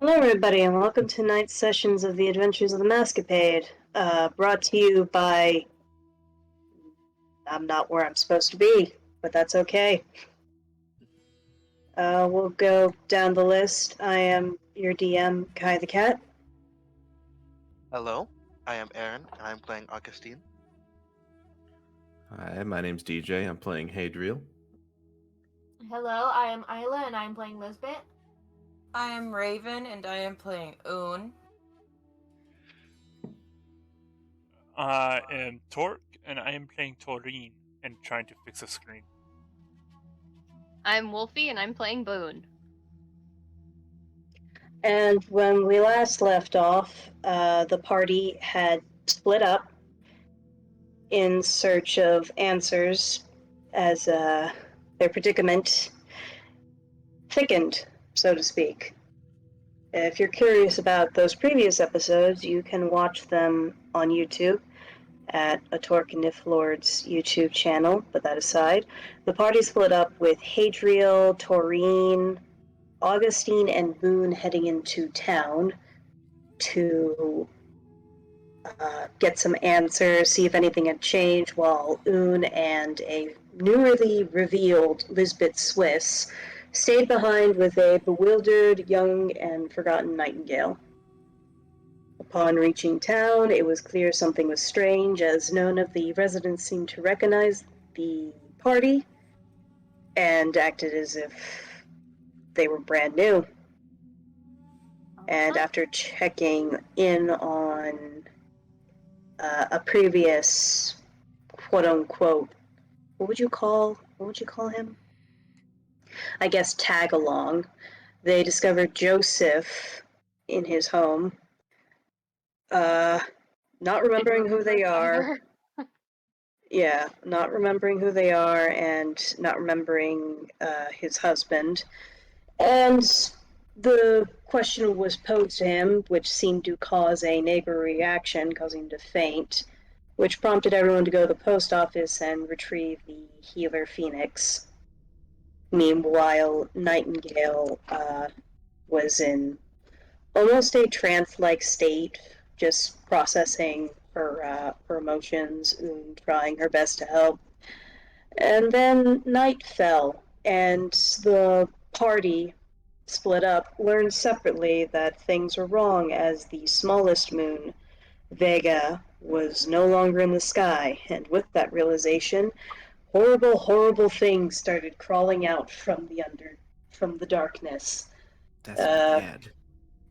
Hello, everybody, and welcome to tonight's sessions of the Adventures of the Masquepade, brought to you by... I'm not where I'm supposed to be, but that's okay. We'll go down the list. I am your DM, KaiTheCat. Hello, I am Aaron, and I'm playing Augusteen. Hi, my name's DJ. I'm playing Hadriel. Hello, I am Isla, and I am playing Lizbit. I am Raven, and I am playing Boon. I am Tork, and I am playing Toreen and trying to fix a screen. I'm Wolfie, and I'm playing Boon. And when we last left off, the party had split up in search of answers as their predicament thickened, so to speak. If you're curious about those previous episodes, you can watch them on YouTube at a Tork and Lord's YouTube channel. But that aside, the party split up with Hadriel, Toreen, Augusteen, and Boon heading into town to get some answers, see if anything had changed, while Un and a newly revealed Lizbit Swiss stayed behind with a bewildered, young, and forgotten Nightingale. Upon reaching town, it was clear something was strange, as none of the residents seemed to recognize the party and acted as if they were brand new. And after checking in on a previous quote-unquote, what would you call him? I guess tag along, they discovered Joseph in his home. Not remembering who they are. Yeah, not remembering who they are and not remembering his husband. And the question was posed to him, which seemed to cause a neighbor reaction, causing him to faint, which prompted everyone to go to the post office and retrieve the healer Phoenix. Meanwhile, Nightingale was in almost a trance-like state, just processing her emotions and trying her best to help. And then night fell, and the party split up, learned separately that things were wrong as the smallest moon, Vega, was no longer in the sky, and with that realization, horrible things started crawling out from the darkness. That's bad.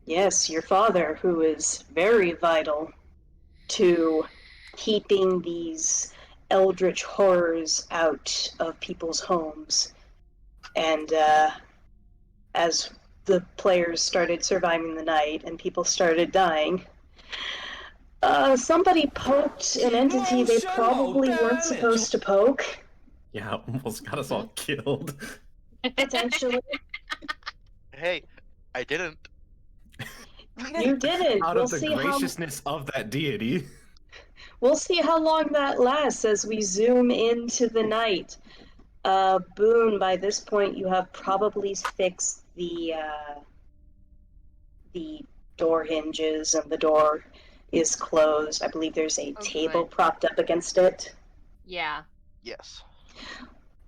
Yes, your father, who is very vital to keeping these eldritch horrors out of people's homes. And as the players started surviving the night and people started dying, somebody poked an entity they probably weren't supposed to poke. Yeah, almost got us all killed. Potentially. Hey, I didn't. You didn't. Out of the graciousness of that deity. We'll see how long that lasts as we zoom into the night. Boon, by this point, you have probably fixed the door hinges and the door is closed. I believe there's a table propped up against it. Yeah. Yes.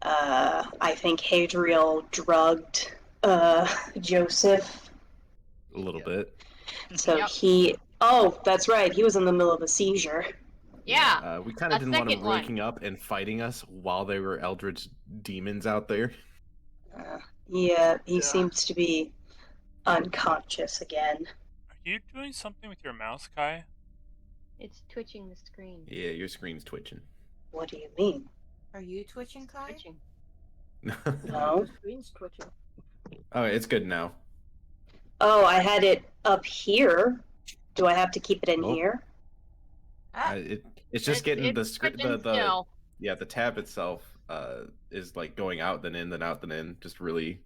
I think Hadriel drugged Joseph. A little bit. So oh, that's right, he was in the middle of a seizure. Yeah. We kind of didn't want him waking up and fighting us while there were eldritch demons out there. Yeah, he seems to be unconscious again. Are you doing something with your mouse, Kai? It's twitching the screen. Yeah, your screen's twitching. What do you mean? Are you twitching, Kai? Twitching. No. The screen's twitching. Oh, it's good now. Oh, I had it up here. Do I have to keep it in here? It's just getting the script. No. Yeah, the tab itself is like going out, then in, then out, then in, just really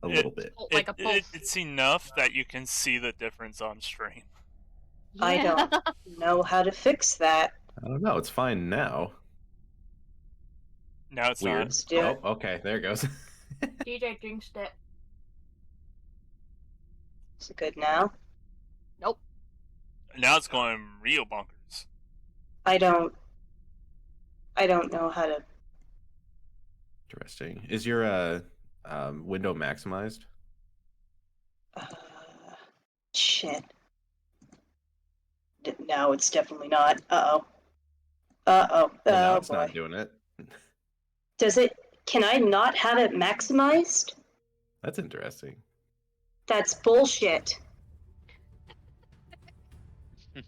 a little bit. Like a pulse. It's enough that you can see the difference on stream. Yeah. I don't know how to fix that. I don't know. It's fine now. Now it's Weird. Let's do it. Oh, okay. There it goes. DJ jinxed it. Is it good now? Nope. Now it's going real bonkers. I don't know how to. Interesting. Is your window maximized? Shit. No, it's definitely not. Uh-oh. Uh-oh. Well, now Oh, it's boy. not doing it. Does it... Can I not have it maximized? That's interesting. That's bullshit. It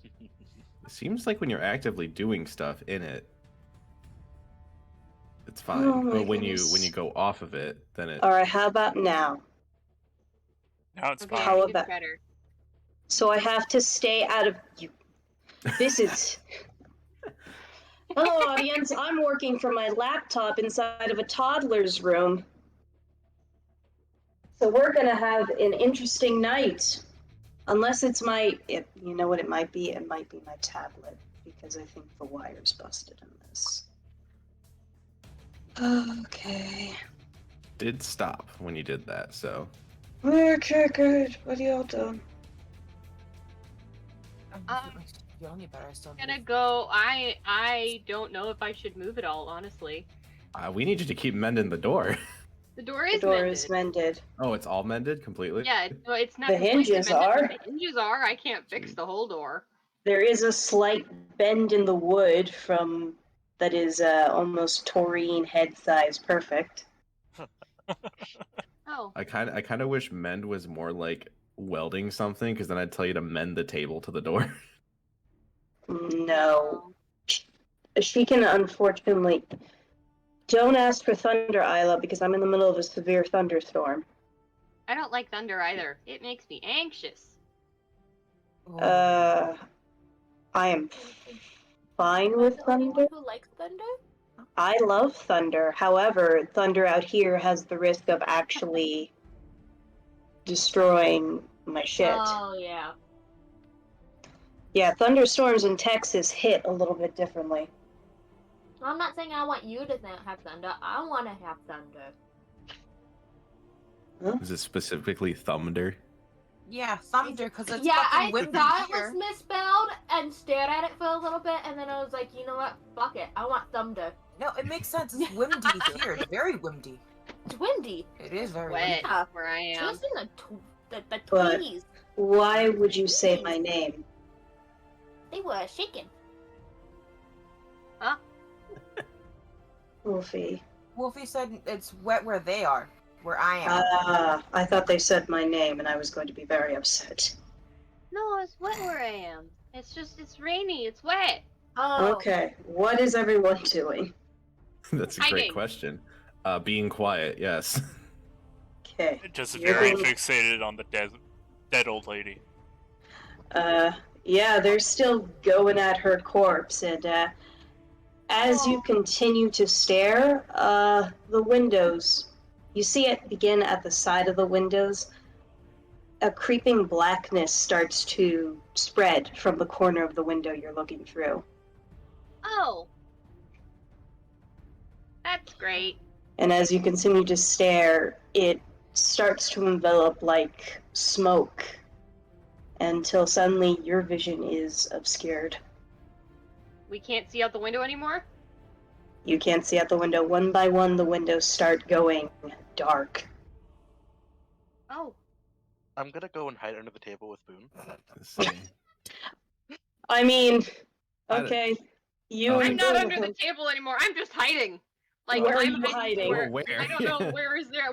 seems like when you're actively doing stuff in it, it's fine. Oh my but when goodness. you go off of it, then it. Alright, how about now? Now it's Okay, fine. How I think about- it's better. So I have to stay out of... You. This is... Hello, audience. I'm working from my laptop inside of a toddler's room. So we're gonna have an interesting night. Unless it's my... you know what it might be? It might be my tablet. Because I think the wire's busted in this. Okay. Did stop when you did that, so. Okay, good. What are y'all doing? Yoni better still Gonna go. I don't know if I should move at all, honestly. We need you to keep mending the door. The door The is door mended. is mended. Oh, it's all mended completely? Yeah, it's not The completely hinges mended, are. but the hinges are. I can't fix the whole door. There is a slight bend in the wood from that is almost Toreen head size perfect. Oh. I kind of wish mend was more like welding something, because then I'd tell you to mend the table to the door. No. She can unfortunately... Don't ask for thunder, Isla, because I'm in the middle of a severe thunderstorm. I don't like thunder either. It makes me anxious. I am fine with thunder. Anyone who likes thunder? I love thunder. However, thunder out here has the risk of actually destroying my shit. Oh, yeah. Yeah, thunderstorms in Texas hit a little bit differently. I'm not saying I want you to have thunder. I want to have thunder. Is it specifically thunder? Yeah, thunder, because it's Yeah, I fucking windy thought it here. was misspelled and stared at it for a little bit, and then I was like, you know what? Fuck it. I want thunder. No, it makes sense. It's windy here. It's very windy. It's windy. It is very Wet windy. Yeah. where I am. Just in the But- tweeties. Why would you say my name? They were shaking. Wolfie. Wolfie said it's wet where they are, where I am. I thought they said my name and I was going to be very upset. No, it's wet where I am. It's rainy. It's wet. Oh. Okay, what is everyone doing? That's a great Hiding. question. Being quiet, yes. Okay. Just You're very being- fixated on the dead old lady. Yeah, they're still going at her corpse, and as you continue to stare, the windows, you see it begin at the side of the windows. A creeping blackness starts to spread from the corner of the window you're looking through. Oh. That's great. And as you continue to stare, it starts to envelop like smoke until suddenly your vision is obscured. We can't see out the window anymore? You can't see out the window. One by one, the windows start going dark. Oh. I'm gonna go and hide under the table with Boon. So, I mean, I don't- okay, you I'm I'm and not Boon under the have- table anymore. I'm just hiding. Like, Where are I'm you hiding hiding? somewhere. where? I don't know.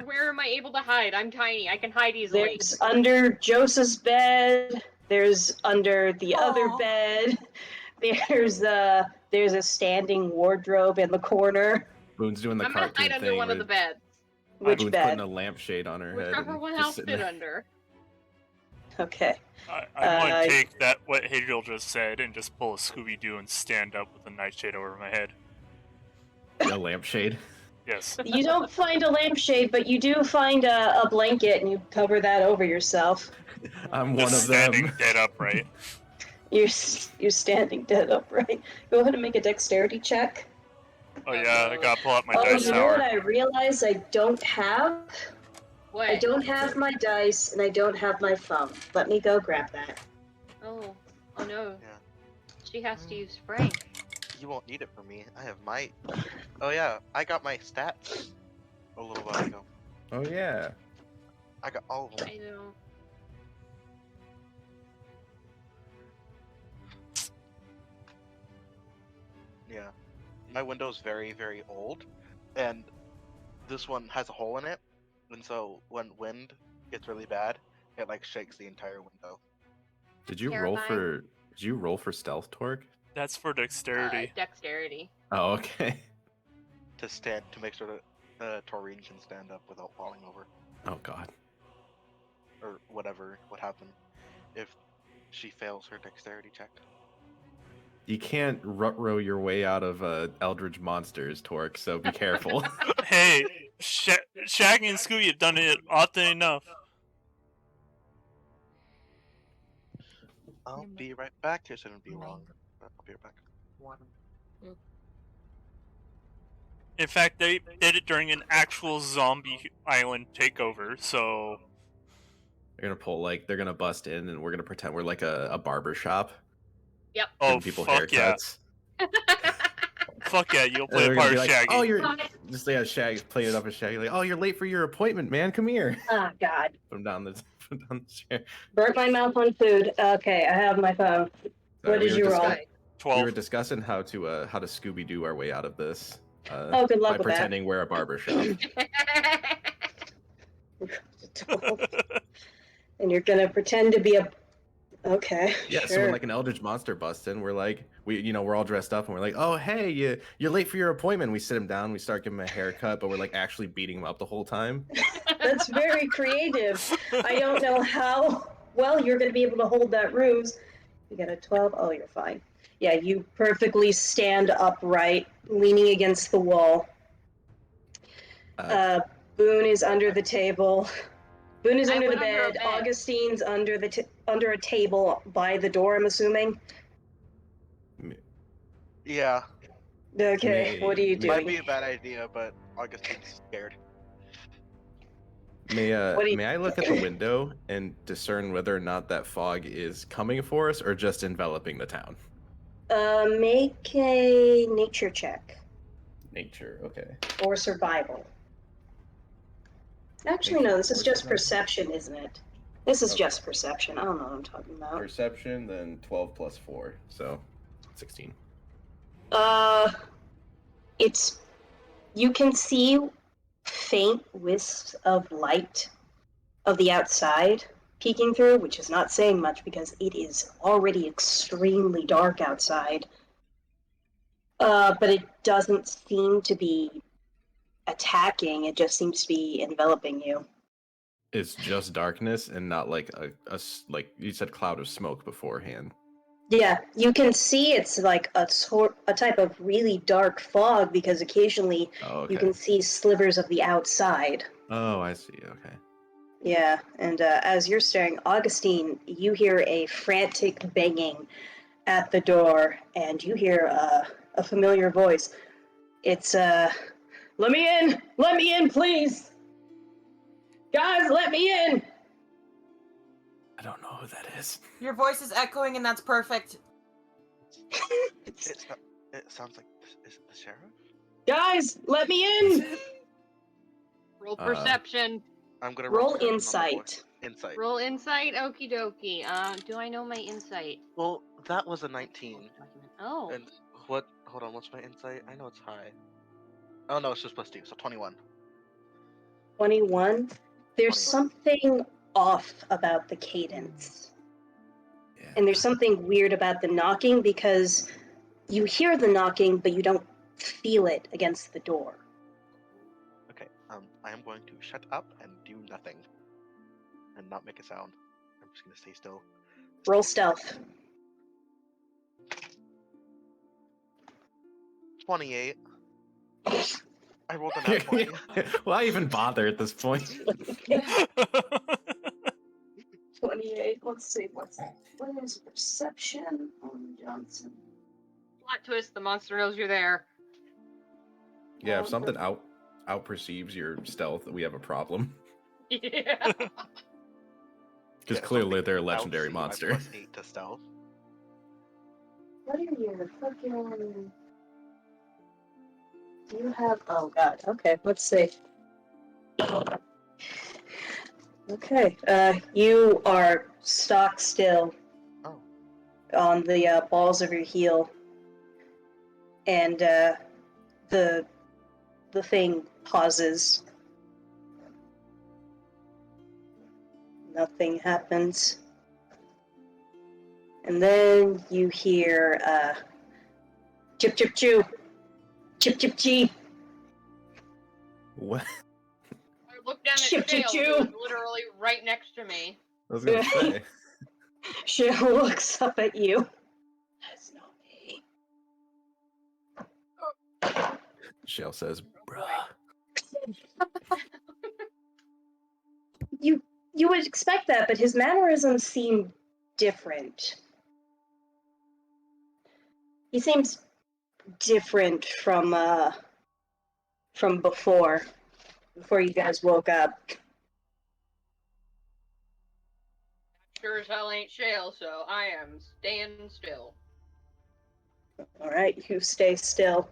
Where am I able to hide? I'm tiny. I can hide easily. There's under Joseph's bed. There's under the other Aw. bed. There's a standing wardrobe in the corner. Boon's doing the I'm gonna cartoon hide under thing one of the where beds. Which Boon's bed? putting a lampshade on her head. Whichever and one just I'll sitting fit there. under. Okay. I'm going Uh, to take that what Hadriel just said and just pull a Scooby-Doo and stand up with a nightshade over my head. A lampshade. Yes. You don't find a lampshade, but you do find a blanket, and you cover that over yourself. I'm one Just of standing them. dead upright. You're standing dead upright. Go ahead and make a dexterity check. Oh yeah, I gotta pull out my Oh, dice you know what tower. I realize I don't have? What? I don't have my dice and I don't have my phone. Let me go grab that. Oh. Oh no. Yeah. She has to use Frank. You won't need it from me. I have my. Oh yeah, I got my stats a little while ago. Oh yeah. I got all of them. I don't. Yeah. My window's very, very old, and this one has a hole in it, and so when wind gets really bad, it like shakes the entire window. Did you Terrifying. roll for stealth, Tork? That's for dexterity. Dexterity. Oh, okay. To make sure that Toreen can stand up without falling over, Oh god. or whatever would happen if she fails her dexterity check. You can't rut-row your way out of eldritch monsters, Tork, so be careful. Hey, Shaggy and Scooby have done it often enough. I'll be right back. Here shouldn't be long. But I'll be right back. In fact, they did it during an actual zombie island takeover, so... They're gonna bust in and we're gonna pretend we're like a barber shop. Yep. Oh, Giving people fuck yeah. haircuts. Fuck yeah, you'll And play they're a gonna part be of like, Shaggy. oh, you're just Shaggy playing it up as Shaggy, like, oh, you're late for your appointment, man. Come here. Oh, God. From down the chair. Burnt my mouth on food. Okay, I have my phone. Sorry, What did you roll? 12. We were discussing how to Scooby Doo our way out of this. Oh, good luck by with that. pretending we're a barber shop. And you're gonna pretend to be a. Okay. Yeah, sure. so when like an eldritch monster busts in, we're like, we're all dressed up and we're like, oh hey, you're late for your appointment. We sit him down, we start giving him a haircut, but we're like actually beating him up the whole time. That's very creative. I don't know how well you're gonna be able to hold that ruse. You got a 12. Oh, you're fine. Yeah, you perfectly stand upright, leaning against the wall. Boon is under the table. Boon is I under the went under a bed. bed. Augustine's under under a table by the door, I'm assuming. Yeah, Okay, what are you May- might doing? be a bad idea, but Augustine's scared. What do you- May I look at the window and discern whether or not that fog is coming for us or just enveloping the town? Make a nature check Nature, okay. or survival. Actually, no, this is just perception, isn't it? This is Okay. just perception. I don't know what I'm talking about. Perception, then 12 plus 4, so 16. It's you can see faint wisps of light of the outside peeking through, which is not saying much because it is already extremely dark outside. But it doesn't seem to be attacking, it just seems to be enveloping you. It's just darkness and not like like you said cloud of smoke beforehand. Yeah, you can see it's like a type of really dark fog because occasionally Oh, okay. you can see slivers of the outside. Oh, I see. Okay. Yeah, and as you're staring, Augustine, you hear a frantic banging at the door, and you hear a familiar voice. It's, let me in, please! Guys, let me in! I don't know who that is. Your voice is echoing, and that's perfect. It sounds like is it the sheriff? Guys, let me in! Roll perception. I'm gonna Roll perception on the insight. board. Insight. Roll insight. Okie dokie. Do I know my insight? Well, that was a 19. Oh. And what? Hold on. What's my insight? I know it's high. Oh no, it's just +2, so 21. 21. There's 21. something off about the cadence. Yeah. And there's something weird about the knocking because you hear the knocking, but you don't feel it against the door. Okay. I am going to shut up and do nothing, and not make a sound. I'm just gonna stay still. Roll stealth. 28. I rolled a nat 20. Why even bother at this point? 28. Let's see. What is perception on Johnson? Plot twist, the monster knows you're there. Yeah, if something out perceives your stealth, we have a problem. Yeah. Because Yeah, clearly something they're a legendary outsee, my monster. +8 to stealth. What are your fucking... Do you have... Oh god, okay, let's see. Okay, you are stock still Oh. on the balls of your heel, and the thing pauses. Nothing happens. And then you hear, chip chip chew, chip chip chee. What? I look down at Chip, chip, Shale, who's chew. literally right next to me. I was gonna say. Shale looks up at you. That's not me. Shell says, bruh. You would expect that, but his mannerisms seem different. He seems different from before you guys woke up. Sure as hell ain't Shale, so I am staying still. All right, you stay still.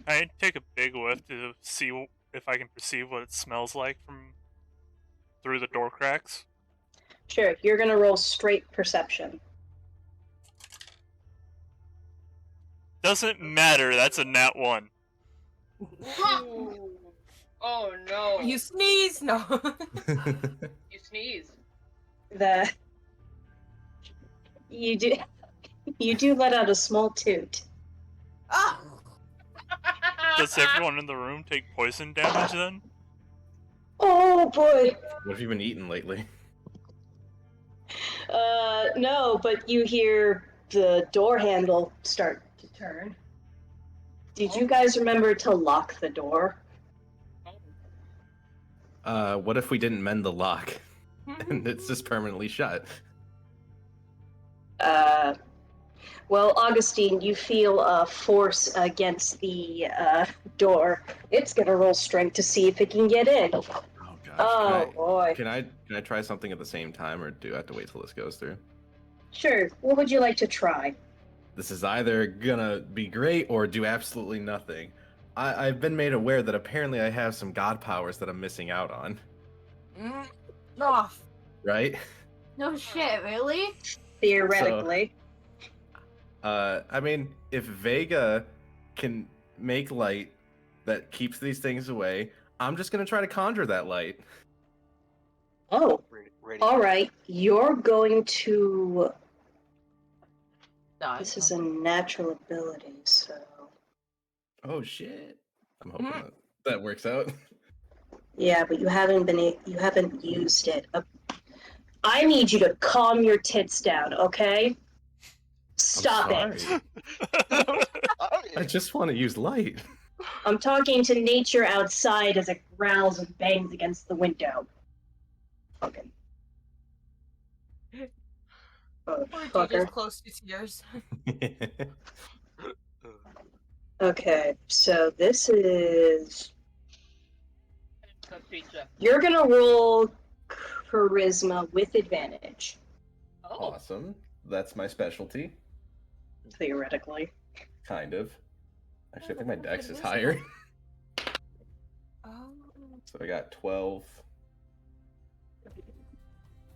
I take a big whiff to see if I can perceive what it smells like from through the door cracks. Sure, you're gonna roll straight perception. Doesn't matter. That's a nat 1. Ooh. Oh no. You sneeze? No. You sneeze. You do let out a small toot. Ah! Does everyone in the room take poison damage then? Oh boy. What have you been eating lately? No, but you hear the door handle start to turn. Did you guys remember to lock the door? What if we didn't mend the lock? And it's just permanently shut. Well, Augusteen, you feel a force against the door. It's gonna roll strength to see if it can get in. Oh gosh. Oh boy. Can I try something at the same time, or do I have to wait till this goes through? Sure. What would you like to try? This is either gonna be great or do absolutely nothing. I've been made aware that apparently I have some god powers that I'm missing out on. Off. Right? No shit, really? Theoretically. I mean, if Vega can make light that keeps these things away, I'm just gonna try to conjure that light. Oh, Radiant. all right. You're going to. Die. This is a natural ability, so. Oh shit! I'm hoping that works out. Yeah, but you haven't used it. I need you to calm your tits down, okay? Stop I'm it. sorry. I just want to use light. I'm talking to nature outside as it growls and bangs against the window. Fucking. Oh, Poor fucker. Gigi's close to tears. Okay, so this is. The pizza. You're gonna roll charisma with advantage, Oh. Awesome. That's my specialty. theoretically. Kind of. Actually, I think my dex is higher. Oh. So I got 12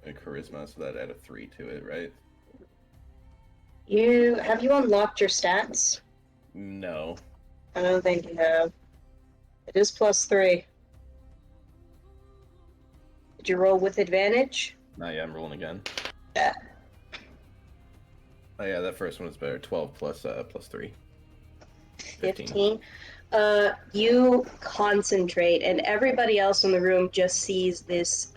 in charisma, so that add a 3 to it, right? Have you unlocked your stats? No. I don't think you have. It is +3. Did you roll with advantage? Not yet, I'm rolling again. Yeah. Oh yeah, that first one was better. 12 plus 3. 15. You concentrate, and everybody else in the room just sees this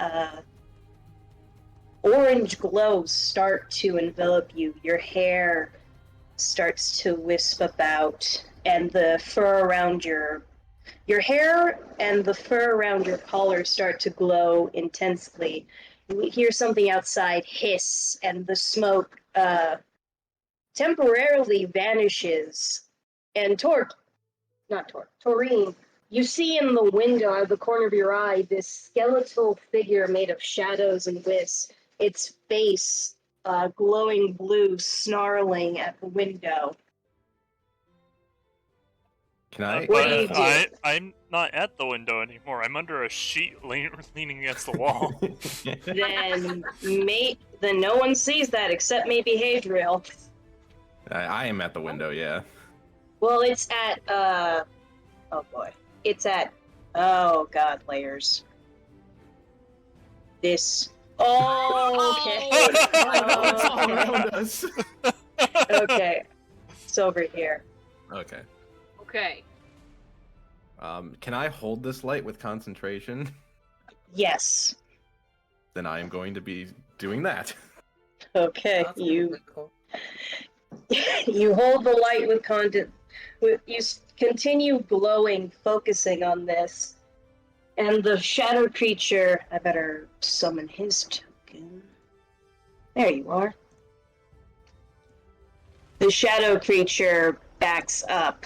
orange glow start to envelop you. Your hair starts to wisp about, and the fur around your hair and the fur around your collar start to glow intensely. You hear something outside hiss, and the smoke temporarily vanishes. And Toreen, You see in the window out of the corner of your eye this skeletal figure made of shadows and wisps. Its face glowing blue, snarling at the window. Can I? What do you do? I'm not at the window anymore. I'm under a sheet leaning against the wall. Then no one sees that except maybe Hadriel. I am at the window, yeah. Well, it's at oh boy. It's at oh god, layers. This okay. Oh, it's all around us. Okay. It's over here. Okay. Okay. Can I hold this light with concentration? Yes. Then I am going to be doing that. Okay. That's You really cool. you hold the light with continue glowing, focusing on this. And the shadow creature, I better summon his token. There you are. The shadow creature backs up.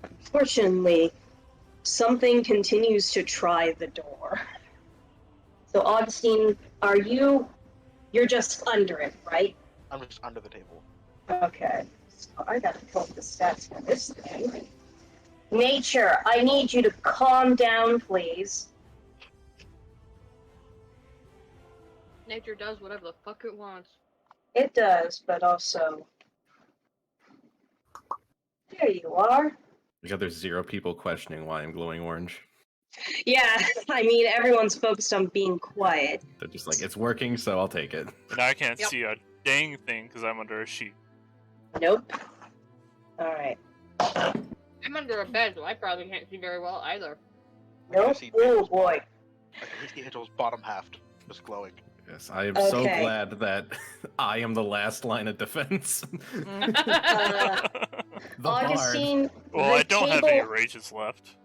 Unfortunately, something continues to try the door. So, Augusteen, you're just under it, right? I'm just under the table. Okay. So I gotta pull up the stats for this thing. Nature, I need you to calm down, please. Nature does whatever the fuck it wants. It does, but also... There you are. Because there's 0 people questioning why I'm glowing orange. Yeah, I mean, everyone's focused on being quiet. They're just like, it's working, so I'll take it. And I can't Yep. see a dang thing because I'm under a sheet. Nope. Alright. I'm under a bed, so I probably can't see very well either. Nope. see Oh Angel's boy. I can see Angel's bottom half just glowing. Yes, I am so Okay. glad that I am the last line of defense. Uh, The bard. Augustine, Well, the I don't have table... any rages left.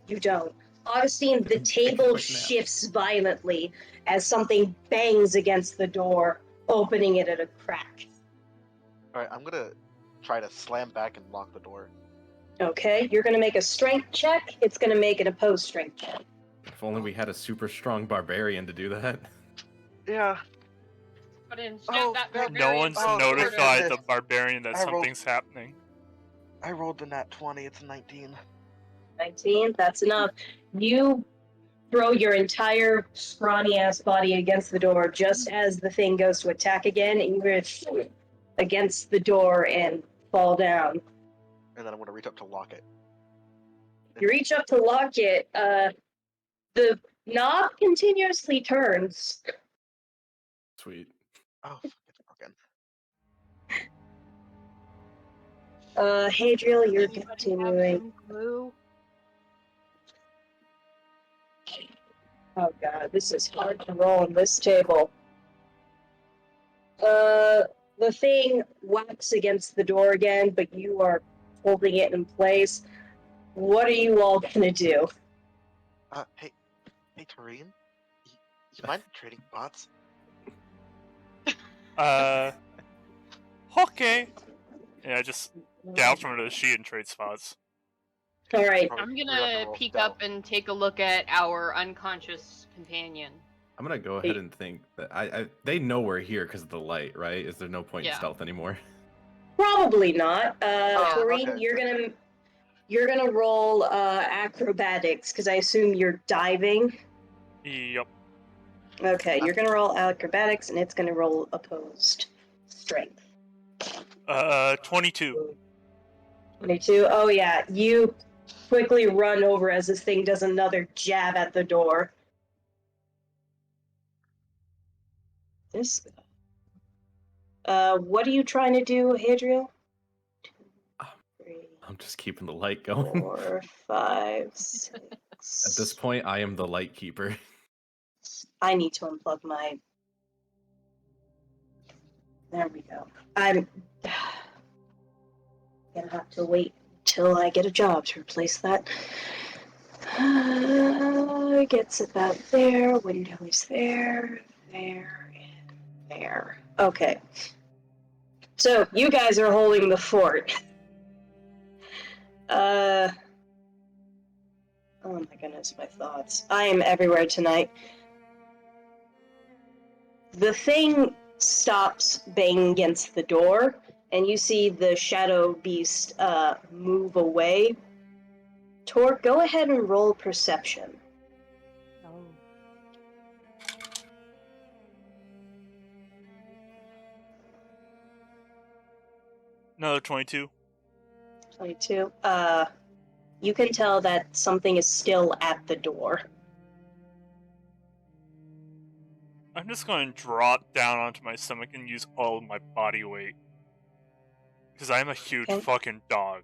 You don't. Augustine, the table Quick nap. shifts violently as something bangs against the door, opening it at a crack. Alright, I'm gonna try to slam back and lock the door. Okay, you're gonna make a strength check. It's gonna make an opposed strength check. If only we had a super strong barbarian to do that. Yeah. But instead, Oh, that no barbarian No one's Oh, notified goodness. the barbarian that I rolled- something's happening. I rolled the nat 20, it's a 19. 19, that's enough. You throw your entire scrawny ass body against the door just as the thing goes to attack again, and you're against the door and fall down. And then I'm gonna reach up to lock it. You reach up to lock it, the knob continuously turns. Sweet. Oh, fuck, it's broken. Hadriel, you're Anybody have continuing. some glue? Oh god, this is hard to roll on this table. The thing whacks against the door again, but you are holding it in place. What are you all gonna do? Hey, Toreen? You mind trading bots? Okay. Yeah, just get out from under the sheet and trade spots. Alright, I'm We're gonna roll peek stealth. up and take a look at our unconscious companion. I'm gonna go ahead and think that they know we're here because of the light, right? Is there no point in Yeah. stealth anymore? probably not. Toreen, okay. you're gonna roll acrobatics, because I assume you're diving. Yep. Okay, you're gonna roll acrobatics, and it's gonna roll opposed strength. 22. 22. Oh yeah, you quickly run over as this thing does another jab at the door. This. What are you trying to do, Hadriel? 2, 3, I'm just keeping the light going. 4, 5, 6. At this point, I am the light keeper. I need to unplug my. There we go. I'm gonna have to wait till I get a job to replace that. Gets about there. Window is there, there, and there. Okay. So you guys are holding the fort. Oh my goodness, my thoughts. I am everywhere tonight. The thing stops banging against the door, and you see the shadow beast move away. Tork, go ahead and roll perception. Oh. Another 22. 22. You can tell that something is still at the door. I'm just going to drop down onto my stomach and use all of my body weight. Because I'm a huge Okay. fucking dog.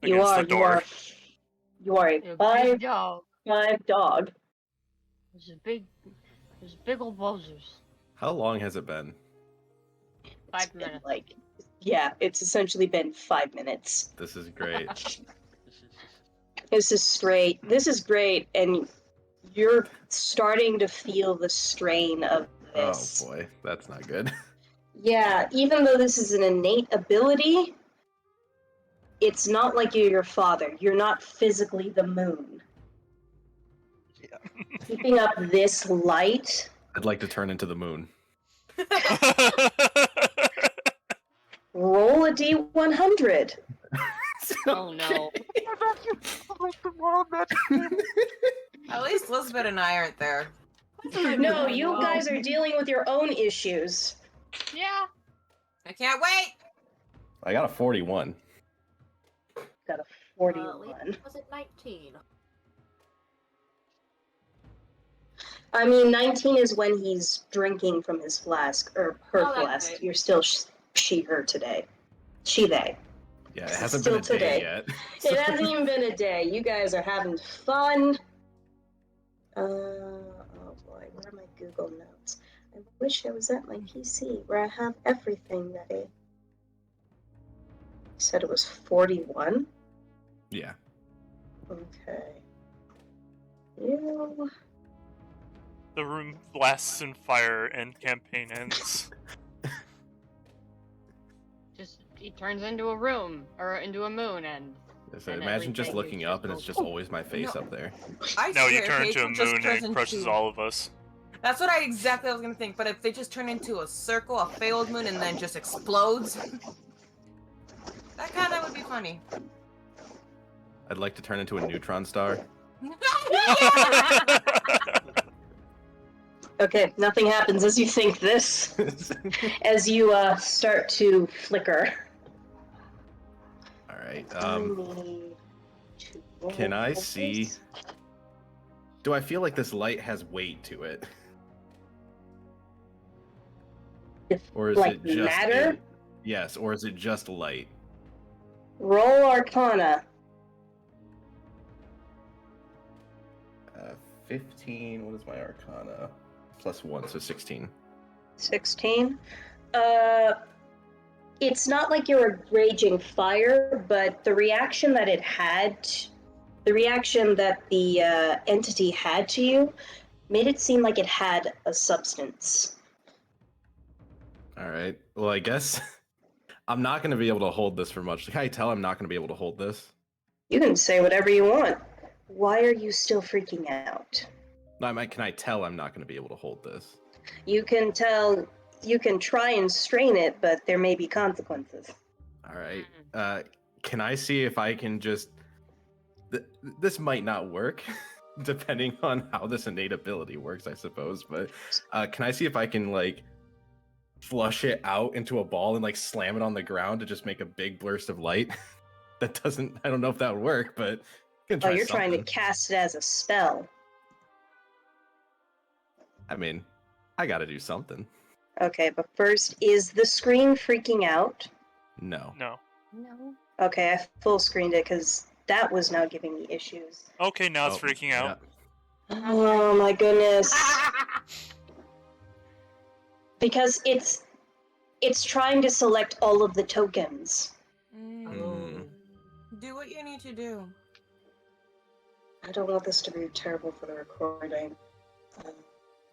You Against are, the door. you are a You're a five big dog. dog. There's big old bozers. How long has it been? 5 been minutes. like, yeah, it's essentially been 5 minutes. This is great. This is great, and you're starting to feel the strain of this. Oh boy, that's not good. Yeah, even though this is an innate ability, it's not like you're your father. You're not physically the moon. Yeah. Keeping up this light, I'd like to turn into the moon. roll a d100. Oh no. At least Lizbit and I aren't there. No, you guys are dealing with your own issues. Yeah. I can't wait! I got a 41. Got a 41. Was it 19? I mean, 19 is when he's drinking from his flask, or her Oh, that's flask. right. You're still she, her today. She, they. Yeah, it hasn't Still been a today. day yet. It hasn't even been a day. You guys are having fun. Oh boy, where are my Google Notes? I wish I was at my PC where I have everything that I said it was 41. Yeah. Okay. You. The room blasts in fire and campaign ends. Just he turns into a room or into a moon and So And imagine just everything looking is up and it's just just always my face No. up there. I No, you swear, turn if into a April just moon turns and it crushes into- all of us. That's what I exactly was gonna think, but if they just turn into a circle, a failed moon, and then just explodes, that kinda would be funny. I'd like to turn into a neutron star. Okay, nothing happens as you think this. As you start to flicker. All right. I need to roll Can I this. see? Do I feel like this light has weight to it, or is Like it just matter? yes, or is it just light? Roll Arcana. 15. What is my Arcana? +1, so 16. 16. It's not like you're a raging fire, but the reaction that it had, the reaction that the entity had to you, made it seem like it had a substance. All right. Well, I guess I'm not going to be able to hold this for much. Can I tell I'm not going to be able to hold this? You can say whatever you want. Why are you still freaking out? No, can I tell I'm not going to be able to hold this? You can tell, you can try and strain it, but there may be consequences. All right. Can I see if I can just... This might not work, depending on how this innate ability works, I suppose. But can I see if I can, like, flush it out into a ball and, like, slam it on the ground to just make a big burst of light? That doesn't... I don't know if that would work, but... Oh, you're trying to cast it as a spell. I mean, I gotta do something. Okay, but first, is the screen freaking out? No. No. No. Okay, I full screened it because that was now giving me issues. Okay, now it's Oh, freaking out. Oh my goodness. Because it's trying to select all of the tokens. Oh. Do what you need to do. I don't want this to be terrible for the recording.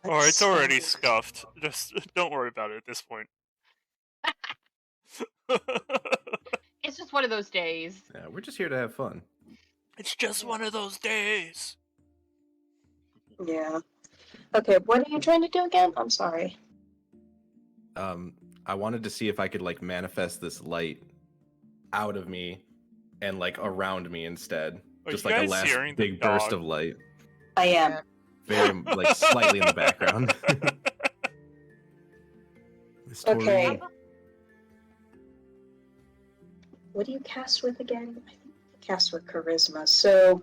Or it's already let's- scuffed. Just don't worry about it at this point. It's just one of those days. Yeah, we're just here to have fun. It's just one of those days. Yeah. Okay, what are you trying to do again? I'm sorry. I wanted to see if I could like manifest this light out of me and like around me instead. Are Just you like a guys last hearing the big burst dog? of light. I am. Very like slightly in the background. Miss Okay. Toreen. What do you cast with again? I think you cast with charisma. So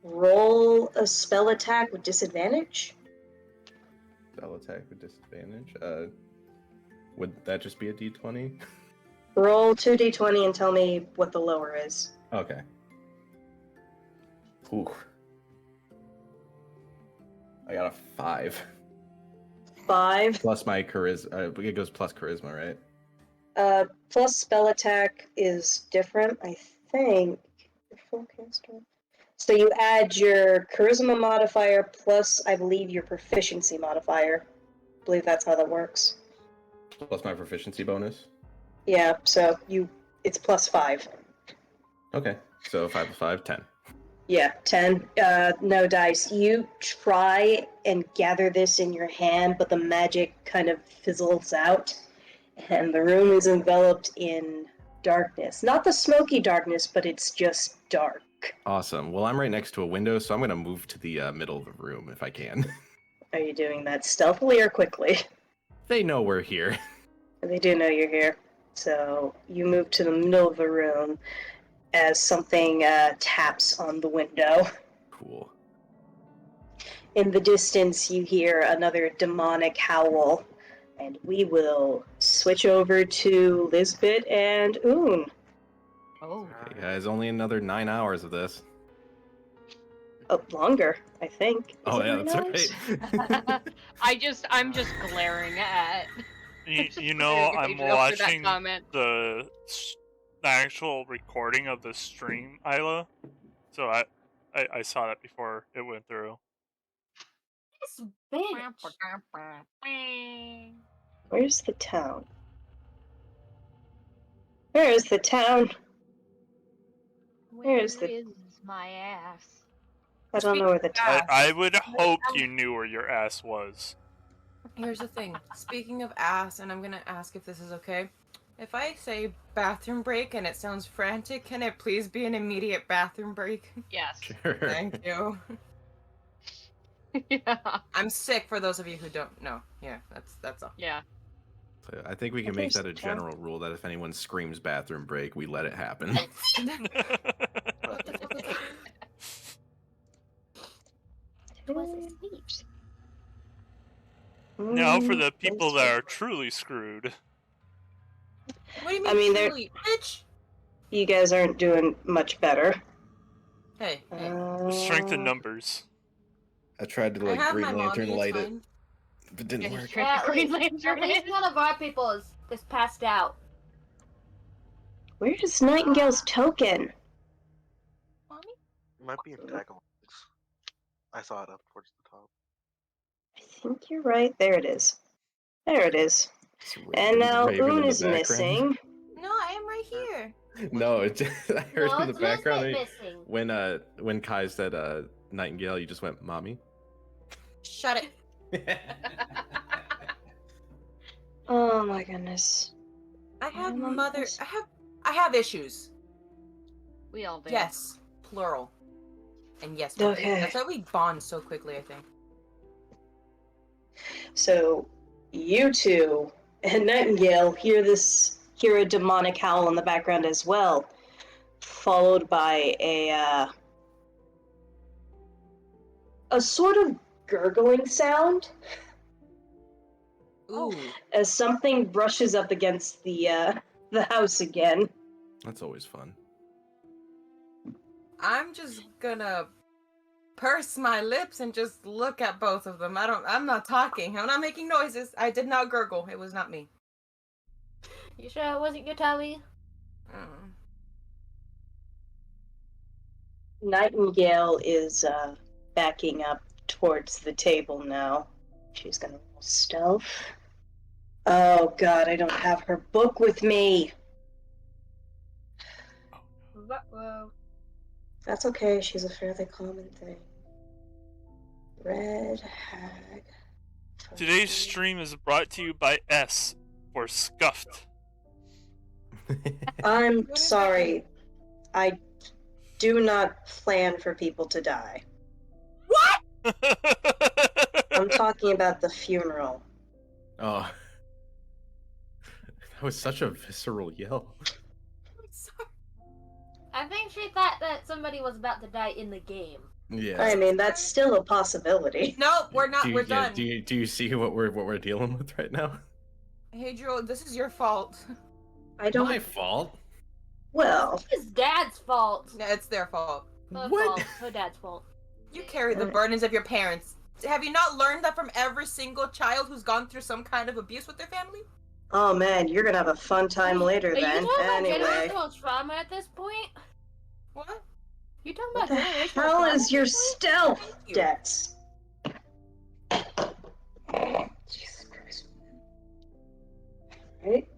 roll a spell attack with disadvantage. Spell attack with disadvantage. Would that just be a d20? Roll 2d20 and tell me what the lower is. Okay. Ooh. I got a 5. 5. Plus my charisma. It goes plus charisma, right? Plus spell attack is different, I think. Full caster. So you add your charisma modifier plus, I believe, your proficiency modifier. I believe that's how that works. Plus my proficiency bonus. Yeah, so it's plus 5. Okay. So 5 plus 5, 10. Yeah, 10. No dice. You try and gather this in your hand, but the magic kind of fizzles out, and the room is enveloped in darkness. Not the smoky darkness, but it's just dark. Awesome. Well, I'm right next to a window, so I'm going to move to the middle of the room if I can. Are you doing that stealthily or quickly? They know we're here. They do know you're here. So you move to the middle of the room as something taps on the window. Cool. In the distance, you hear another demonic howl, and we will switch over to Lizbit and Oon. Oh. Okay, guys, only another 9 hours of this. Oh, longer, I think. Is Oh, it yeah, 9 that's hours? right. I'm just glaring at. You know, I'm Hadriel for that watching comment. the actual recording of the stream, Isla. So I saw that before it went through. This bitch. Where's the town? Where is the town? Where Where's the- is my ass? I don't know where the town I would hope you knew where your ass was. Here's the thing. Speaking of ass, and I'm gonna ask if this is okay. If I say bathroom break and it sounds frantic, can it please be an immediate bathroom break? Yes. Sure. Thank you. Yeah. I'm sick for those of you who don't know. Yeah, that's all. Yeah. So I think we can make that a general rule that if anyone screams bathroom break, we let it happen. It was a speech. Now for the people that are truly screwed. What do you mean, I mean, they're- truly? Bitch! You guys aren't doing much better. Hey, hey. Strength in numbers. I tried to I like have Green my Lantern mommy, light it's it, fine. but it didn't Yeah, work. Green At Lantern least is- one of our people is passed out. Where's Nightingale's token? Mommy? It might be in Tagalongs. I saw it up towards the top. I think you're right. There it is. There it is. It's And now Raven in Oon the is background. missing. No, I am right here. No, it just, I heard No, in the it's background Lizbit missing. when Kai said Nightingale, you just went, "Mommy." Shut it. Oh my goodness. I have Mom, mother. yes. I have issues. We all do. Yes, plural. And yes, Okay. that's why we bond so quickly, I think. So you two and Nightingale hear a demonic howl in the background as well, followed by a sort of gurgling sound Ooh. as something brushes up against the house again. That's always fun. I'm just gonna purse my lips and just look at both of them. I'm not talking. I'm not making noises. I did not gurgle. It was not me. You sure it wasn't your tummy? Mm. Nightingale is backing up towards the table now. She's gonna roll stealth. Oh god, I don't have her book with me. Whoa. That's okay, she's a fairly common thing. Red hag. Today's stream is brought to you by S for Scuffed. I'm What does that sorry. I do not plan for people to die. I'm talking about the funeral. Oh. That was such a visceral yell. I'm sorry. I think she thought that somebody was about to die in the game. Yeah. I mean, that's still a possibility. No, we're not. Do you, We're yeah, done. do you see what we're dealing with right now? Hadriel, this is your fault. I don't. My fault. Well, It's Dad's fault. No, it's their fault. Her What? fault. Her dad's fault. You carry the burdens of your parents. Have you not learned that from every single child who's gone through some kind of abuse with their family? oh man, you're gonna have a fun time later Are then. you talking about Anyway, generational trauma at this point? What? You talking what about the generational hell trauma is at your this point? stealth, Thank you. Dex? Jesus Christ. Right?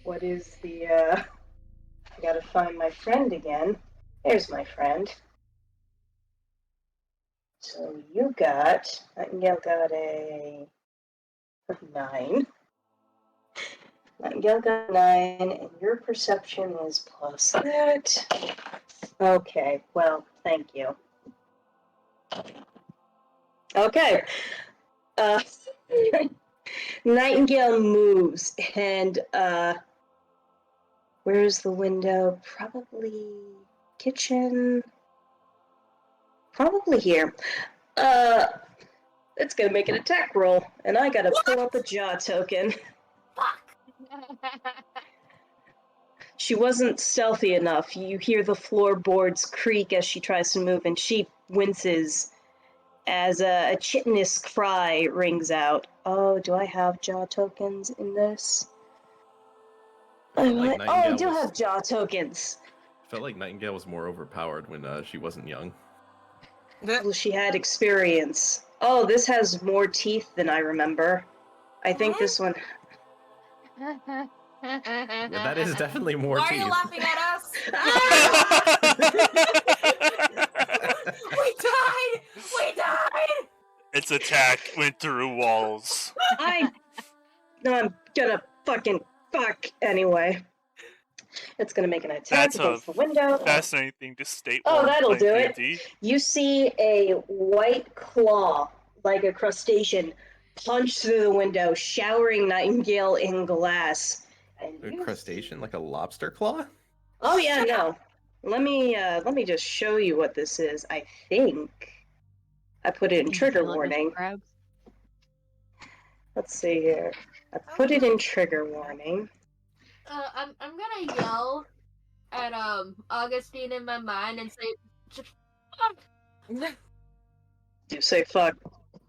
What is the, I gotta find my friend again. There's my friend. So you got, Nightingale got a 9. Nightingale got a 9, and your perception is plus that. Okay, well, thank you. Okay. Nightingale moves, and, where's the window? Probably kitchen. Probably here. It's gonna make an attack roll, and I gotta pull up a jaw token. Fuck. She wasn't stealthy enough. You hear the floorboards creak as she tries to move, and she winces as a chitinous cry rings out. Oh, do I have jaw tokens in this? Felt like Oh, I do Nightingale was- have jaw tokens. Felt like Nightingale was more overpowered when she wasn't young. Well, she had experience. Oh, this has more teeth than I remember. I think What? this one. Yeah, that is definitely more Why are teeth. you laughing at us? We died! We died! Its attack went through walls. I'm gonna fucking fuck anyway. It's gonna make an attack That's against a the window. fascinating thing to state. Oh, while that'll playing do it. D&D. You see a white claw, like a crustacean, punch through the window, showering Nightingale in glass. And A you crustacean, like a lobster claw? Oh yeah, no. Let me just show you what this is. I think I put it in trigger warning. Let's see here. I put it in trigger warning. I'm gonna yell at Augusteen in my mind and say, "Just fuck, You say fuck.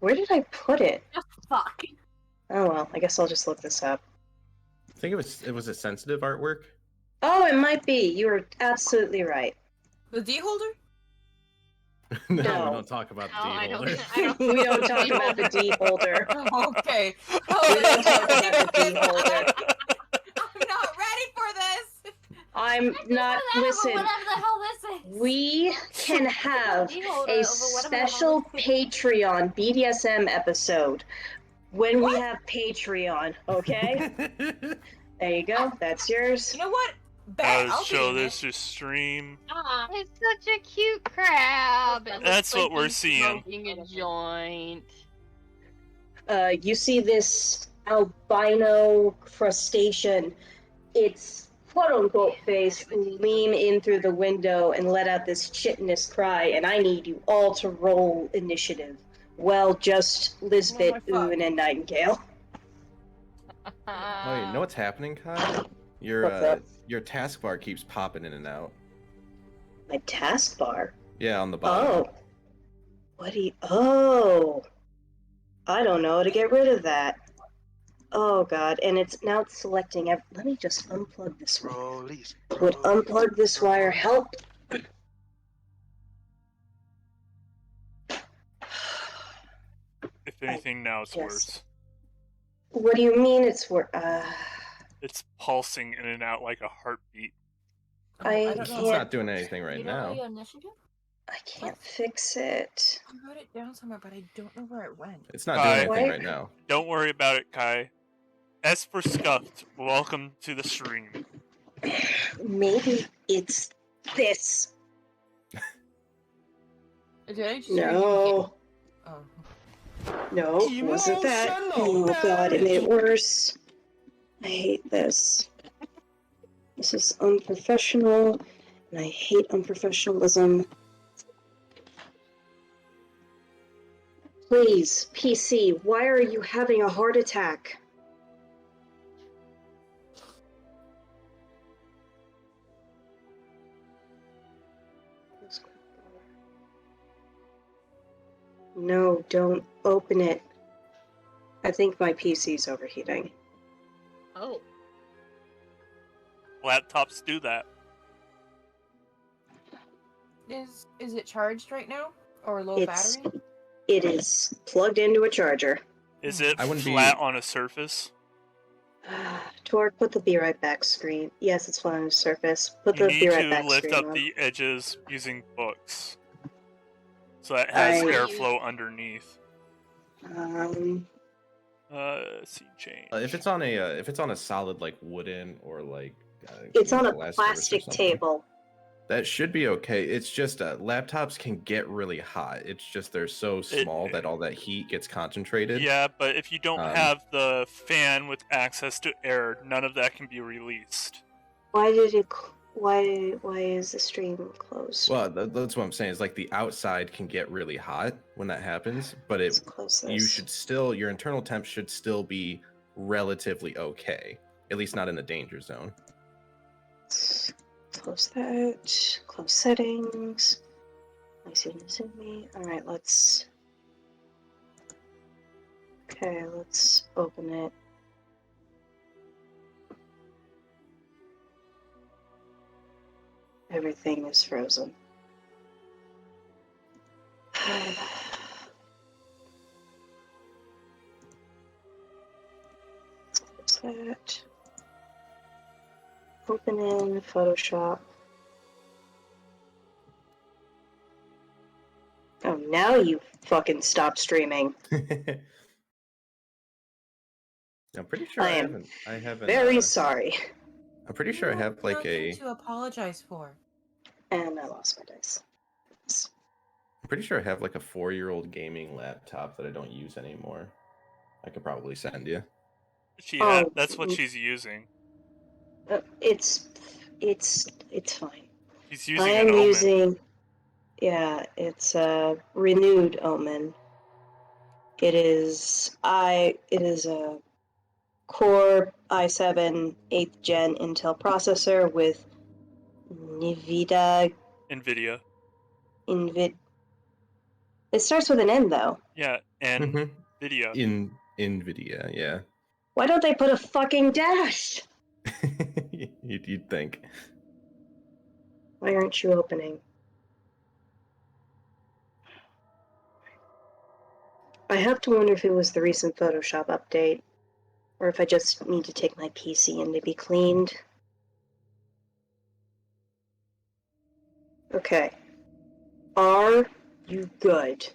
Where did I put it? just fuck." Oh well, I guess I'll just look this up. I think it was a sensitive artwork. Oh, it might be. You were absolutely right. The D holder? No, No. we don't talk about the No, I D don't- holder. I don't- We don't talk about the D holder. Okay. We don't talk about the D holder. I'm not ready for this! I'm not. Listen, Whatever the hell this is. we can have D-holder a over whatever the hell special this is. Patreon BDSM episode when we What? have Patreon. Okay, there you go. That's yours. You know what? Bet, I'll Show be in this it. to stream. It's such a cute crab. It That's looks what we're he's seeing. Smoking a joint. You see this albino crustacean. Its quote-unquote face lean in through the window and let out this chitinous cry, and I need you all to roll initiative. Well, just Lizbit, Oh my fuck. Boon, and Nightingale. Oh, you know what's happening, Kai? What's up? Your taskbar keeps popping in and out. My taskbar? Yeah, on the bottom. Oh. What do you... Oh. I don't know how to get rid of that. Oh, God. And it's now selecting... Let me just unplug this one. Release. Would unplug this wire help? If anything, now it's Yes. worse. What do you mean it's It's pulsing in and out like a heartbeat. I don't know. It's can't- not doing anything right You don't know now. your initiative? I can't fix it. I wrote it down somewhere, but I don't know where it went. It's not doing Kai. anything Why- right now. Don't worry about it, Kai. S for Scuffed, welcome to the stream. Maybe it's this. Did I just No. Oh. No, it wasn't that. Oh god, it made it worse. I hate this. This is unprofessional, and I hate unprofessionalism. Please, PC, why are you having a heart attack? No, don't open it. I think my PC's overheating. Oh. Laptops do that. Is it charged right now? Or low It's battery? it is plugged into a charger. Is it I wouldn't be- flat on a surface? Tork, put the be right back screen. Yes, it's flat on the surface. Put You the need be right to back lift screen up on. the edges using books. So that has I- airflow underneath. See change. If it's on a solid like wooden or like It's on a glass surface or plastic something, table. that should be okay. It's just laptops can get really hot. It's just they're so small that all that heat gets concentrated. Yeah, but if you don't Um, have the fan with access to air, none of that can be released. Why did it? Why is the stream closed? Well, that's what I'm saying. Is like the outside can get really hot when that happens, but Let's close this. you should still your internal temp should still be relatively okay. At least not in the danger zone. Close that. Close settings. Me. All right, let's. Okay, let's open it. Everything is frozen. Close that. Open in Photoshop. Oh, now you fucking stop streaming. I'm pretty sure I am I haven't. Very sorry. I'm pretty sure I have like Nothing a. to apologize for. And I lost my dice. I'm pretty sure I have like a 4-year-old gaming laptop that I don't use anymore. I could probably send you. That's what she's using. It's fine. He's using I an am Omen. using. Yeah, it's a renewed Omen. It is a Core i7 8th gen Intel processor with NVIDIA. It starts with an N though. Yeah, Mhm. NVIDIA. In NVIDIA, yeah. Why don't they put a fucking dash? You'd think. Why aren't you opening? I have to wonder if it was the recent Photoshop update, or if I just need to take my PC in to be cleaned. Okay. Are you good?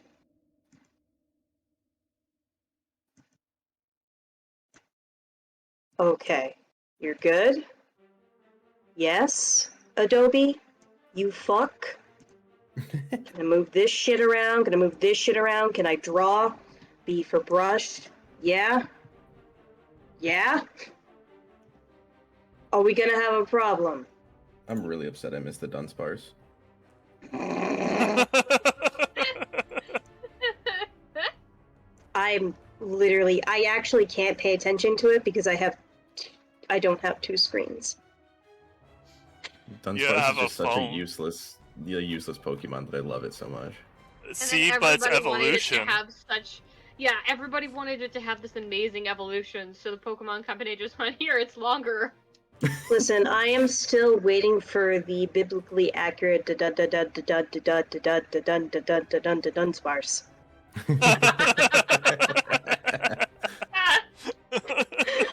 Okay. You're good? Yes, Adobe? You fuck? Can I move this shit around? Can I move this shit around? Can I draw? B for brush? Yeah? Yeah? Are we gonna have a problem? I'm really upset I missed the Dunsparce. I actually can't pay attention to it because I don't have two screens. Dunsparce have is a just such a phone. useless Pokemon that I love it so much. See, then but it's everybody wanted it to evolution. have such. Yeah, everybody wanted it to have this amazing evolution, so the Pokemon Company just went, here, it's longer. Listen, I am still waiting for the biblically accurate Dunsparce.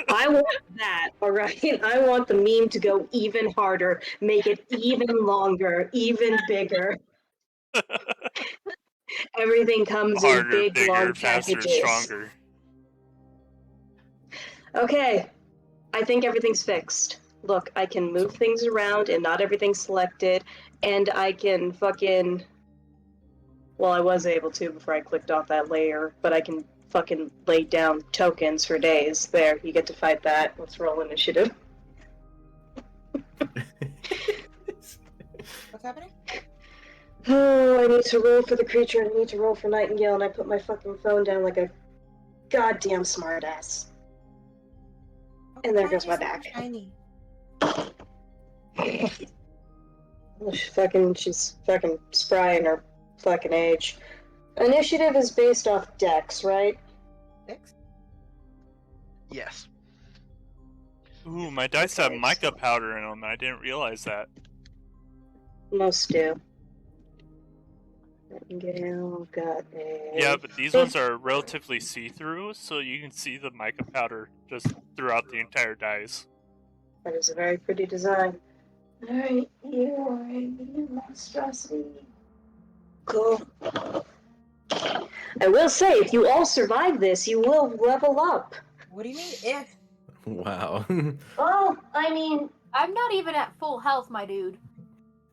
I want that, alright? right? I want the meme to go even harder, make it even longer, even bigger. Everything comes in Harder, big, bigger, long faster, packages. stronger. Okay, I think everything's fixed. Look, I can move things around and not everything's selected, and I can fucking... Well, I was able to before I clicked off that layer, but I can fucking lay down tokens for days. There, you get to fight that. Let's roll initiative. What's happening? Oh, I need to roll for the creature, I need to roll for Nightingale, and I put my fucking phone down like a goddamn smartass. And there goes my back. Shiny. She's fucking spry in her fucking age. Initiative is based off dex, right? Six? Yes. Ooh, my dice have mica powder in them, and I didn't realize that. Most do. Nightingale got a... Yeah, but these ones are relatively see-through, so you can see the mica powder just throughout the entire dice. That is a very pretty design. Alright, you are a monstrosity. Cool. I will say, if you all survive this, you will level up. What do you mean if? Wow. Well, I mean, I'm not even at full health, my dude.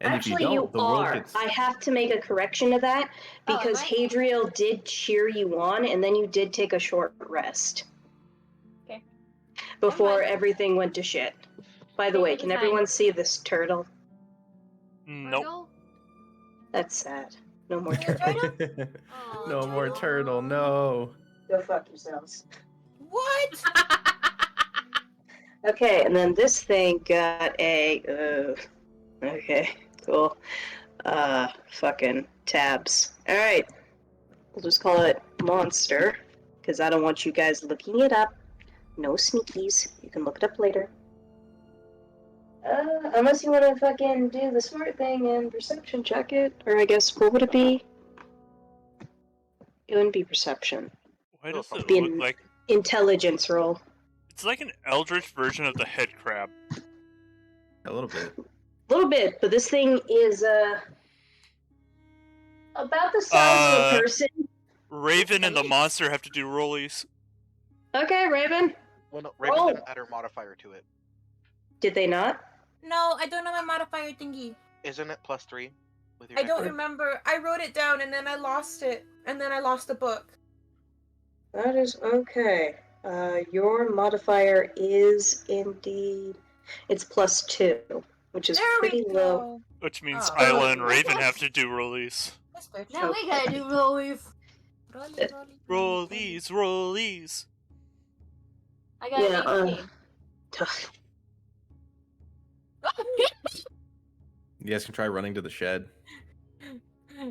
And actually, if you don't, the world are. gets... I have to make a correction to that, because am I? Hadriel did cheer you on, and then you did take a short rest. Okay. Before mind. everything went to shit. By the Okay, way, it can was everyone fine. see this turtle? Nope. Turtle? That's sad. No more Turtle? turtle. Aw, No more turtle, no. Go fuck yourselves. What? Okay, and then this thing got a... okay, cool. Fucking tabs. Alright. We'll just call it monster, because I don't want you guys looking it up. No sneakies. You can look it up later. Unless you want to fucking do the smart thing and perception check it. Or I guess, what would it be? It wouldn't be perception. Why does it Be look an like... intelligence roll. It's like an eldritch version of the head crab. A little bit. A little bit, but this thing is, about the size of a person. Raven and the monster have to do rollies. Okay, Raven. Well, no, Raven Roll. didn't add her modifier to it. Did they not? No, I don't know my modifier thingy. Isn't it +3? With your I don't dex? remember. I wrote it down and then I lost it. And then I lost the book. That is okay. Your modifier is indeed... It's +2, which is There pretty we low. go. Which means Oh. Isla and Raven have to do rollies. That's bitch. Now we gotta do rollies. Rollies, rollies. I got Yeah, 18. You guys can try running to the shed.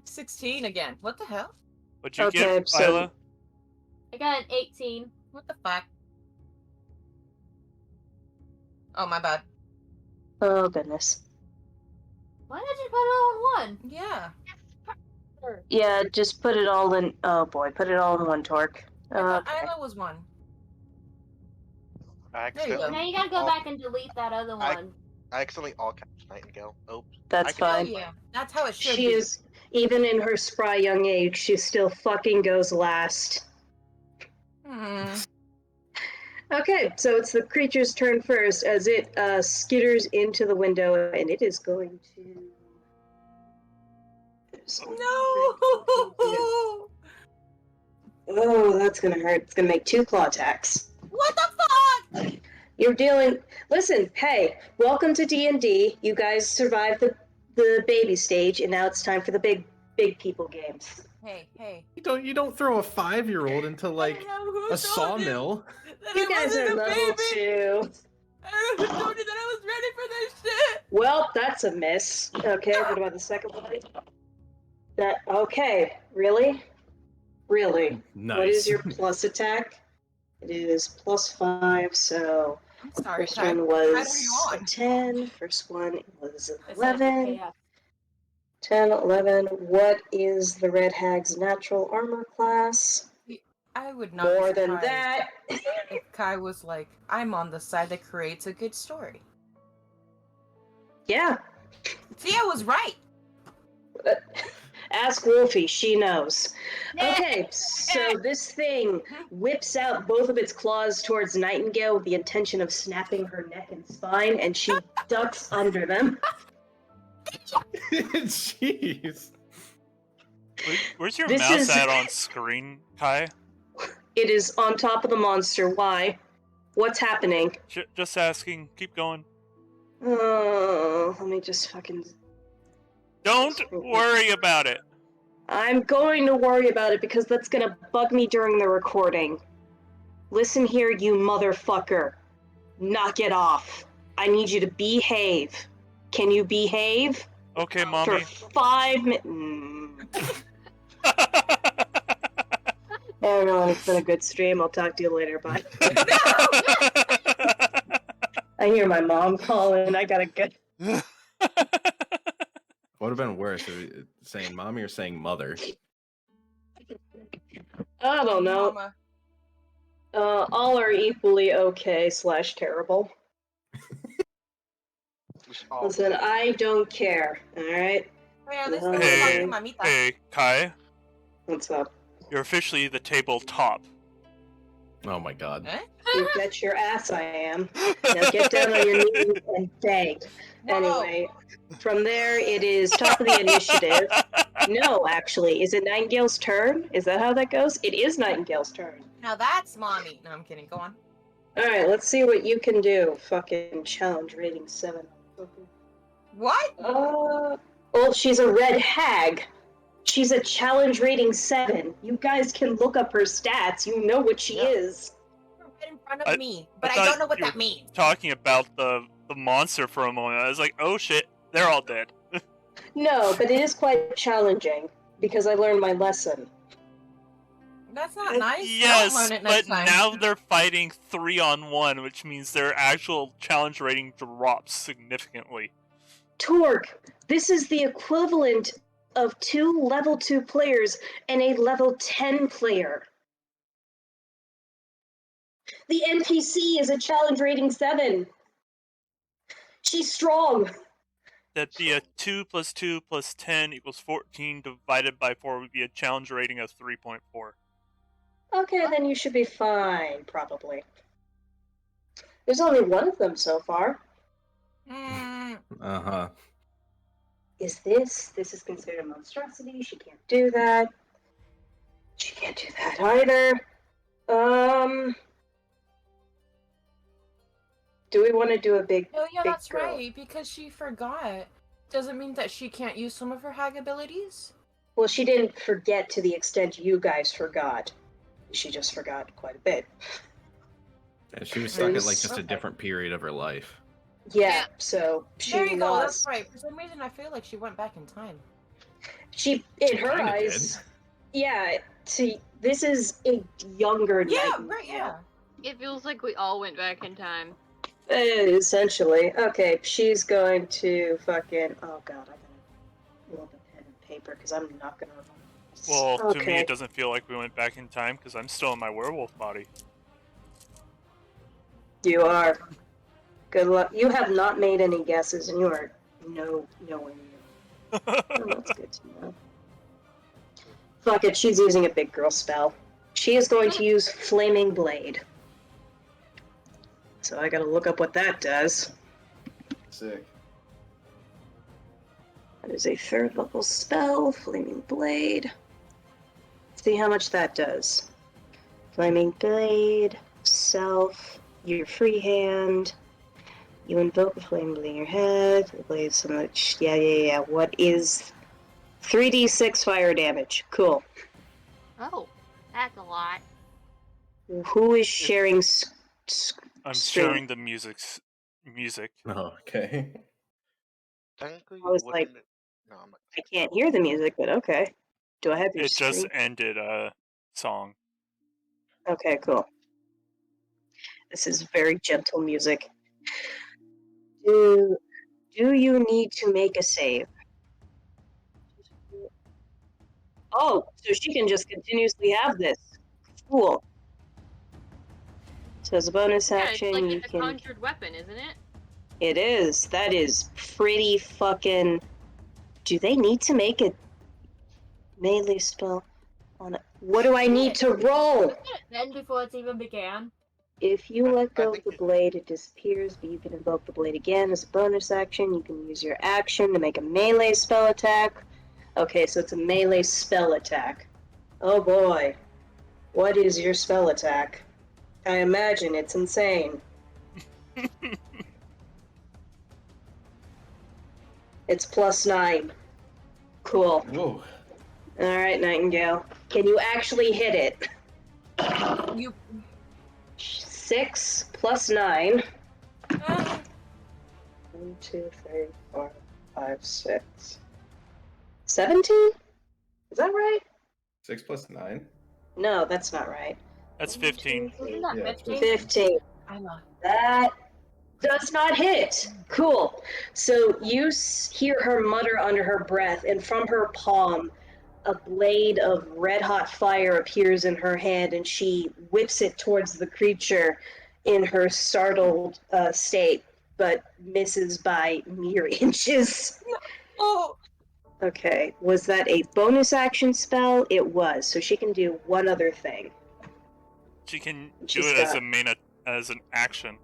16 again. What the hell? What'd you Okay, get, so- Isla? I got an 18. What the fuck? Oh, my bad. Oh, goodness. Why did you put it all in one? Yeah. Yeah, just put it all in... Oh, boy. Put it all in one, Tork. I thought Okay. Isla was one. I There you go. accidentally, Now you gotta go all- back and delete that other I- one. I accidentally all-capped Nightingale. Oops. That's I can- Oh, fine. yeah. That's how it should She be. is... Even in her spry young age, she still fucking goes last. Hmm. Okay, so it's the creature's turn first as it skitters into the window, and it is going to... No! Oh, that's gonna hurt. It's gonna make 2 claw attacks. What the fuck? You're dealing... Listen, hey, welcome to D&D. You guys survived the baby stage, and now it's time for the big people games. Hey, hey. You don't throw a 5-year-old into like I don't know who a told sawmill. that You I guys wasn't are a level baby. 2. I don't know who told you that I was ready for this shit. Well, that's a miss. Okay, what about the second one? Okay, really? Really? Nice. What is your plus attack? It is +5, so I'm sorry, first Ty. one What side was are you on? 10, first one was I said 11. chaos. 10, 11. What is the Red Hag's natural armor class? I would not More be than surprised that. if Kai was like, I'm on the side that creates a good story. Yeah. See, I was right. Ask Wolfie, she knows. Okay, so this thing whips out both of its claws towards Nightingale with the intention of snapping her neck and spine, and she ducks under them. Jeez. Where's your This mouse is- at on screen, Kai? It is on top of the monster. Why? What's happening? Just asking. Keep going. Oh, let me just fucking... Don't worry about it. I'm going to worry about it because that's gonna bug me during the recording. Listen here, you motherfucker. Knock it off. I need you to behave. Can you behave? Okay, For mommy. 5 minutes. Everyone, it's been a good stream. I'll talk to you later. Bye. I hear my mom calling. I gotta go. Would have been worse if saying mommy or saying mother. I don't know. Mama. All are equally okay / terrible. Listen, I don't care. All right. Yeah, this Hey, is mamita. hey, Kai. What's up? You're officially the tabletop. Oh my god. Eh? You bet your ass I am. Now get down on your knees and beg. Whoa. Anyway, from there it is top of the initiative. No, actually, is it Nightingale's turn? Is that how that goes? It is Nightingale's turn. Now that's mommy. No, I'm kidding. Go on. Alright, let's see what you can do. Fucking challenge rating 7. What? Well, she's a red hag. She's a challenge rating 7. You guys can look up her stats. You know what she is. Right in front of me, but I thought don't know what you that were means. Talking about the monster for a moment. I was like, oh shit, they're all dead. No, but it is quite challenging because I learned my lesson. That's not nice. Yes, I'll learn it but next time. now they're fighting 3-on-1, which means their actual challenge rating drops significantly. Tork, this is the equivalent of 2 level 2 players and a level 10 player. The NPC is a challenge rating 7. She's strong. That'd be a 2 + 2 + 10 = 14 divided by 4 would be a challenge rating of 3.4. Okay, then you should be fine, probably. There's only one of them so far. Uh-huh. Is this? This is considered a monstrosity. She can't do that. She can't do that either. Do we want to do a big... Oh yeah, big that's girl? right. Because she forgot. Doesn't mean that she can't use some of her hag abilities. Well, she didn't forget to the extent you guys forgot. She just forgot quite a bit. Yeah, she was stuck at like just Okay. a different period of her life. Yeah, so she There you go. lost. That's right. For some reason, I feel like she went back in time. She, in She her kinda eyes, yeah. See, this is a younger Yeah, Nightingale. right. Yeah. It feels like we all went back in time. Essentially. Okay, she's going to fucking... Oh god, I gotta pull up a pen and paper because I'm not gonna remember. Well, to me Okay. it doesn't feel like we went back in time because I'm still in my werewolf body. You are. Good luck. You have not made any guesses, and you are nowhere near. Oh, that's good to know. Fuck it, she's using a big girl spell. She is going to use Flaming Blade. So I gotta look up what that does. Sick. That is a 3rd level spell, Flaming Blade. See how much that does. Flaming Blade, self, your free hand. You invoke a flame blade in your head. The blade so much. Yeah. What is 3d6 fire damage? Cool. Oh, that's a lot. Who is sharing? I'm Scream. sharing the music. Oh, okay. Technically, I was wouldn't like- it- no, I'm not. I can't hear the music, but okay. Do I have your It just stream? ended a song. Okay, cool. This is very gentle music. Do you need to make a save? Oh, so she can just continuously have this. Cool. So as a bonus Yeah, action, it's like you a can. conjured weapon, isn't it? It is. That is pretty fucking. Do they need to make a melee spell on it? What do I need to roll? Then before it's even began. If you I let go of think the it- blade, it disappears, but you can invoke the blade again as a bonus action. You can use your action to make a melee spell attack. Okay, so it's a melee spell attack. Oh boy. What is your spell attack? I imagine it's insane. It's +9. Cool. Whoa. Alright, Nightingale. Can you actually hit it? You. 6 + 9. Ah, 1, 2, 3, 4, 5, 6. 17? Is that right? 6 + 9. No, that's not right. That's 15. Isn't that Yeah, 15? 15. Isla. That does not hit. Cool. So you hear her mutter under her breath, and from her palm, a blade of red hot fire appears in her hand, and she whips it towards the creature in her startled state, but misses by mere inches. Oh. Okay, was that a bonus action spell? It was, so she can do one other thing. She can do She's it as got- a as an action.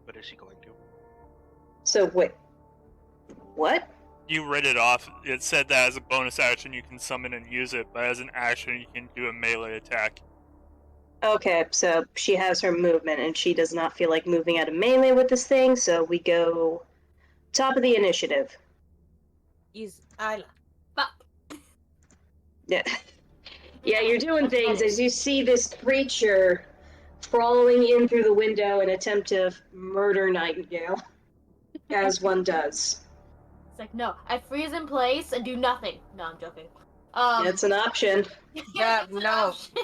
But is she going to? So wait, what? You read it off. It said that as a bonus action you can summon and use it, but as an action you can do a melee attack. Okay, so she has her movement, and she does not feel like moving out of melee with this thing, so we go top of the initiative. Is Isla. Fuck. Yeah. Yeah, you're doing things as you see this creature crawling in through the window in attempt to murder Nightingale, as one does. It's like, no, I freeze in place and do nothing. No, I'm joking. It's an option. Yeah, it's an no. option.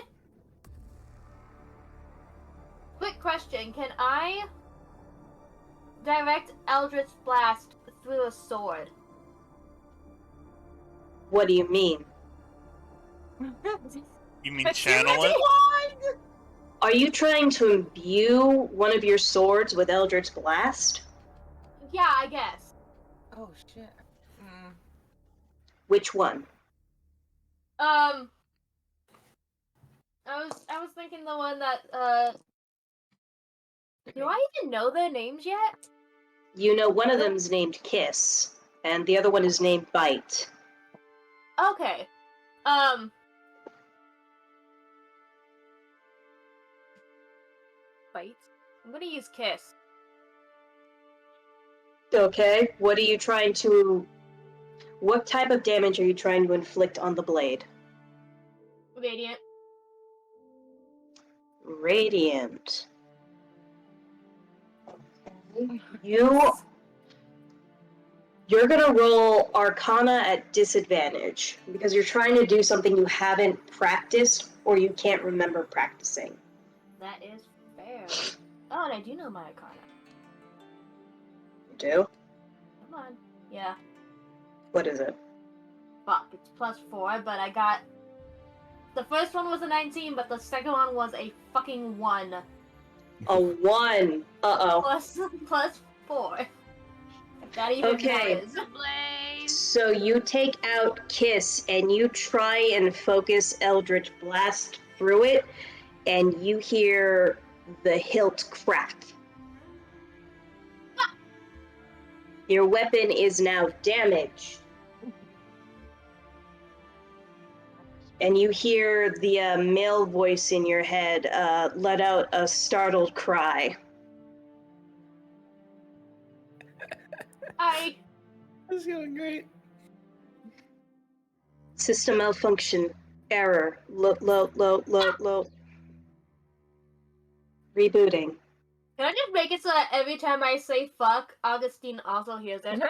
Quick question, can I direct Eldritch Blast through a sword? What do you mean? You mean It's channel it? Are you trying to imbue one of your swords with Eldritch Blast? Yeah, I guess. Oh shit. Mm. Which one? I was thinking the one that do I even know their names yet? You know one of them's named Kiss, and the other one is named Bite. Okay. Bite. I'm gonna use Kiss. Okay, what are you trying to... What type of damage are you trying to inflict on the blade? Radiant. Radiant. You're gonna roll Arcana at disadvantage, because you're trying to do something you haven't practiced, or you can't remember practicing. That is fair. Oh, and I do know my Arcana. You do? Come on. Yeah. What is it? Fuck, it's +4, but I got... The first one was a 19, but the second one was a fucking 1. A 1. Uh-oh. Plus 4. If that even Okay. matters. Blade. So you take out Kiss, and you try and focus Eldritch Blast through it, and you hear the hilt crack. Your weapon is now damaged. And you hear the male voice in your head let out a startled cry. This is going great. System malfunction. Error. Low. Rebooting. Can I just make it so that every time I say fuck, Augusteen also hears it?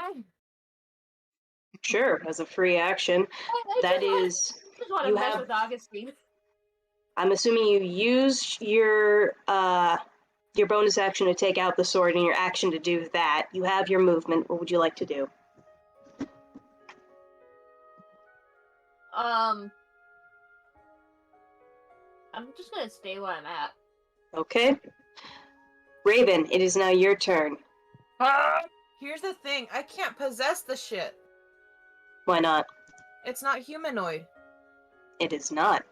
Sure, as a free action. That is... I just want to you mess have- with Augusteen. I'm assuming you used your bonus action to take out the sword and your action to do that. You have your movement. What would you like to do? I'm just gonna stay where I'm at. Okay. Raven, it is now your turn. Here's the thing, I can't possess the shit. Why not? It's not humanoid. It is not.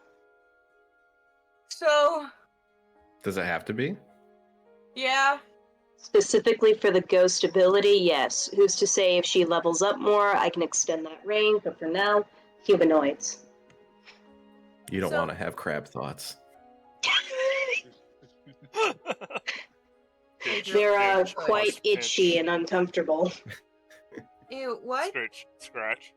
So, Does it have to be? yeah. Specifically for the ghost ability, yes. Who's to say if she levels up more, I can extend that range, but for now, humanoids. You don't So- want to have crab thoughts. They're Scratch, quite pinch, itchy and uncomfortable. Ew, what? Scratch.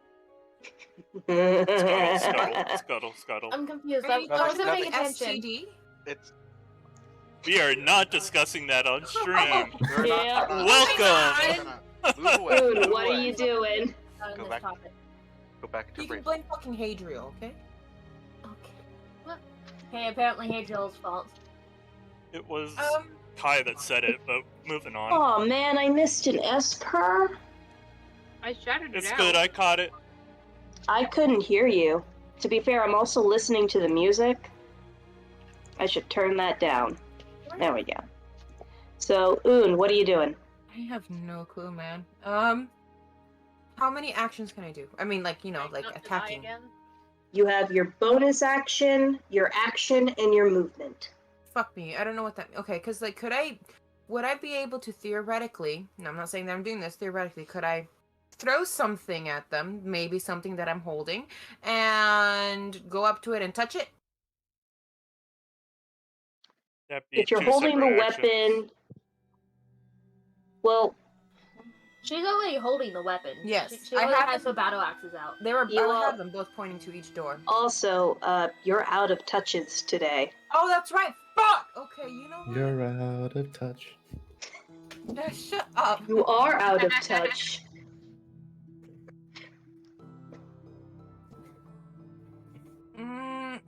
Scuttle, Scuttle. I'm confused. Are you I wasn't talking paying about attention. STD? It's We are not discussing that on stream. we're Yeah. not. Welcome. Move away. Boon, move what are away. you doing? On Go this back. topic. Go back to You can Raven. blame fucking Hadriel, okay? Okay. What? Hey, apparently Hadriel's fault. It was Um, Kai that said it, but moving on. Oh man, I missed an S-per. I shattered it It's out. good, I caught it. I couldn't hear you. To be fair, I'm also listening to the music. I should turn that down. There we go. So, Oon, what are you doing? I have no clue, man. How many actions can I do? I mean, like, you know, like Not to die attacking. again. You have your bonus action, and your movement. Fuck me, I don't know what that. Okay, because like, would I be able to theoretically? No, I'm not saying that I'm doing this. Theoretically, could I throw something at them? Maybe something that I'm holding, and go up to it and touch it. That'd be If you're two holding the separate actions. weapon, well, She's already holding the weapon. Yes, She I already have has them- her battle axes out. They were. You I all- have them both pointing to each door. also, you're out of touches today. Oh, that's right. Fuck. Okay, you know what? You're out of touch. Shut up. You are out of touch.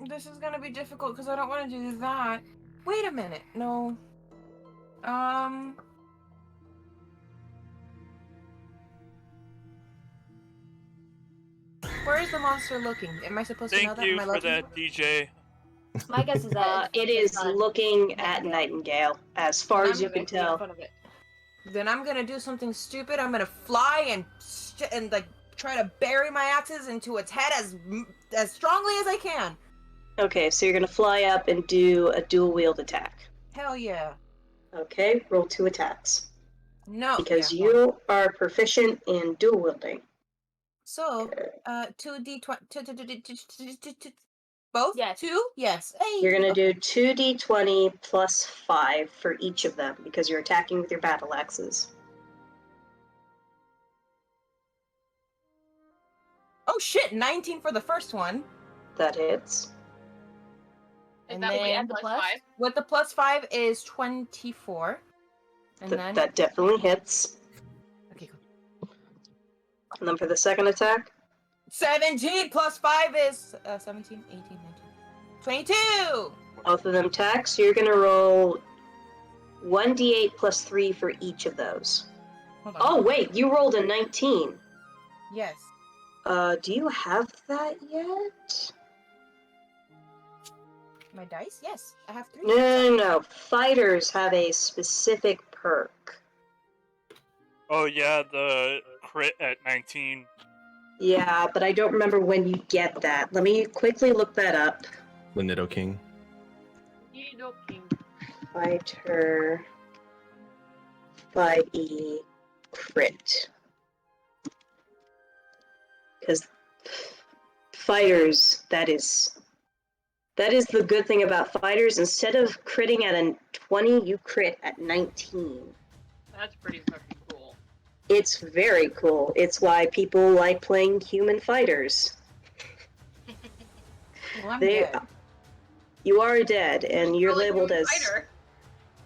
This is gonna be difficult because I don't want to do that. Wait a minute. No. Where is the monster looking? Am I supposed to know Thank that? you Am I for looking that, DJ. My guess is that It is looking at Nightingale, as far as you can tell. Then I'm gonna do something stupid. I'm gonna fly and like try to bury my axes into its head as strongly as I can. Okay, so you're gonna fly up and do a dual wield attack. Hell yeah. Okay, roll 2 attacks. No. Because yeah, you are proficient in dual wielding. So, 2d20. Both? Yes. 2? Yes. Hey. You're gonna okay. do 2d20 plus 5 for each of them, because you're attacking with your battle axes. Oh shit! 19 for the first one. That hits. Is And that what you then add plus plus? 5? With the plus 5 is 24. And then. That definitely hits. Okay, cool. And then for the second attack, 17 plus 5 is 17, 18, 19. 22! both of them attacks, you're gonna roll 1d8 plus 3 for each of those. Hold on. Oh, wait, you rolled a 19. Yes. Do you have that yet? My dice? Yes. I have 3. No. Fighters have a specific perk. Oh yeah, the crit at 19. Yeah, but I don't remember when you get that. Let me quickly look that up. The Nido King. Fighter 5e crit. Because fighters, that is the good thing about fighters. Instead of critting at a 20, you crit at 19. That's pretty fucking cool. It's very cool. It's why people like playing human fighters. Well, I'm They- dead. You are dead, and you're Really labeled human as... fighter.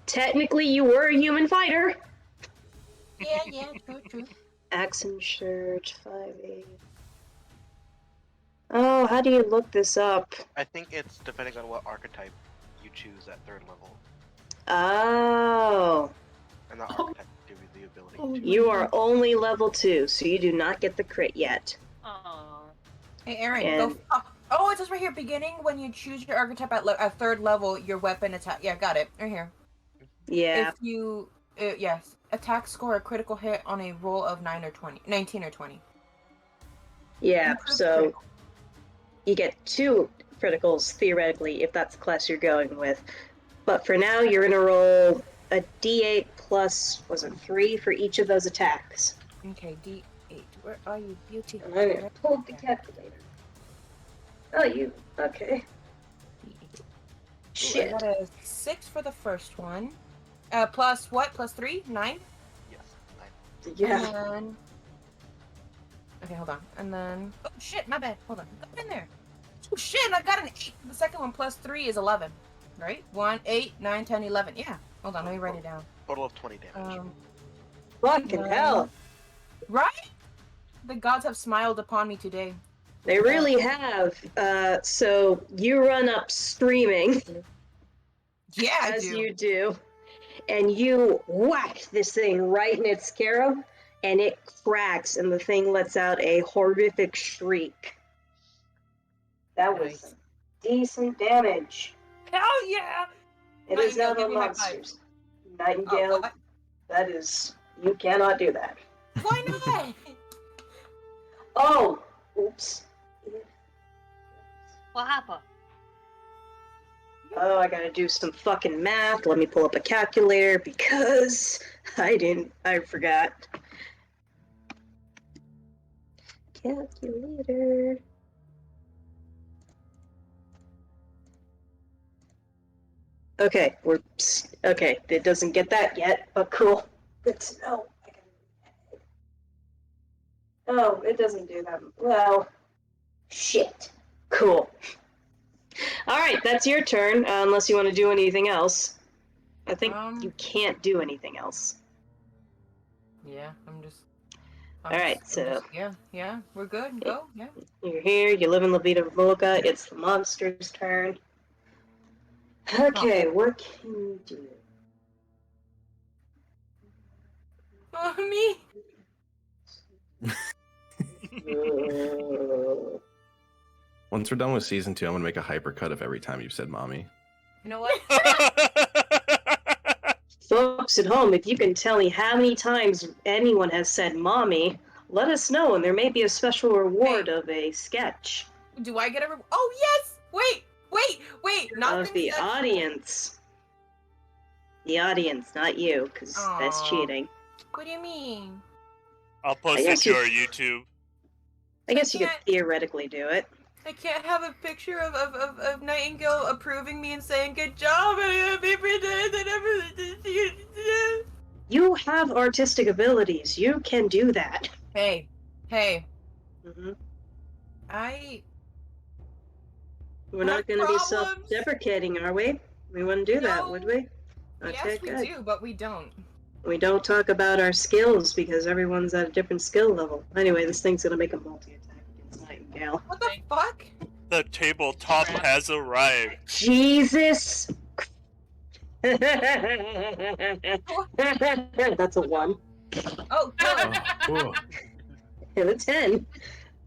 Technically, you were a human fighter. Yeah, true. Accent shirt 5e. Oh, how do you look this up? I think it's depending on what archetype you choose at 3rd level, Oh, and the archetype gives you the ability to. you are only level 2, so you do not get the crit yet. Aww. Hey, Aaron, And- go fuck Oh, it says right here, beginning when you choose your archetype at 3rd level, your weapon attack. Yeah, got it. Right here. Yeah. If you, yes, attack score a critical hit on a roll of 19 or 20. Yeah, Improved so critical. you get 2 criticals, theoretically, if that's the class you're going with. But for now, you're going to roll a d8 plus, was it 3 for each of those attacks? Okay, D8. Where are you, beauty? And I'm going to pull the calculator. Oh, you. Okay. D8. Ooh, Shit. I got a 6 for the first one. Plus what? Plus 3? 9? Yes. 9. Yeah. And then... Okay, hold on. And then... Oh, shit, my bad. Hold on. Go in there. Oh, shit, I got an 8. The second one plus 3 is 11. Right? 1, 8, 9, 10, 11. Yeah. Hold on, let me write it down. Total of 20 damage. Fucking hell. Right? The gods have smiled upon me today. They really have. So you run up screaming, Yeah, I as do. you do, and you whack this thing right in its scarab, and it cracks, and the thing lets out a horrific shriek. That was Nice. some decent damage. Hell yeah! It is Nightingale, now give on me high monsters. Nightingale, what? that is, you cannot do that. Why not? Oh, oops. What happened? Oh, I gotta do some fucking math. Let me pull up a calculator because I forgot. Calculator. Okay, okay. It doesn't get that yet, but cool. Good to know. Oh, it doesn't do that. Well, shit. Cool. All right, that's your turn. Unless you want to do anything else. I think you can't do anything else. Yeah, I'm just... Alright, so... Yeah, we're good. Go, yeah. You're here, you live in La Vida Remoca, it's the monster's turn. Okay, what can you do? Oh, me? Once we're done with season 2, I'm gonna make a hypercut of every time you've said mommy. You know what? Folks at home, if you can tell me how many times anyone has said mommy, let us know, and there may be a special reward of a sketch. Do I get a... Oh, yes! Wait! Not Of the audience. The audience, not you, because that's Aw. cheating. What do you mean? I'll post it guess to you- our YouTube. I guess you could theoretically do it. I can't have a picture of Nightingale approving me and saying, good job, You have artistic abilities. You can do that. Hey. Mm-hmm. We're not going to be problems. self-deprecating, are we? We wouldn't do that, No. would we? Okay, Yes, we good. do, but we don't. We don't talk about our skills because everyone's at a different skill level. Anyway, this thing's going to make a multi-attack against Nightingale. What the fuck? The tabletop has arrived. Jesus! That's a 1. Oh, God. Oh, And a 10.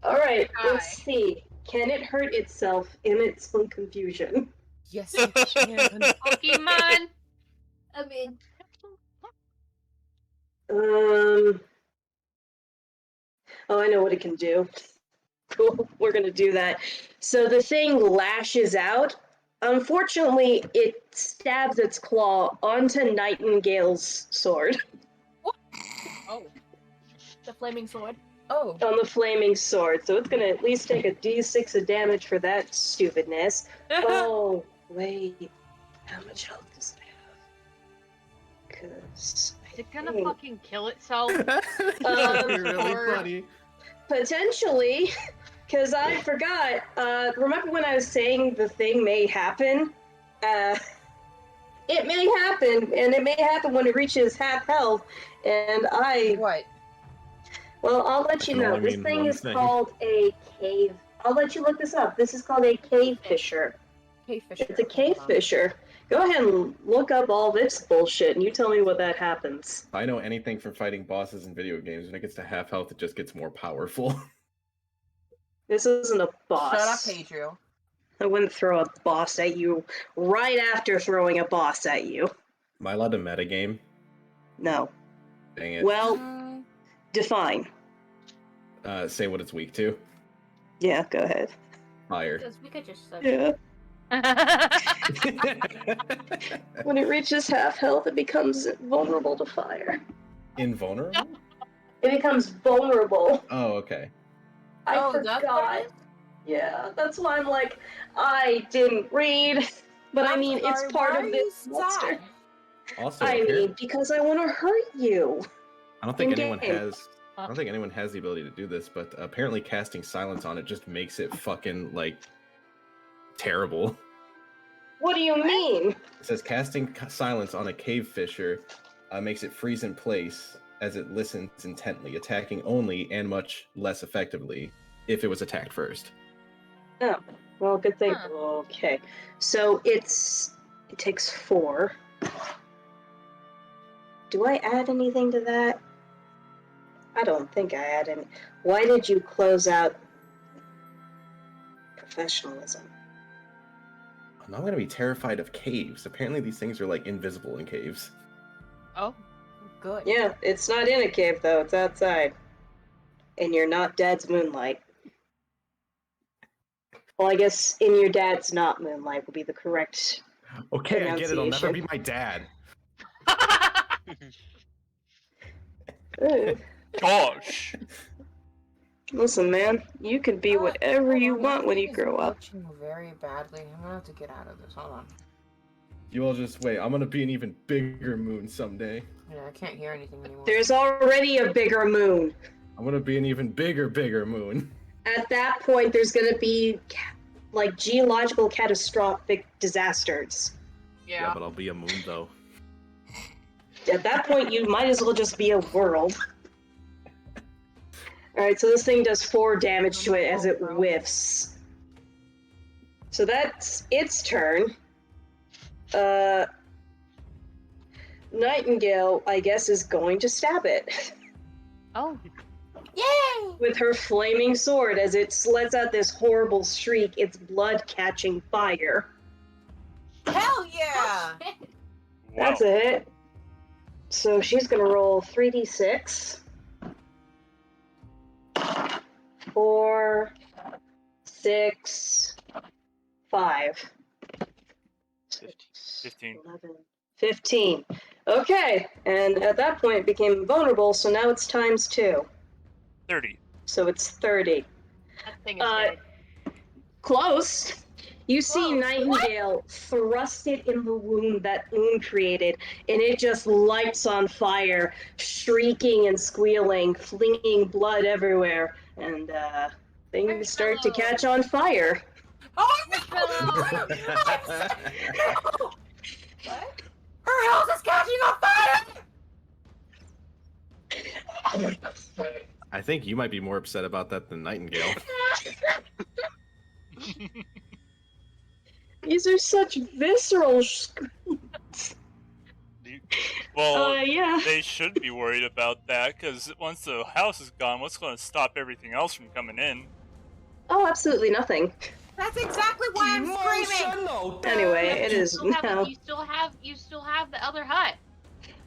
Alright, Hi. let's see. Can it hurt itself in its full confusion? Yes, you can. Pokemon! I mean, Oh, I know what it can do. Cool, we're gonna do that. So the thing lashes out. Unfortunately, it stabs its claw onto Nightingale's sword. oh. The flaming sword. Oh. On the flaming sword. So it's gonna at least take a d6 of damage for that stupidness. Oh, wait. How much health does it have? Because Is it gonna fucking kill itself? that'd be really or- funny. potentially, because I forgot. Remember when I was saying the thing may happen? It may happen, and it may happen when it reaches half health. And What? well, I'll let you Can know. only This mean thing one is thing. called a cave. I'll let you look this up. This is called a cave fisher. Cave fisher. It's a cave fisher. Go ahead and look up all this bullshit, and you tell me what that happens. If I know anything from fighting bosses in video games, when it gets to half health, it just gets more powerful. This isn't a boss. Shut up, Hadriel. I wouldn't throw a boss at you right after throwing a boss at you. Am I allowed to metagame? No. Dang it. Well, define. Say what it's weak to. Yeah, go ahead. Fire. Because we could just search. Yeah. When it reaches half health, it becomes vulnerable to fire. Invulnerable? It becomes vulnerable. Oh, okay. I Oh, that's what forgot. it is? Yeah, that's why I'm like, I didn't read. But I I'm mean, sorry, it's part why of are this you monster. sad? Also, I mean, because I want to hurt you. I don't think anyone in-game. has. I don't think anyone has the ability to do this, but apparently casting silence on it just makes it fucking like terrible. What do you mean? It says casting silence on a cave fisher makes it freeze in place as it listens intently, attacking only and much less effectively if it was attacked first. Oh, well, good thing. Huh. Okay, so it takes 4. Do I add anything to that? I don't think I add any. Why did you close out professionalism? I'm not gonna be terrified of caves. Apparently, these things are like invisible in caves. Oh. Good. Yeah, it's not in a cave though, it's outside. And you're not Dad's moonlight. Well, I guess in your dad's not moonlight would be the correct. Okay, I get it. I'll never Pronunciation. be my dad. Ugh. Gosh. Listen, man, you can be whatever you want when you grow up. Glitching very badly. I'm gonna have to get out of this. Hold on. You all just wait. I'm gonna be an even bigger moon someday. Yeah, I can't hear anything anymore. There's already a bigger moon. I'm gonna be an even bigger moon. At that point, there's gonna be like geological catastrophic disasters. Yeah, but I'll be a moon though. At that point, you might as well just be a world. Alright, so this thing does 4 damage to it as it whiffs. So that's its turn. Nightingale, I guess, is going to stab it. Oh. Yay! With her flaming sword as it lets out this horrible shriek, its blood catching fire. Hell yeah! Wow. That's a hit. So she's gonna roll 3d6. 4, 6, 5. 15. 11, 15. Okay, and at that point it became vulnerable, so now it's times 2. 30. So it's 30. That thing is dead. Close. You see Close. Nightingale thrust it in the wound that Boon created, and it just lights on fire, shrieking and squealing, flinging blood everywhere, and things start to catch on fire. Oh no! What? Her house is catching on fire! I think you might be more upset about that than Nightingale. These are such visceral Well, yeah. they should be worried about that, because once the house is gone, what's going to stop everything else from coming in? Oh, absolutely nothing. That's exactly why I'm screaming! Anyway, it is now. You still have the other hut.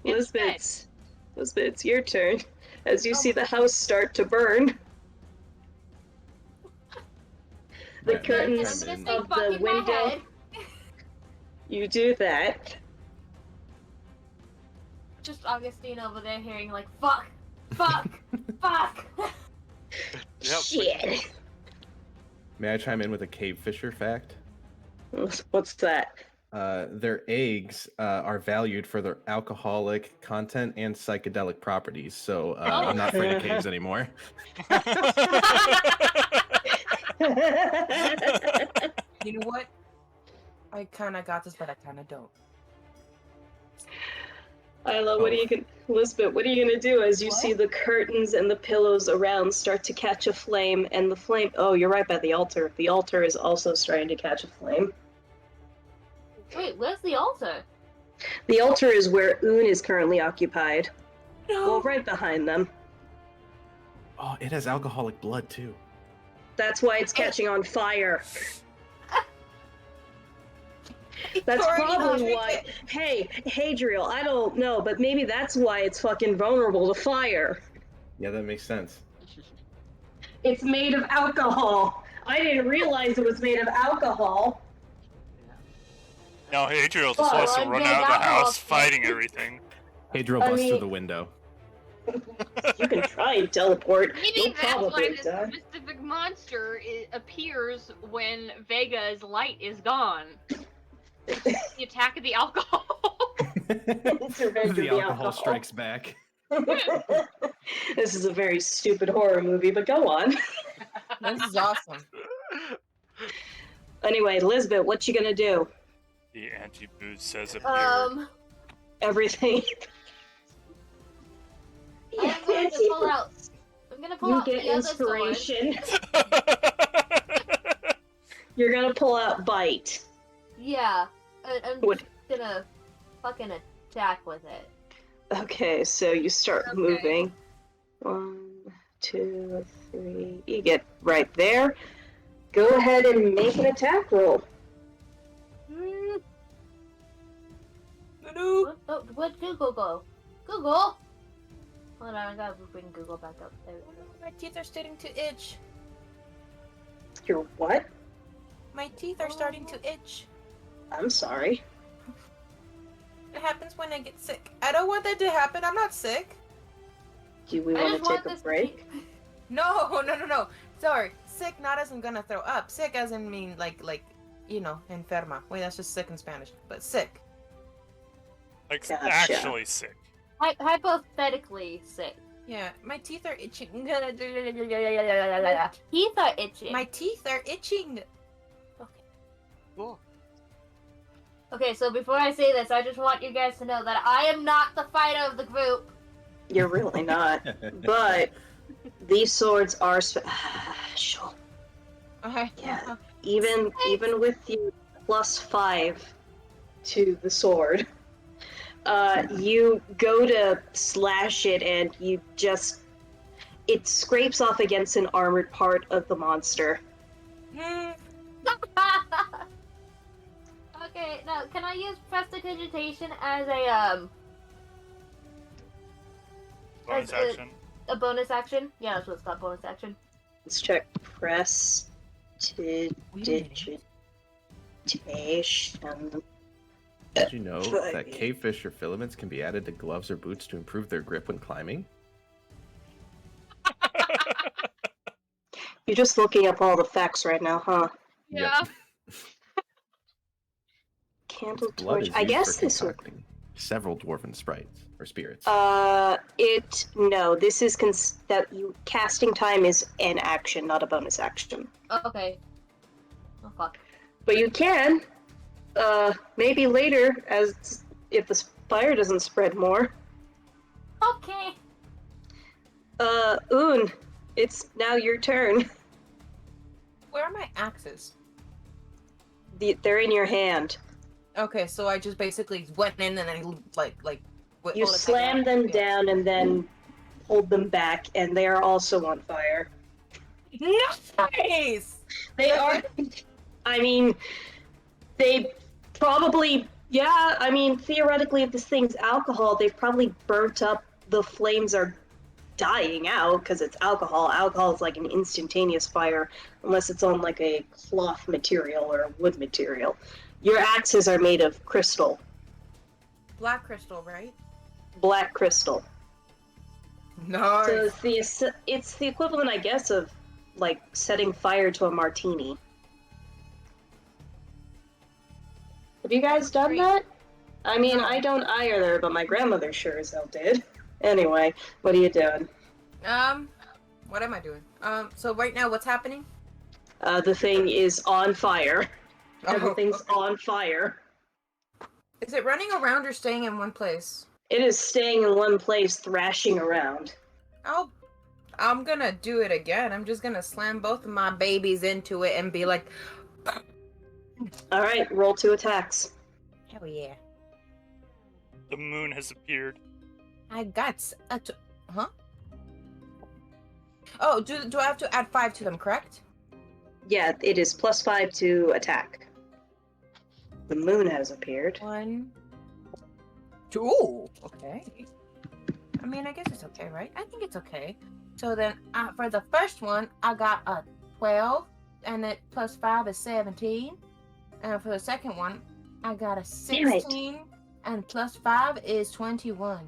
Lizbit, it's your turn. As you see the house start to burn. The Right, curtains right, of the window. You do that. Just Augusteen over there hearing like, fuck, fuck, fuck. Yep. Shit. May I chime in with a cave fisher fact? What's that? Their eggs are valued for their alcoholic content and psychedelic properties, so I'm not afraid of caves anymore. You know what? I kinda got this, but I kinda don't. Isla, what are you gonna, Lizbit, what are you gonna do as you see the curtains and the pillows around start to catch a flame, and the flame, oh, you're right by the altar. The altar is also starting to catch a flame. Wait, where's the altar? The altar is where Oon is currently occupied. No! Well, right behind them. Oh, it has alcoholic blood too. That's why it's catching on fire. That's Toreen, probably drink why. it. Hey, Hadriel, I don't know, but maybe that's why it's fucking vulnerable to fire. Yeah, that makes sense. It's made of alcohol. I didn't realize it was made of alcohol. Now Hadriel just Oh, wants to well, run good out of the alcohol house split. fighting everything. Hadriel I busts through mean- the window. You can try and teleport. Maybe You'll that's why probably this die. specific monster appears when Vega's light is gone. The attack of the alcohol. It's Revenge of The alcohol strikes back. This is a very stupid horror movie, but go on. This is awesome. Anyway, Lizbit, what you gonna do? The anti-boost says appeared. Everything. I'm going to pull out. I'm gonna pull You out get the other sword. inspiration. You're gonna pull out Bite. Yeah, I'm What? just gonna fucking attack with it. Okay, so you start Okay. moving. 1, 2, 3. You get right there. Go ahead and make an attack roll. Where'd Google go? Google! Hold on, I gotta bring Google back up. There we go. My teeth are starting to itch. Your what? My teeth are starting to itch. I'm sorry. It happens when I get sick. I don't want that to happen. I'm not sick. Do we I want just to want take a this break? No. Sorry. Sick, not as I'm gonna throw up. Sick as in mean like, enferma. Wait, that's just sick in Spanish. But sick. Like Gotcha. actually sick. Hypothetically sick. Yeah, my teeth are itching. Teeth are itching. My teeth are itching. Cool. Okay, so before I say this, I just want you guys to know that I am not the fighter of the group. You're really not. But these swords are special. Okay. Yeah. Even with you +5 to the sword, you go to slash it and it scrapes off against an armored part of the monster. Okay, now can I use prestidigitation as a Bonus As a- action. a bonus action? Yeah, that's what it's called, bonus action. Let's check prestidigitation. Did you know that cavefish or filaments can be added to gloves or boots to improve their grip when climbing? You're just looking up all the facts right now, huh? Yeah. Candle Blood torch. is I used guess for this would. concocting several dwarven sprites or spirits. No. This is casting time is an action, not a bonus action. Okay. Oh fuck. But you can, maybe later, if the fire doesn't spread more. Okay. Oon, it's now your turn. Where are my axes? They're in your hand. Okay, so I just basically went in and then You slam them down and then hold them back, and they are also on fire. Nice. They are. I mean, they probably. Yeah, I mean, theoretically, if this thing's alcohol, they've probably burnt up. The flames are dying out because it's alcohol. Alcohol is like an instantaneous fire, unless it's on like a cloth material or a wood material. Your axes are made of crystal, Black crystal, right? black crystal. Nice. So it's the equivalent, I guess, of like setting fire to a martini. Have you guys done that? I mean, I don't either, but my grandmother sure as hell did. Anyway, what are you doing? What am I doing? So right now, what's happening? The thing is on fire. Oh, Everything's on fire. Is it running around or staying in one place? It is staying in one place, thrashing around. I'm gonna do it again. I'm just gonna slam both of my babies into it and be like, All right, roll 2 attacks. hell yeah. The moon has appeared. I got huh? Oh, do I have to add 5 to them, correct? Yeah, it is +5 to attack. The moon has appeared. 1, 2. Ooh, okay. I mean, I guess it's okay, right? I think it's okay. So then, for the first one, I got a 12, and then +5 is 17. And for the second one, I got a 16, and +5 is 21.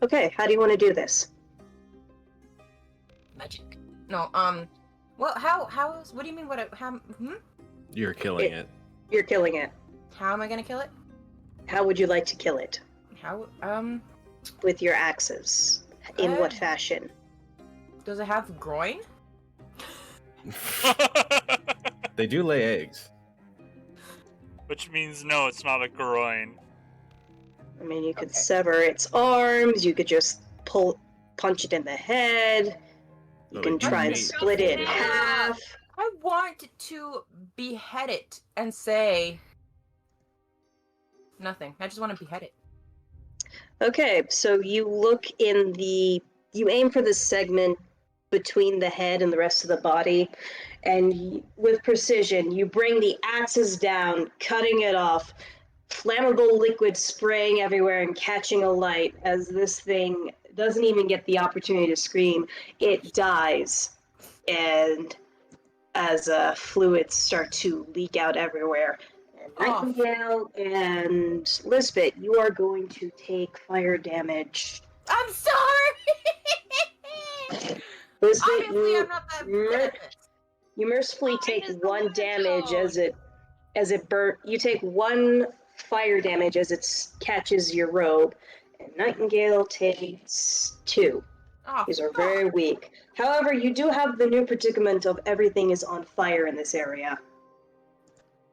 Okay, how do you want to do this? Magic. No, well, what do you mean, You're killing it. You're killing it. How am I gonna kill it? How would you like to kill it? How, With your axes. In what fashion? does it have groin? They do lay eggs. Which means no, it's not a groin. I mean, you could Okay. sever its arms, you could just punch it in the head, you Oh, can it try and meat. split it in half. I want to behead it and say nothing. I just want to behead it. Okay, so you you aim for the segment between the head and the rest of the body, and with precision, you bring the axes down, cutting it off, flammable liquid spraying everywhere and catching alight as this thing doesn't even get the opportunity to scream. It dies, and as fluids start to leak out everywhere. And Oh. Nightingale and Lizbit, you are going to take fire damage. I'm sorry. Lizbit, Obviously, I'm not that good at this. you mercifully Time take is the 1 limit damage zone. as it burn. You take 1 fire damage as it catches your robe, and Nightingale takes 2. Oh, These are fuck. very weak. However, you do have the new predicament of everything is on fire in this area.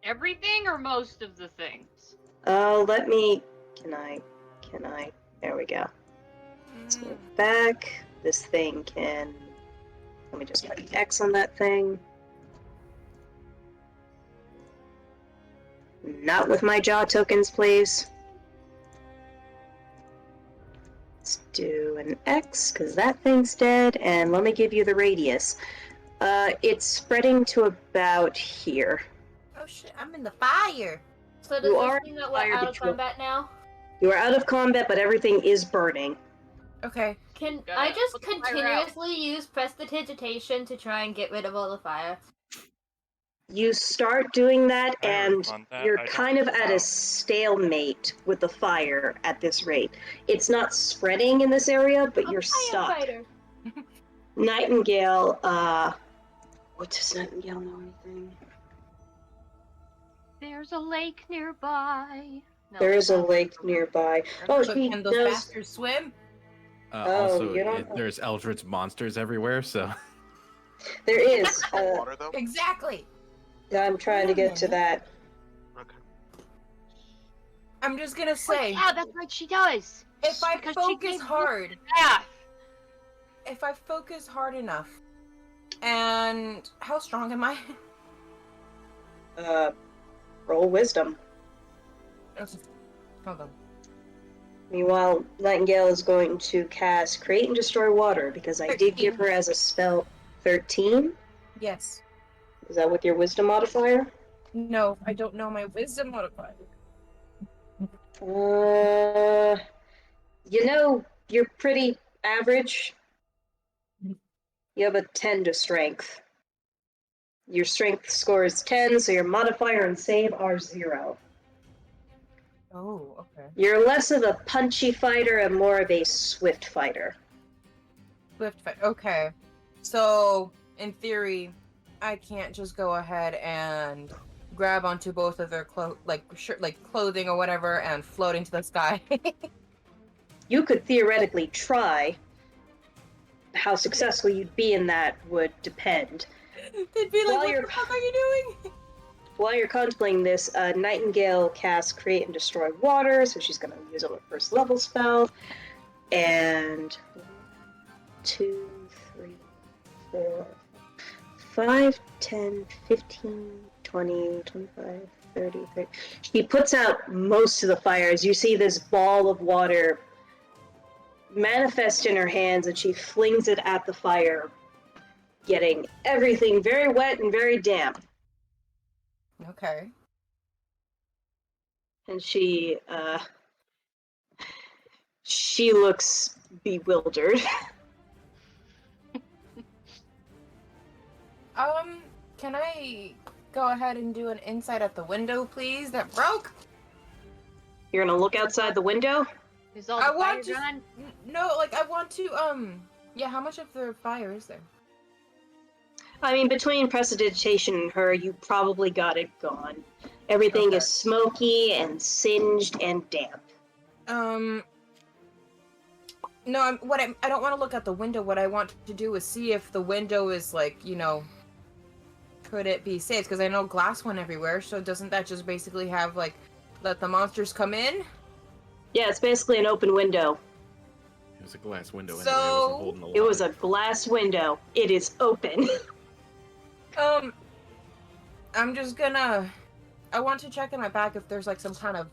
Everything or most of the things? Let me. Can I? There we go. Let's Mm. move back. This thing can. Let me just put an X on that thing. Not with my jaw tokens, please. Let's do an X, because that thing's dead, and let me give you the radius. It's spreading to about here. Oh shit! I'm in the fire. So does You this are mean that we're fired out of between- combat now? You are out of combat, but everything is burning. Okay. Can Gotta I just put the fire out. continuously use prestidigitation to try and get rid of all the fire? You start doing that, I and refund that. you're I don't kind of at know. a stalemate with the fire at this rate. It's not spreading in this area, but I'm you're a stuck. firefighter. Nightingale, what does Nightingale know anything? There's a lake nearby. No, There is a no. lake nearby. Oh, But she can those knows. bastards swim? Oh, Also, you don't- there's eldritch monsters everywhere, so There is. Water though. Exactly. I'm trying to get to that. Okay. I'm just gonna Oh, say, yeah, that's right, she does. if I Because she focus gave hard, Yeah. if I focus hard enough, and how strong am I? Roll wisdom. Okay. Hold on. Meanwhile, Nightingale is going to cast Create and Destroy Water because I did 13. give her as a spell 13. Yes. Is that with your wisdom modifier? No, I don't know my wisdom modifier. You're pretty average. You have a 10 to strength. Your strength score is 10, so your modifier and save are 0. Oh, okay. You're less of a punchy fighter and more of a swift fighter. Swift fight. Okay. So, in theory, I can't just go ahead and grab onto both of their clothing or whatever and float into the sky. You could theoretically try. How successful you'd be in that would depend. They'd be like, While what you're the fuck are you doing? While you're contemplating this, Nightingale casts Create and Destroy Water, so she's going to use a first level spell. And 2, 3, 4, 5, 10, 15, 20, 25, 30, 30. She puts out most of the fires. You see this ball of water manifest in her hands, and she flings it at the fire. getting everything very wet and very damp. Okay. And she looks bewildered. Can I go ahead and do an insight at the window, please? That broke. You're gonna look outside the window? Is all I the want fire to. gone? No, like I want to. Yeah. How much of the fire is there? I mean, between Prestidigitation and her, you probably got it gone. Everything Okay. is smoky and singed and damp. No, I don't want to look out the window. What I want to do is see if the window is like, could it be safe? Because I know glass went everywhere. So doesn't that just basically have like, let the monsters come in? Yeah, it's basically an open window. It was a glass window. So- anyway. It wasn't holding a It was lot. a glass window. It is open. I'm just gonna. I want to check in my bag if there's like some kind of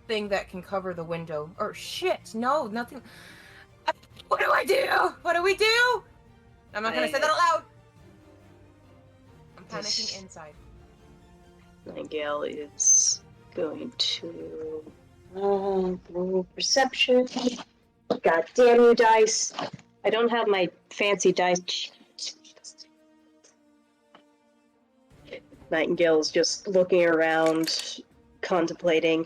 thing that can cover the window. Or shit, no, nothing. What do I do? What do we do? I'm not gonna say that out loud. I'm panicking inside. Nightingale is going to roll perception. God damn you, dice! I don't have my fancy dice. Nightingale's just looking around, contemplating.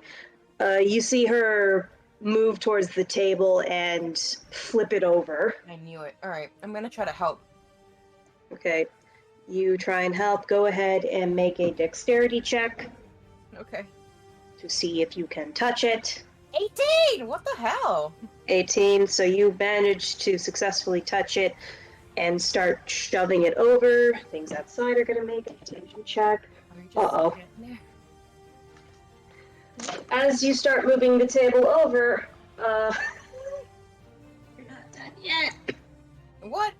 You see her move towards the table and flip it over. I knew it. All right, I'm gonna try to help. Okay, you try and help. Go ahead and make a dexterity check Okay. to see if you can touch it. 18. What the hell? 18, so you managed to successfully touch it and start shoving it over. Things outside are going to make a attention check. Uh-oh. As you start moving the table over, you're not done yet. What?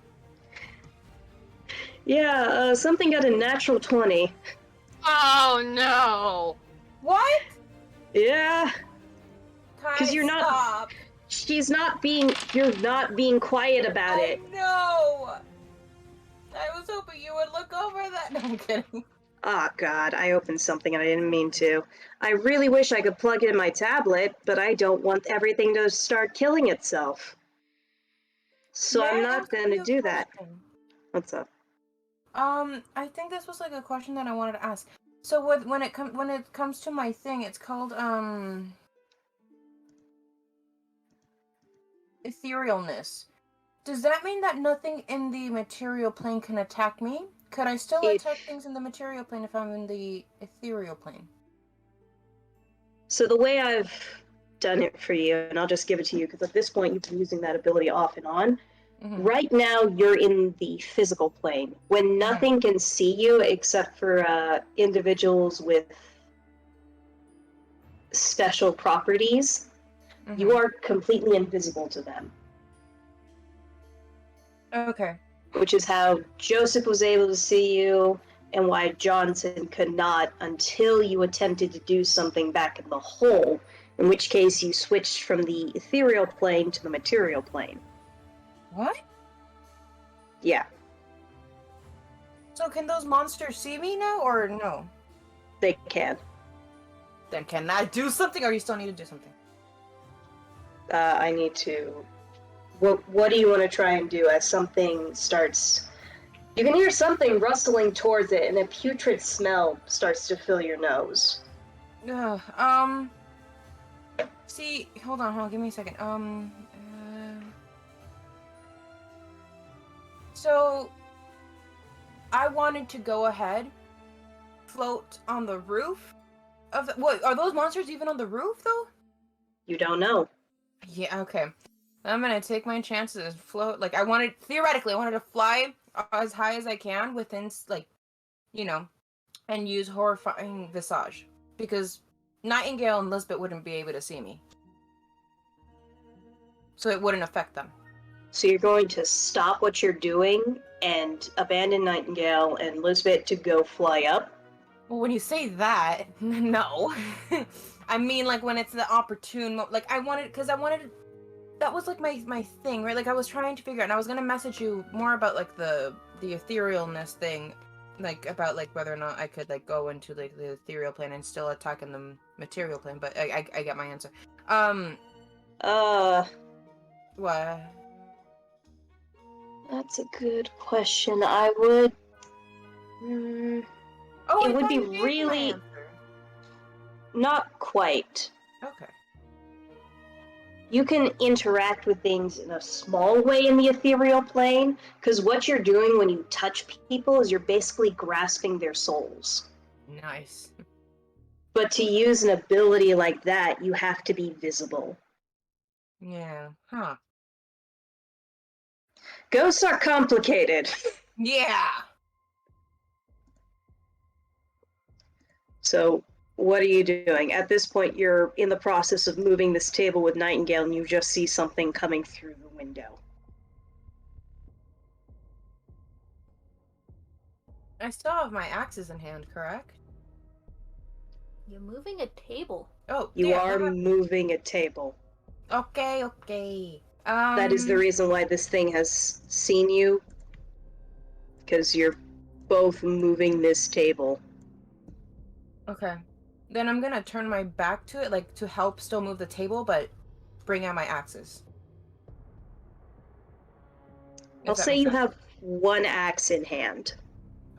Yeah, something got a natural 20. Oh no! What? Yeah, Kai, 'Cause you're not- stop. you're not being quiet about it. I know. I was hoping you would look over that. No, I'm kidding. Oh god, I opened something and I didn't mean to. I really wish I could plug it in my tablet, but I don't want everything to start killing itself. So May I'm I not ask going you to a do that. question? What's up? I think this was like a question that I wanted to ask. So when it comes to my thing, it's called etherealness. Does that mean that nothing in the material plane can attack me? Could I still attack things in the material plane if I'm in the ethereal plane? So the way I've done it for you, and I'll just give it to you, because at this point you've been using that ability off and on. Mhm. Right now you're in the physical plane, when nothing can see you except for individuals with special properties. You are completely invisible to them. Okay. Which is how Joseph was able to see you, and why Johnson could not until you attempted to do something back in the hole, in which case you switched from the ethereal plane to the material plane. What? Yeah, So can those monsters see me now, or no? they can. Then can I do something, or you still need to do something? I need to... What do you want to try and do as something starts... You can hear something rustling towards it, and a putrid smell starts to fill your nose. See, hold on, give me a second. So, I wanted to go ahead, float on the roof of the... What, are those monsters even on the roof, though? You don't know. Yeah, okay. I'm gonna take my chances and float. Like, theoretically, I wanted to fly as high as I can within, like, and use horrifying visage. Because Nightingale and Lizbit wouldn't be able to see me. So it wouldn't affect them. So you're going to stop what you're doing and abandon Nightingale and Lizbit to go fly up? Well, when you say that, no. I mean, like, when it's the opportune like, I wanted that was like my thing, right? Like I was trying to figure out, and I was gonna message you more about like the etherealness thing, like about like whether or not I could like go into like the ethereal plane and still attack in the material plane. But I get my answer. What? That's a good question. I would. Oh, It I would thought be you gave me my really- answer. Not quite. Okay. You can interact with things in a small way in the ethereal plane, because what you're doing when you touch people is you're basically grasping their souls. Nice. But to use an ability like that, you have to be visible. Yeah. Huh. Ghosts are complicated. Yeah. So, what are you doing? At this point, you're in the process of moving this table with Nightingale, and you just see something coming through the window. I still have my axes in hand, correct? You're moving a table. Oh, You yeah, are moving a table. Okay, okay. That is the reason why this thing has seen you, because you're both moving this table. Okay. Then I'm gonna turn my back to it, like, to help still move the table, but bring out my axes. If I'll that say makes you sense. have one axe in hand.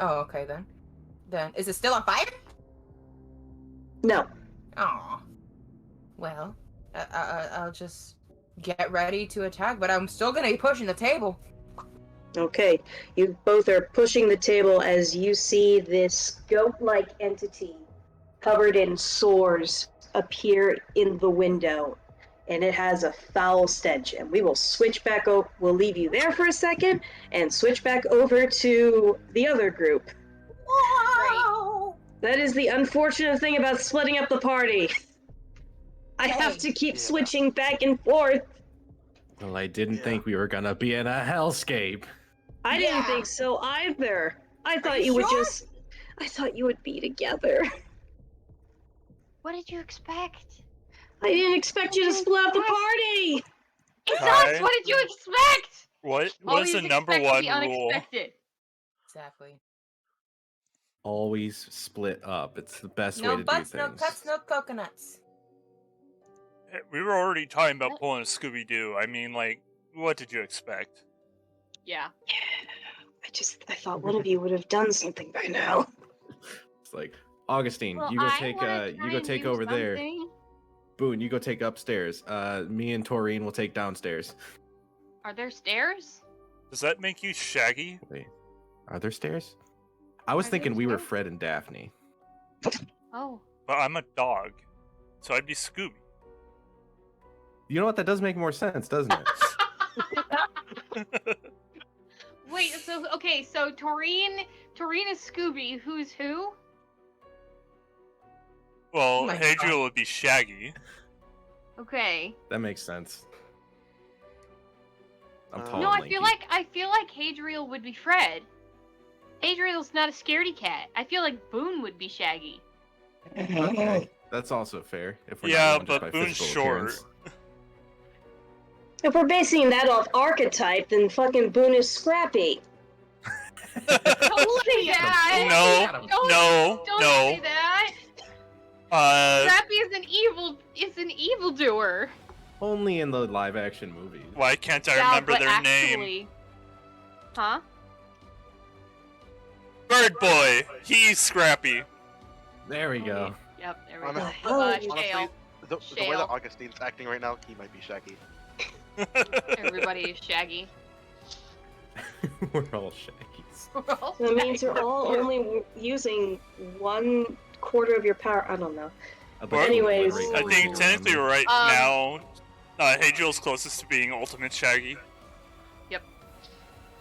Oh, okay, then. Then, is it still on fire? No. Aw. Well, I'll just get ready to attack, but I'm still gonna be pushing the table. Okay. You both are pushing the table as you see this goat-like entity covered in sores appear in the window. And it has a foul stench. And we will switch back over. We'll leave you there for a second and switch back over to the other group. Wow! That is the unfortunate thing about splitting up the party. I have to keep Yeah. switching back and forth. Well, I didn't Yeah. think we were gonna be in a hellscape. I didn't Yeah. think so either. I thought you you would sure? I thought you would be together. What did you expect? I didn't expect you to split up the party. It's Kai? us! What did you expect? What is Always the number expect one the rule? unexpected. Exactly. Always split up. It's the best way No to butts, do no things. cuts, no coconuts. We were already talking about What? pulling a Scooby-Doo. I mean, like, what did you expect? Yeah. I thought one of you would have done something by now. It's like, Augustine, Well, you go I take wanna you try go and take do over there. something. Boon, you go take upstairs. Me and Toreen will take downstairs. Are there stairs? Does that make you Shaggy? Wait, are there stairs? I was Are thinking there we were stairs? Fred and Daphne. Oh. But I'm a dog, so I'd be Scooby. You know what? That does make more sense, doesn't it? Wait, so Toreen is Scooby, who's who? Well, my Hadriel God. would be Shaggy. Okay. That makes sense. I'm tall. No, and I feel lanky. like Hadriel would be Fred. Hadriel's not a scaredy cat. I feel like Boon would be Shaggy. Okay, that's also fair. If we're Yeah, not going just by but Boon's physical appearance. If we're basing that off archetype, then fucking Boon is Scrappy. Don't say that. No, no, Don't no. say that. Scrappy is an evildoer. Only in the live-action movies. Why can't I Yeah, remember but their name? actually... Huh? Bird Boy. He's Scrappy. There we go. Yep, there we Honestly, go. honestly, Shale. the way Shale. that Augustine's acting right now, he might be Shaggy. Everybody is Shaggy. We're all shaggies. That means you're all only using 1/4 of your power. I don't know. I'd Well, like to anyways- elaborate I on think your technically memory. right now, Hadriel's closest to being Ultimate Shaggy.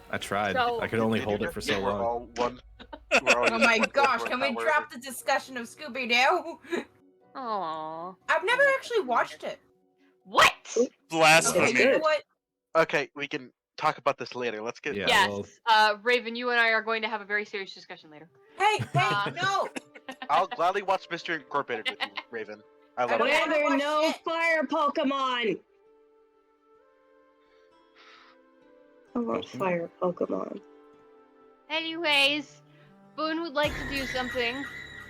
I tried. So- I could only hold it for so We're long. all one. We're all Oh my using gosh, one can we power. drop the discussion of Scooby-Doo? Aww. I've never actually watched it. What? Okay, Blasphemy. you know good. what? Okay, we can talk about this later. Let's get. Yeah, Yes. well- Raven, you and I are going to have a very serious discussion later. Hey, no! I'll gladly watch Mystery Incorporated with you, Raven. I love don't it. Why wanna are there watch no shit. fire Pokemon? I want fire Pokemon. Anyways, Boon would like to do something.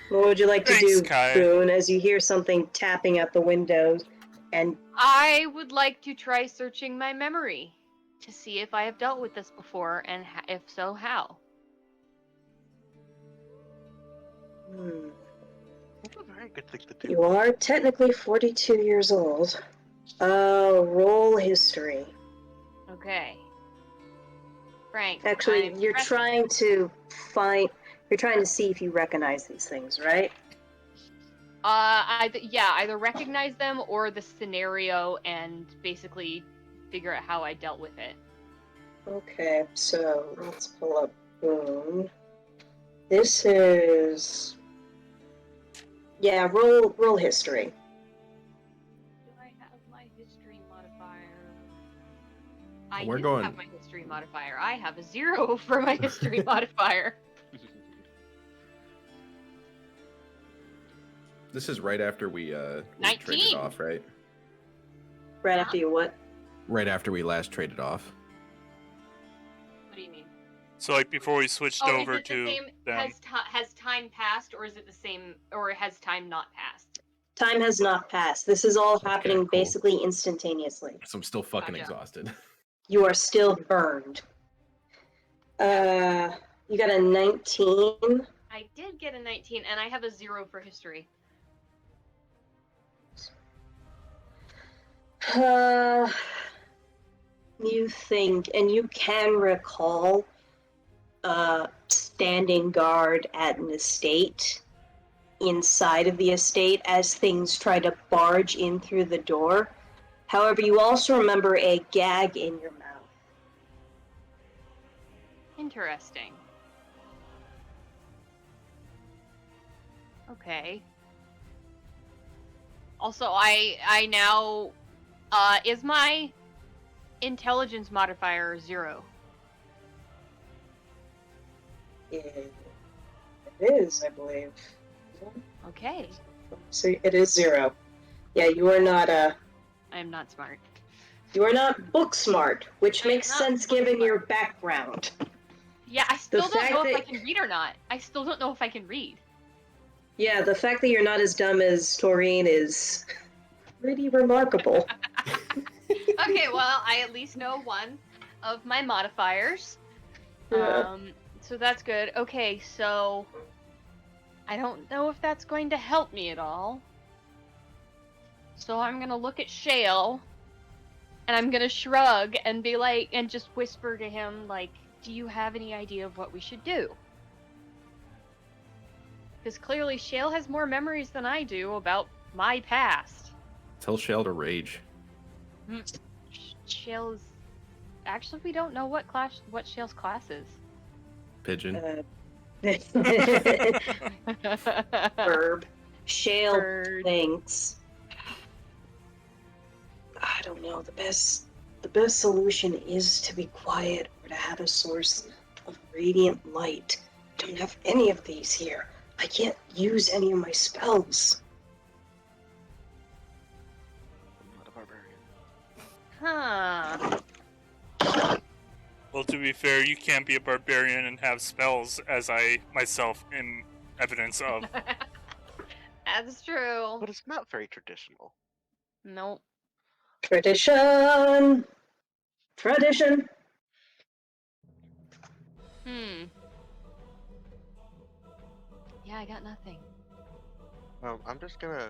What would you like to Thanks, do, Kai. Boon, as you hear something tapping at the windows? And I would like to try searching my memory to see if I have dealt with this before, and if so, how. That's a very good thing to do. You are technically 42 years old. Roll history. Okay. Frank. Actually, I'm you're pressing- trying to see if you recognize these things, right? either recognize them or the scenario and basically figure out how I dealt with it. Okay, so let's pull up Boon. This is... Yeah, roll history. Do I have my history modifier? We're I going- have my history modifier. I have a 0 for my history modifier. This is right after we 19. traded off, right? Right after you what? Right after we last traded off. What do you mean? So like before we switched Is over it the to same, them. has time passed, or is it the same, or has time not passed? Time has not passed. This is all happening cool. basically instantaneously. So I'm still fucking Gotcha. exhausted. You are still burned. You got a 19. I did get a 19, and I have a 0 for history. You think, and you can recall standing guard at an estate, inside of the estate, as things try to barge in through the door. However, you also remember a gag in your mouth. Interesting. Okay. Also, I now, is my intelligence modifier 0? It is, I believe. Okay. So it is 0. Yeah, you are not I am not smart. you are not book smart, which I'm makes not sense book given your smart. background. Yeah, I still don't fact know if I that- can read or not. I still don't know if I can read. Yeah, the fact that you're not as dumb as Toreen is pretty remarkable. Okay, well, I at least know one of my modifiers. Yeah. So that's good. Okay, so I don't know if that's going to help me at all. So I'm gonna look at Shale, and I'm gonna shrug and be like, and just whisper to him, like, do you have any idea of what we should do? Because clearly Shale has more memories than I do about my past. Tell Shell to rage. Shale's... Actually, we don't know what Shale's class is. Pigeon. Verb. Shale Bird. thinks. I don't know. The best solution is to be quiet or to have a source of radiant light. Don't have any of these here. I can't use any of my spells. I'm not a barbarian. Huh. Well, to be fair, you can't be a barbarian and have spells, as I myself am evidence of. That's true. But it's not very traditional. Nope. Tradition. Tradition. Yeah, I got nothing. I'm just gonna.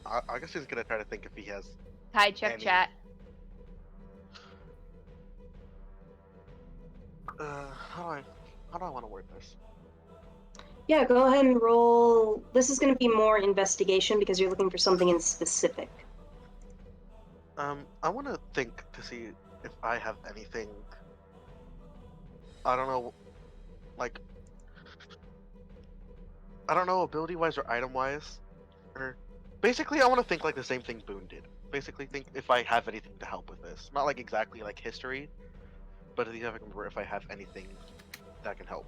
I guess he's gonna try to think if he has. Kai, check Any- chat. How do I want to word this? Yeah, go ahead and roll. This is going to be more investigation because you're looking for something in specific. I want to think to see if I have anything. I don't know, like. I don't know, ability-wise or item-wise, or basically, I want to think like the same thing Boon did. Basically, think if I have anything to help with this, not like exactly like history, but if I can remember if I have anything that can help.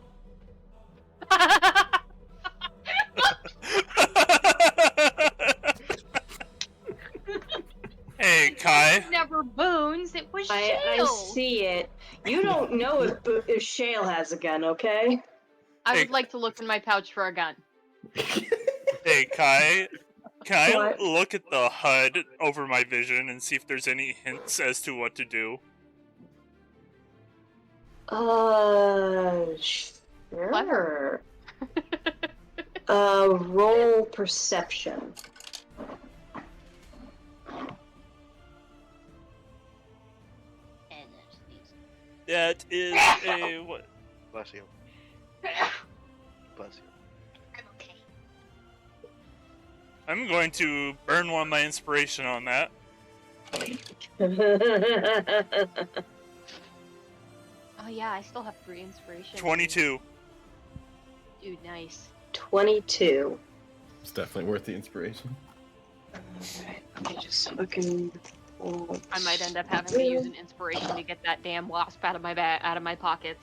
Hey, Kai. Never Boons, it was I Shale. see it. You don't know if Shale has a gun, okay? I Hey. would like to look in my pouch for a gun. Hey, Kai, can I What? look at the HUD over my vision and see if there's any hints as to what to do? Sure. Roll perception. That is a what? Bless you. Bless you. I'm okay. I'm going to burn one of my inspiration on that. Oh yeah, I still have 3 inspiration. 22. Dude, nice. 22. It's definitely worth the inspiration. Let me just fucking. I might end up having to use an inspiration to get that damn wasp out of my pockets.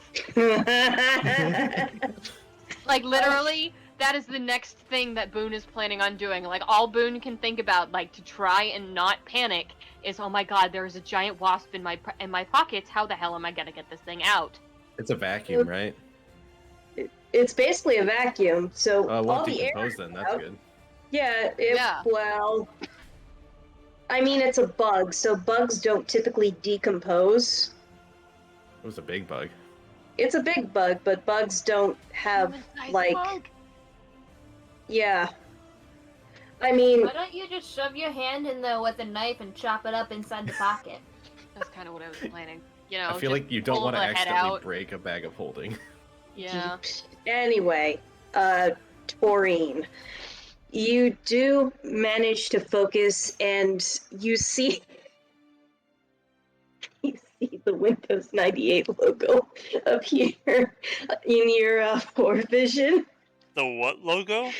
Like literally, that is the next thing that Boon is planning on doing. Like all Boon can think about, like to try and not panic, is oh my god, there is a giant wasp in my pockets. How the hell am I gonna get this thing out? It's a vacuum, right? It's basically a vacuum, so all Won't the air. decompose then. That's good. Yeah, Yeah. Well, I mean, it's a bug, so bugs don't typically decompose. It was a big bug. It's a big bug, but bugs don't have, Human-sized like... bug. Yeah. I mean... Why don't you just shove your hand in there with a knife and chop it up inside the pocket? That's kind of what I was planning. You know, I feel just like you don't pull want to the head accidentally out. break a bag of holding. Yeah. Anyway, Toreen, you do manage to focus, and you see the Windows 98 logo appear in your fore vision. The what logo?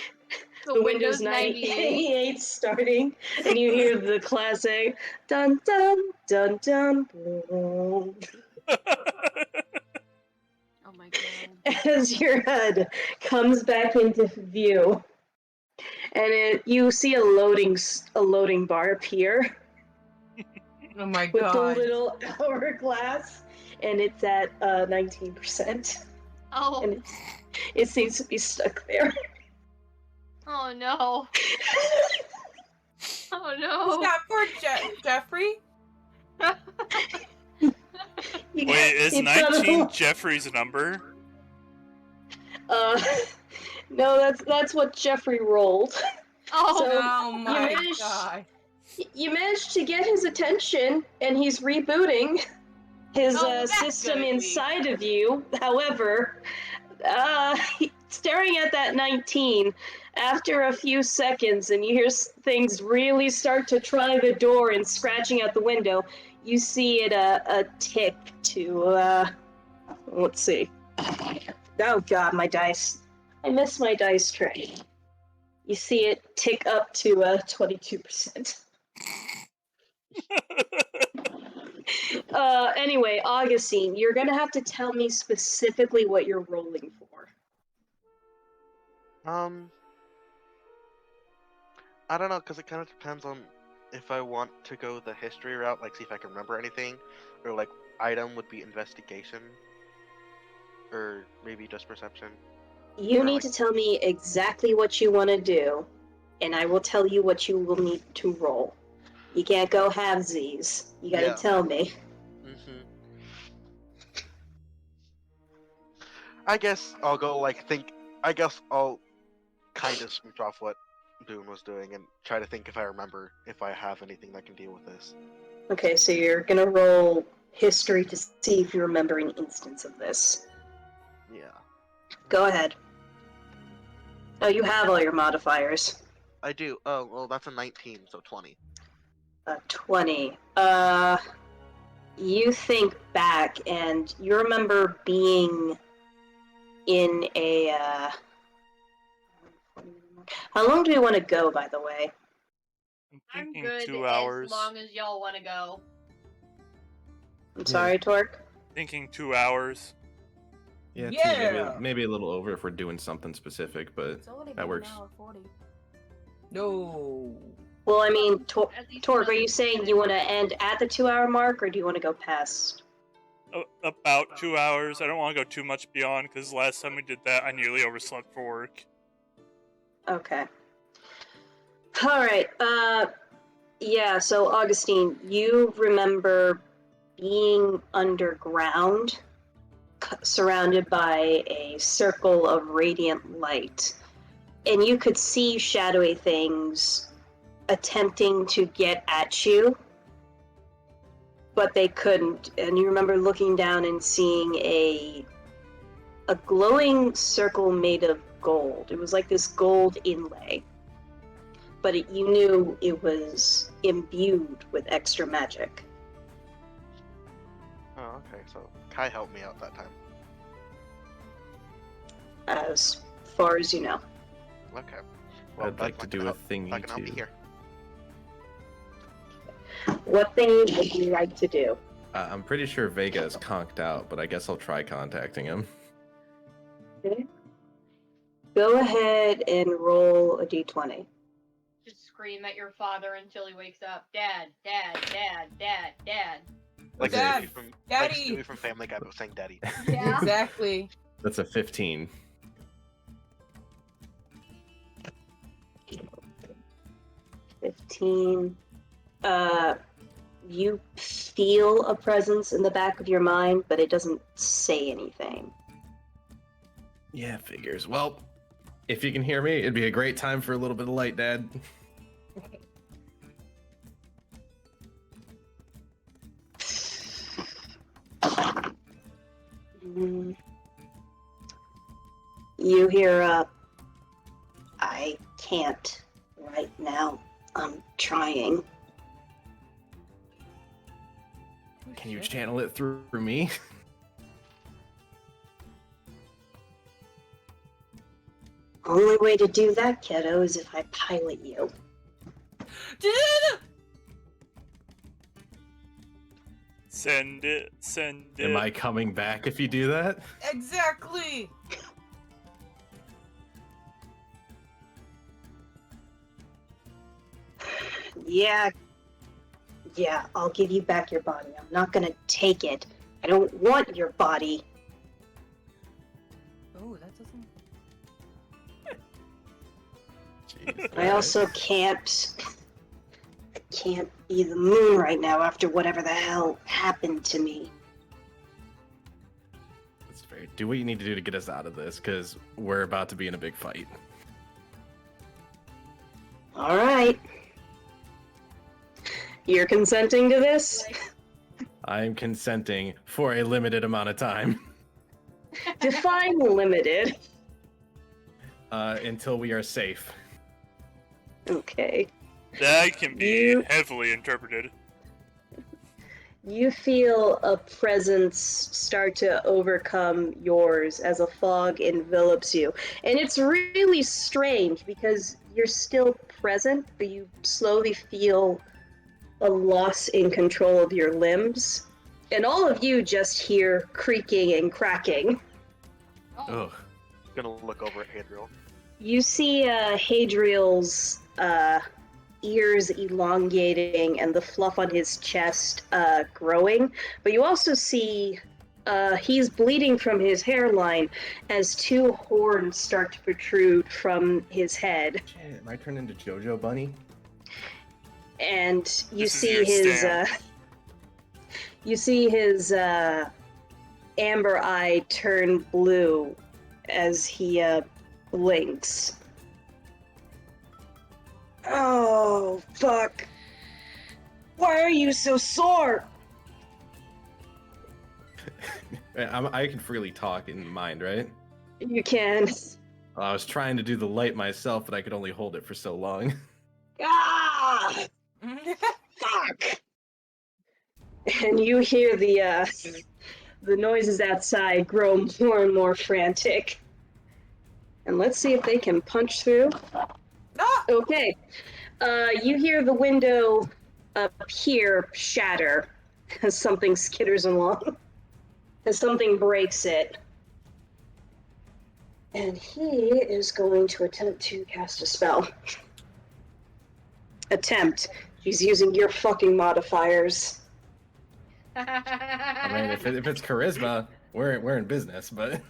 The Windows 98 starting, and you hear the classic dun dun dun dun boom. Oh my god. As your HUD comes back into view, and you see a loading bar appear Oh my with the god. little hourglass, and it's at 19%, Oh. and it seems to be stuck there. Oh no. Oh Is no. that for Jeffrey? Wait, is It's 19 Jeffrey's number? No, that's what Jeffrey rolled. Oh. So, Oh my managed- god. You managed to get his attention, and he's rebooting his Oh, well, that's system good at inside of you. However, staring at that 19, after a few seconds, and you hear things really start to try the door and scratching out the window, you see it a tick to, let's see. Oh god, my dice. I miss my dice tray. You see it tick up to 22%. Anyway, Augusteen, you're gonna have to tell me specifically what you're rolling for. I don't know, because it kind of depends on if I want to go the history route, like see if I can remember anything, or like item would be investigation, or maybe just perception. You Or, need like- to tell me exactly what you want to do, and I will tell you what you will need to roll. You can't go halvesies. You gotta Yeah. tell me. I guess I'll go like think. I guess I'll kind of switch off what Boon was doing and try to think if I remember if I have anything that can deal with this. Okay, so you're gonna roll history to see if you remember an instance of this. Yeah. Go ahead. Oh, you have all your modifiers. I do. Oh, well, that's a 19, so 20. 20. You think back, and you remember being in a, How long do we want to go, by the way? I'm I'm thinking good 2 hours. as long as y'all want to go. I'm sorry, Tork? Thinking 2 hours. Yeah. Yeah. Maybe a little over if we're doing something specific, but It's already that been works. an hour 40. No. Well, I mean, At least Tork, are another you saying 10 you want to end at the 2-hour mark, or do you want to go past? About 2 hours. I don't want to go too much beyond because last time we did that, I nearly overslept for work. Okay. All right. Yeah. So Augustine, you remember being underground, surrounded by a circle of radiant light, and you could see shadowy things attempting to get at you, but they couldn't. And you remember looking down and seeing a glowing circle made of gold. It was like this gold inlay, but you knew it was imbued with extra magic. Oh, okay. So Kai helped me out that time. As far as you know. Okay. I'd like to do a thingy That can help me too. here. What thing would you like to do? I'm pretty sure Vega is conked out, but I guess I'll try contacting him. Okay. Go ahead and roll a d20. Just scream at your father until he wakes up. Dad, dad, dad, dad, dad. Like Dad, Stewie from Daddy. Stewie from Family Guy, but saying "Daddy." Yeah. Exactly. That's a 15. 15. You feel a presence in the back of your mind, but it doesn't say anything. Yeah, figures. Well, if you can hear me, it'd be a great time for a little bit of light, Dad. You hear, I can't right now. I'm trying. Can you channel it through me? Only way to do that, kiddo, is if I pilot you. Send it. Send it. Am I coming back if you do that? Exactly. Yeah, I'll give you back your body. I'm not gonna take it. I don't want your body. Oh, that doesn't. Jeez, I also can't be the moon right now after whatever the hell happened to me. That's fair. Do what you need to do to get us out of this, because we're about to be in a big fight. All right. You're consenting to this? I'm consenting for a limited amount of time. Define limited. Until we are safe. Okay. That can be You- heavily interpreted. You feel a presence start to overcome yours as a fog envelops you. And it's really strange because you're still present, but you slowly feel a loss in control of your limbs. And all of you just hear creaking and cracking. Ugh. Gonna look over at Hadriel. You see Hadriel's ears elongating and the fluff on his chest growing, but you also see he's bleeding from his hairline as two horns start to protrude from his head, Shit, am I turned into Jojo Bunny? and you This is see your his stamp. amber eye turn blue as he blinks. Oh, fuck. Why are you so sore? I can freely talk in mind, right? You can. I was trying to do the light myself, but I could only hold it for so long. Ah! Fuck! And you hear the noises outside grow more and more frantic. And let's see if they can punch through. Ah! Okay. You hear the window up here shatter as something skitters along. As something breaks it. And he is going to attempt to cast a spell. Attempt. She's using your fucking modifiers. I mean, if it's charisma, we're in business, but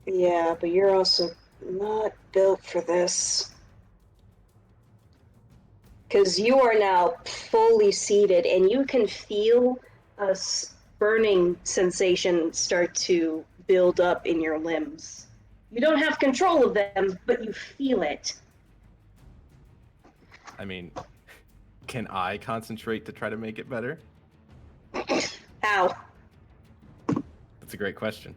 Yeah, but you're also not built for this. Because you are now fully seated, and you can feel a burning sensation start to build up in your limbs. You don't have control of them, but you feel it. I mean, can I concentrate to try to make it better? Ow. That's a great question.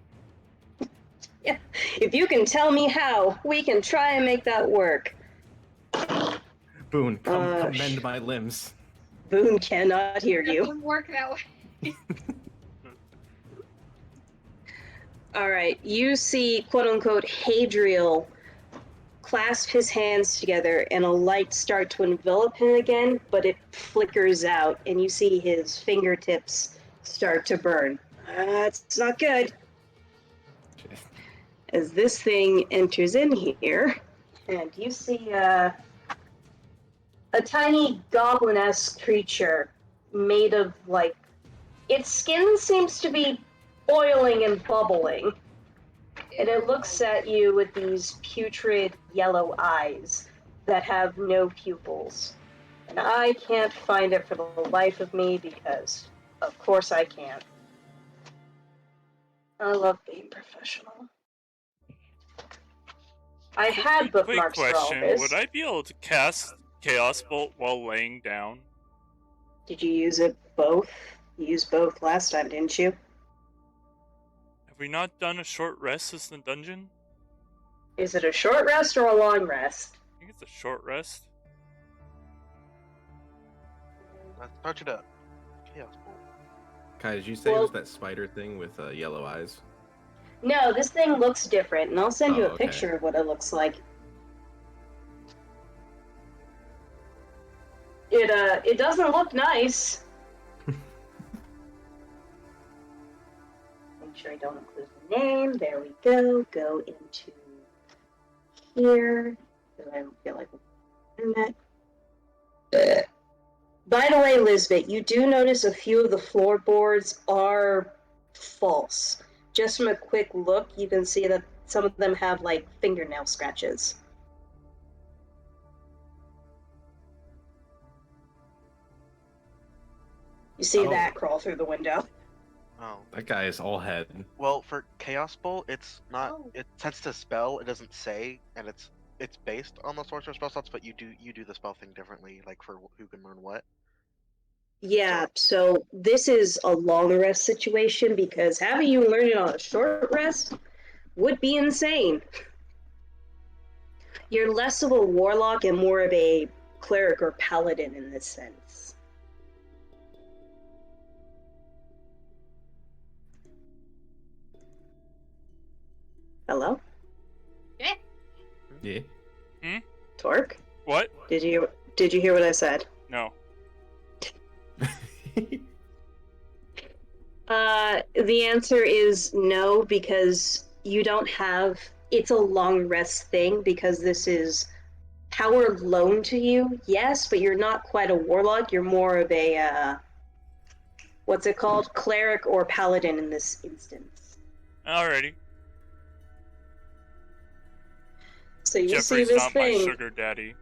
Yeah. If you can tell me how, we can try and make that work. Boon, come mend my limbs. Boon cannot hear It you. doesn't work that way. Alright, you see, quote-unquote, Hadriel clasp his hands together and a light start to envelop him again, but it flickers out, and you see his fingertips start to burn. It's not good. As this thing enters in here, and you see a tiny goblin-esque creature made of, like, its skin seems to be boiling and bubbling, and it looks at you with these putrid yellow eyes that have no pupils. And I can't find it for the life of me because, of course, I can't. I love being professional. I had Quick bookmarks for all question: this. would I be able to cast Chaos Bolt while laying down? Did you use it both? You used both last time, didn't you? Have we not done a short rest as the dungeon? Is it a short rest or a long rest? I think it's a short rest. Let's touch it up. Chaos Bolt. Kai, did you say it was that spider thing with yellow eyes? No, this thing looks different, and I'll send you a okay. picture of what it looks like. It doesn't look nice. Make sure I don't include the name. There we go. Go into here. I don't feel like internet. By the way, Lizbit, you do notice a few of the floorboards are false. Just from a quick look, you can see that some of them have, like, fingernail scratches. You see that crawl through the window. Oh. That guy is all head. Well, for Chaos Bolt, it's not. Oh. It sets to spell. It doesn't say, and it's based on the sorcerer spell slots, but you do the spell thing differently, like for who can learn what. Yeah, so this is a long rest situation because having you learn it on a short rest would be insane. You're less of a warlock and more of a cleric or paladin in this sense. Hello? Yeah. Yeah. Tork? What? Did you hear what I said? No. The answer is no, because you don't have... It's a long rest thing, because this is power loaned to you, yes, but you're not quite a warlock. You're more of a, what's it called? Cleric or paladin in this instance. Alrighty. So you see Jeffrey's this not my thing. sugar daddy.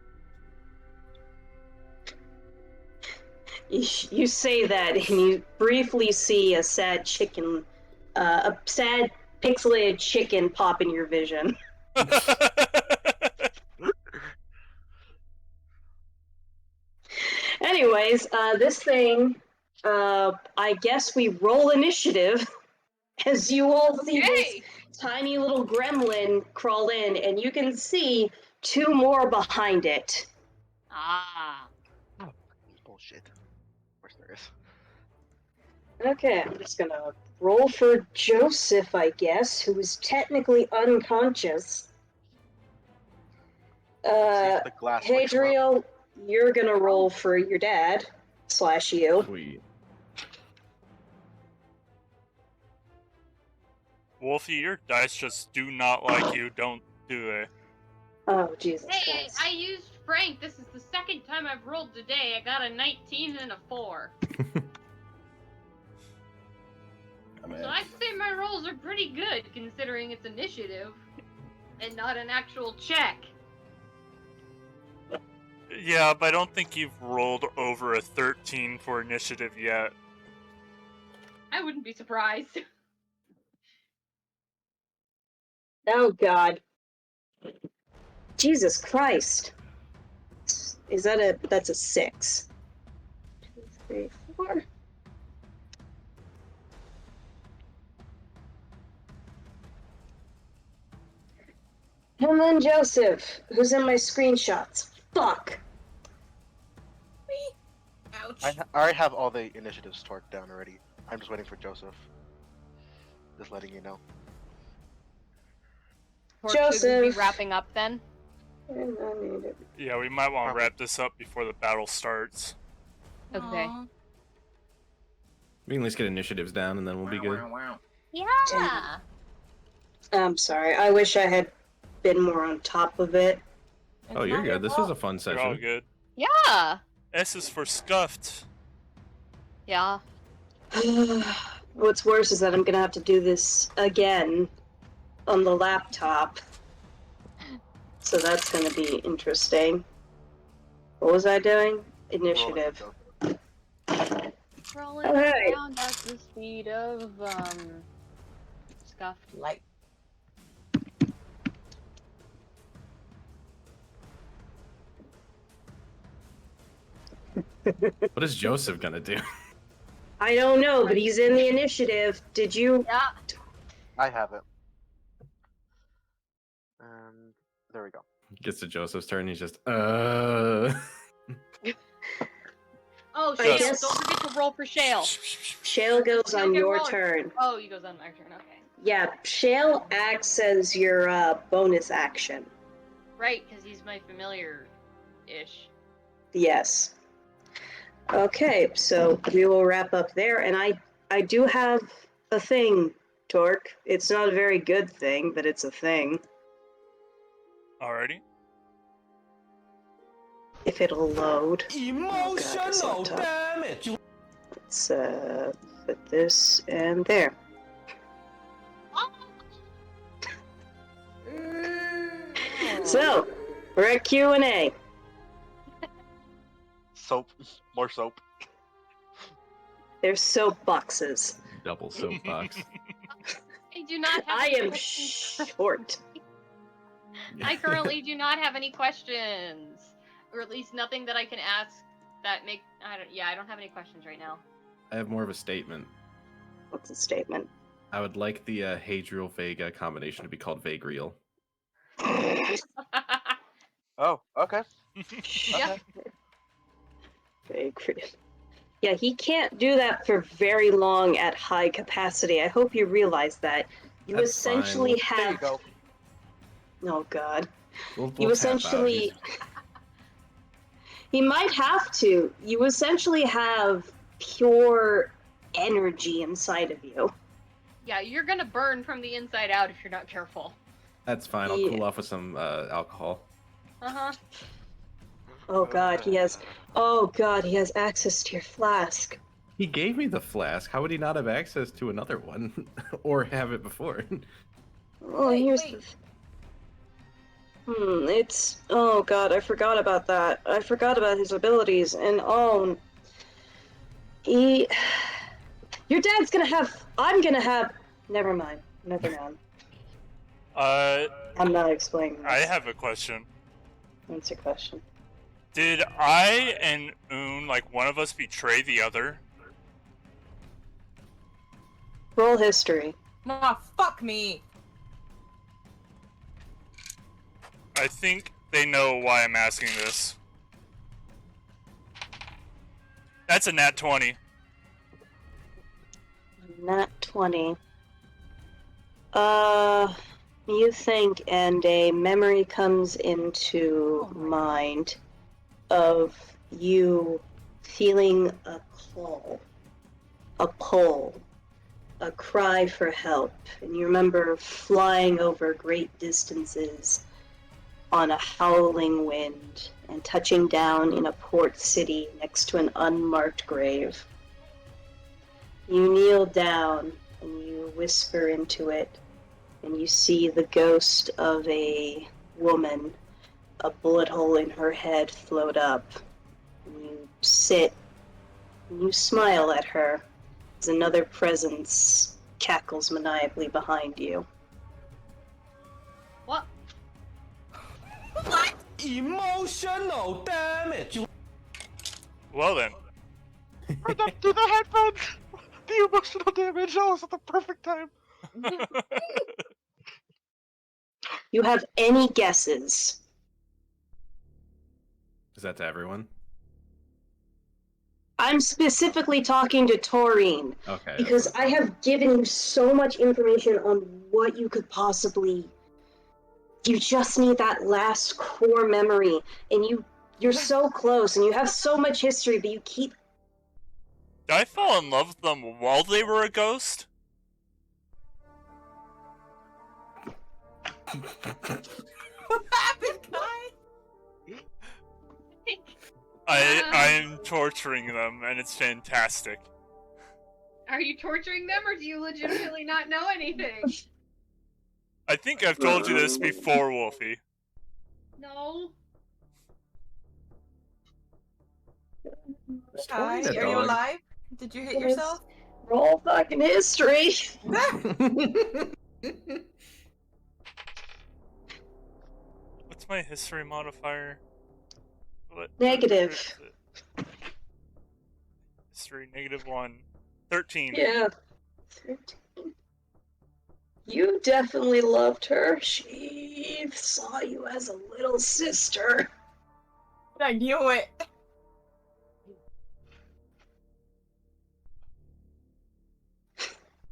You say that, and you briefly see a sad chicken, a sad pixelated chicken pop in your vision. Anyways, this thing, I guess we roll initiative as you all see this tiny little gremlin crawl in, and you can see two more behind it. Ah. Bullshit. Of course there is. Okay, I'm just gonna roll for Joseph, I guess, who is technically unconscious. See if the glass wakes him up. Hadriel, you're gonna roll for your dad / you. Sweet. Wolfie, your dice just do not like you. Don't do it. Oh, Jesus Hey, Christ. I used Frank. This is the second time I've rolled today. I got a 19 and a 4. So I'd say my rolls are pretty good, considering it's initiative, and not an actual check. Yeah, but I don't think you've rolled over a 13 for initiative yet. I wouldn't be surprised. Oh God. Jesus Christ. Is that that's a 6. 2, 3, 4. And then Joseph, who's in my screenshots. Fuck. Ouch. I already have all the initiatives torqued down already. I'm just waiting for Joseph. Just letting you know. Tork, should we be Joseph. wrapping up then? Yeah, we might want to wrap this up before the battle starts. Okay. Aw. We can at least get initiatives down, and then we'll be good. Yeah. I'm sorry. I wish I had been more on top of it. Oh, you're good. This was a fun You're all session. good. Yeah. S is for scuffed. Yeah. What's worse is that I'm gonna have to do this again on the laptop. So that's gonna be interesting. What was I doing? Initiative. Rolling Okay. around at the speed of scuffed. Like, What is Joseph gonna do? I don't know, but he's in the initiative. Did you? Yeah. I have it. There we go. Gets to Joseph's turn. He's just Oh, I Shale, guess- don't forget to roll for Shale. Shale goes on Okay, your roll. turn. Oh, you goes on my turn. Okay. Yeah, Shale acts as your bonus action. Right, because he's my familiar-ish. Yes. Okay, so we will wrap up there, and I do have a thing, Tork. It's not a very good thing, but it's a thing. Alrighty. If it'll load. Emotional damage. Let's put this and there. So, we're at Q&A. Soap. More soap. There's soap boxes. double soapbox. I do not have I any am questions. short. I currently do not have any questions. Or at least nothing that I can ask that make... I don't have any questions right now. I have more of a statement. What's the statement? I would like the Hadriel Vega combination to be called Vagriel. Oh, okay. Yeah. Very creative. Yeah, he can't do that for very long at high capacity. I hope you realize that. You That's essentially fine. There you have... go. Oh, God. We'll You tap out. essentially... He might have to. You essentially have pure energy inside of you. Yeah, you're gonna burn from the inside out if you're not careful. That's fine. I'll Yeah. cool off with some alcohol. Uh-huh. Oh, God, he has... Oh, God, he has access to your flask. He gave me the flask. How would he not have access to another one? Or have it before? Oh, Wait, here's wait. it's... Oh, God, I forgot about that. I forgot about his abilities, and oh... He... Your dad's gonna have... I'm gonna have... Never mind. Never mind. I'm not explaining this. I have a question. That's your question. Did I and Un, like one of us, betray the other? Roll history. nah, fuck me. I think they know why I'm asking this. That's a nat 20. Nat 20. You think, and a memory comes into mind of you feeling a call, a pull, a cry for help, and you remember flying over great distances on a howling wind and touching down in a port city next to an unmarked grave. You kneel down and you whisper into it, and you see the ghost of a woman, a bullet hole in her head, float up. And you sit, and you smile at her as another presence cackles maniacally behind you. What? What? Emotional damage. Well then. Do the headphones! The emotional damage! That was at the perfect time! You have any guesses? Is that to everyone? I'm specifically talking to Toreen, Okay. because I have given you so much information on what you could possibly... You just need that last core memory, and you're so close, and you have so much history, but you keep... Did I fall in love with them while they were a ghost? What happened, Kai? I'm torturing them, and it's fantastic. Are you torturing them, or do you legitimately not know anything? I think I've told you this before, Wolfie. No. It's Kai, Toreen, are you dog. alive? Did you hit Yes. yourself? Roll fucking history! What's my history modifier? Negative. Where is it? History, -1. 13. Yeah. 13. You definitely loved her. She saw you as a little sister. I knew it.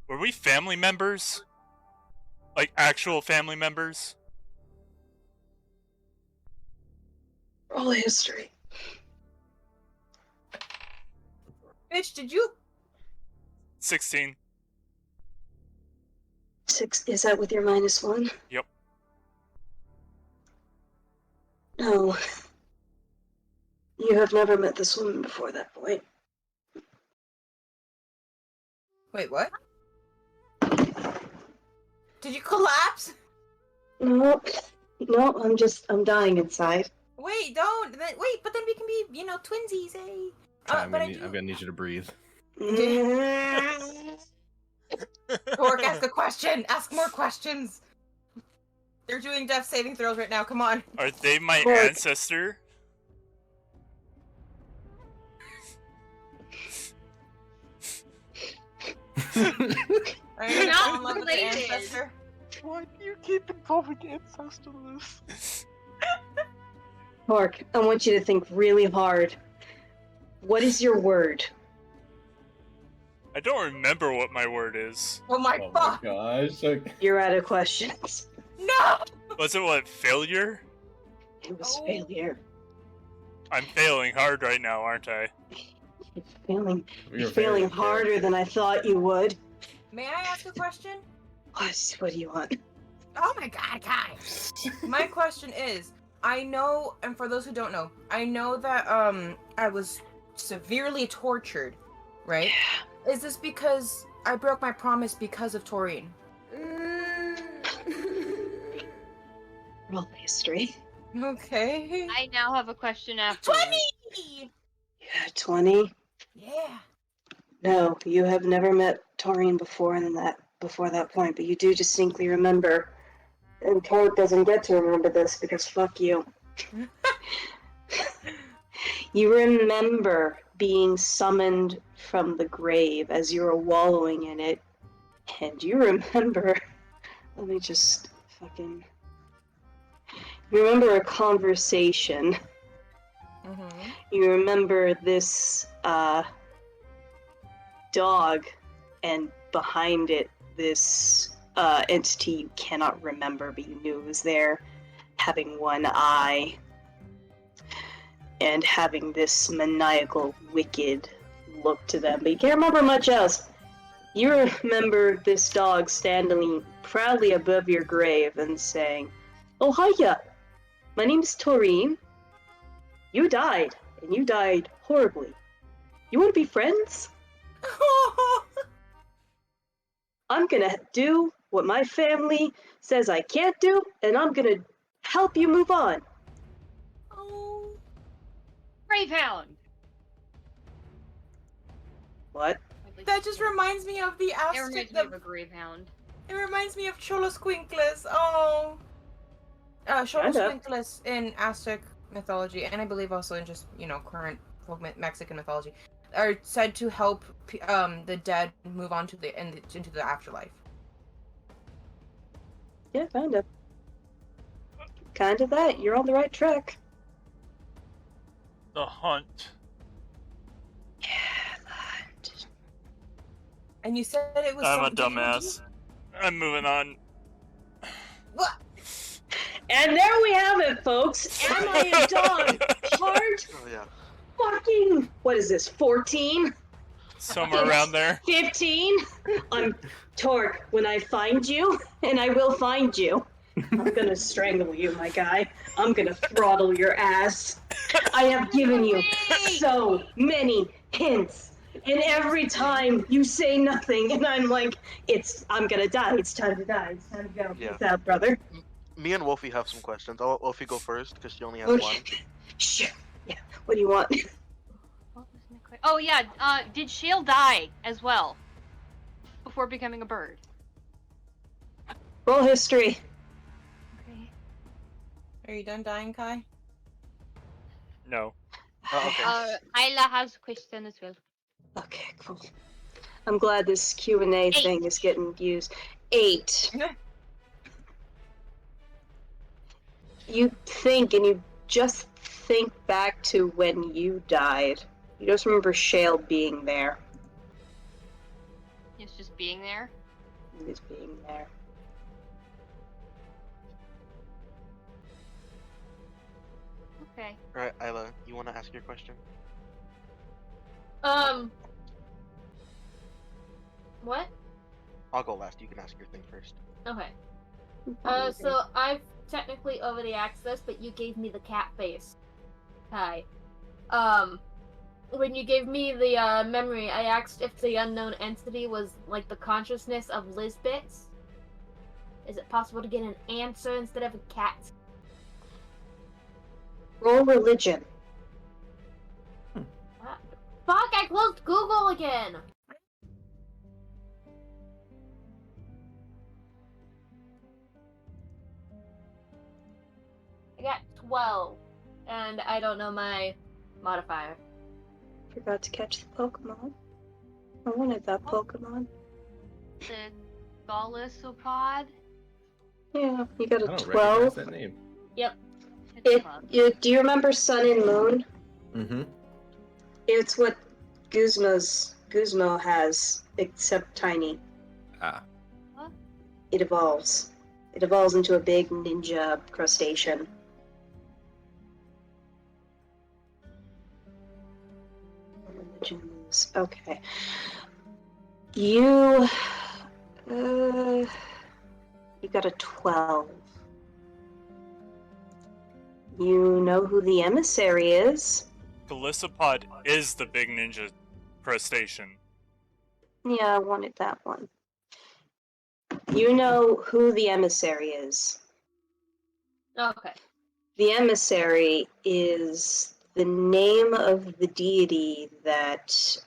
Were we family members? Like, actual family members? Roll history. Bitch, did you? 16. 6, is that with your -1? Yep. No. You have never met this woman before that point. Wait, what? Did you collapse? No, I'm dying inside. Wait, don't. Wait, but then we can be, twinsies, eh? I'm But gonna need you to breathe. Tork, ask a question. Ask more questions. They're doing death saving throws right now. Come on. Are they my Tork. ancestor? Are you Not in love with your related. ancestor? Why do you keep involving ancestor in this? Tork, I want you to think really hard. What is your word? I don't remember what my word is. Oh my fuck! gosh. Okay. You're out of questions. No! Was it what, failure? It was Oh. failure. I'm failing hard right now, aren't I? You're failing harder than I thought you would. May I ask a question? What do you want? Oh my god, Kai! My question is, I know, and for those who don't know, I know that I was severely tortured, right? Is this because I broke my promise because of Toreen? Roll history. Okay. I now have a question after. 20! Yeah, 20. Yeah. No, you have never met Toreen before that point, but you do distinctly remember. And Tork doesn't get to remember this because fuck you. You remember being summoned from the grave as you were wallowing in it, and you remember. Let me just fucking. You remember a conversation. Mm-hmm. You remember this dog, and behind it, this entity you cannot remember, but you knew it was there, having one eye, and having this maniacal, wicked look to them, but you can't remember much else. You remember this dog standing proudly above your grave and saying, "Oh, hiya! My name's Toreen. You died, and you died horribly. You want to be friends?" I'm gonna do what my family says I can't do, and I'm gonna help you move on. Oh. Gravehound. What? That just reminds me of the It Aztec. reminds me of a Gravehound. It reminds me of Xoloscuincles. Oh. Xoloscuincles in Aztec mythology, and I believe also in just, current Mexican mythology, are said to help the dead move on to into the afterlife. Yeah, kind of. Kind of that. You're on the right track. The hunt. Yeah. And you said it was. I'm a did you- dumbass. I'm moving on. What? And there we have it, folks. Am I a dog? Part Oh yeah. fucking. What is this? 14? Somewhere around there. 15? I'm Tork. When I find you, and I will find you, I'm gonna strangle you, my guy. I'm gonna throttle your ass. I have given you so many hints. And every time you say nothing, and I'm like, I'm gonna die. It's time to die. It's time to go. Yeah. Peace out, brother. Me and Wolfie have some questions. I'll let Wolfie go first because she only has Okay. one. Sure. Yeah. What do you want? What was my question? Oh yeah, did Shale die as well before becoming a bird? Roll history. Okay. Are you done dying, Kai? No. Oh, okay. Isla has a question as well. Okay, cool. I'm glad this Q&A thing is getting used. 8. You think, and you just think back to when you died. You just remember Shale being there. It's just being there. He was being there. Okay. Alright, Isla, you want to ask your question? What? I'll go last. You can ask your thing first. Okay. So I've technically already asked this, but you gave me the cat face. Hi. When you gave me the memory, I asked if the unknown entity was like the consciousness of Lizbit. Is it possible to get an answer instead of a cat? Roll religion. Fuck! I closed Google again. I got 12, and I don't know my modifier. Forgot to catch the Pokemon. I wanted that Pokemon. The Golisopod. Yeah, you got I a don't 12. recognize that name. Do you remember Sun and Moon? Mm-hmm. It's what Guzmo has, except tiny. Ah. It evolves. It evolves into a big ninja crustacean. Religions. Okay. You got a 12. You know who the emissary is. Golisopod is the big ninja crustacean. Yeah, I wanted that one. You know who the emissary is. Okay. The emissary is the name of the deity that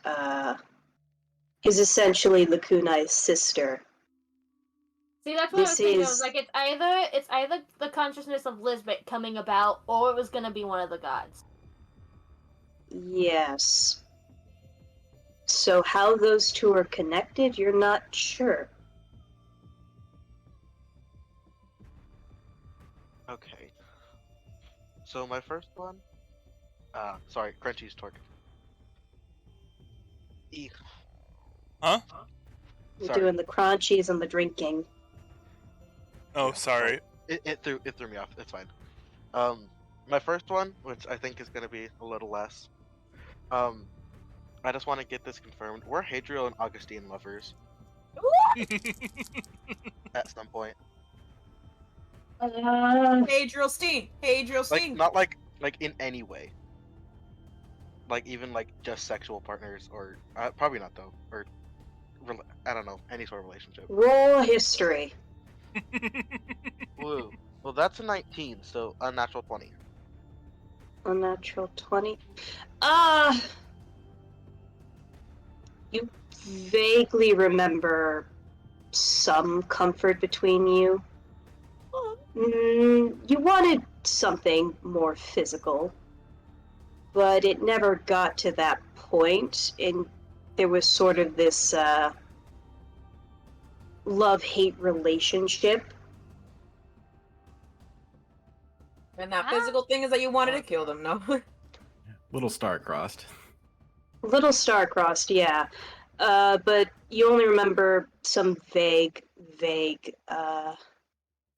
is essentially Lakunai's sister. See, that's what I was This thinking. I was is- like, it's either the consciousness of Lizbit coming about, or it was gonna be one of the gods. Yes. So how those two are connected, you're not sure. Okay. So my first one. Sorry, Crunchy's Tork. Huh? You're Sorry. doing the crunchies and the drinking. Oh, Yeah, sorry. It threw me off. It's fine. My first one, which I think is gonna be a little less. I just want to get this confirmed. Were Hadriel and Augusteen lovers at some point? Hadriel Steen. Like not like in any way. Like even like just sexual partners, or probably not though. Or I don't know, any sort of relationship. Roll history. Woo. Well, that's a 19, so unnatural 20. Unnatural 20. You vaguely remember some comfort between you. You wanted something more physical, but it never got to that point, and there was sort of this love-hate relationship. And that physical thing is that you wanted to kill them, no? Little star-crossed. Little star-crossed, yeah. But you only remember some vague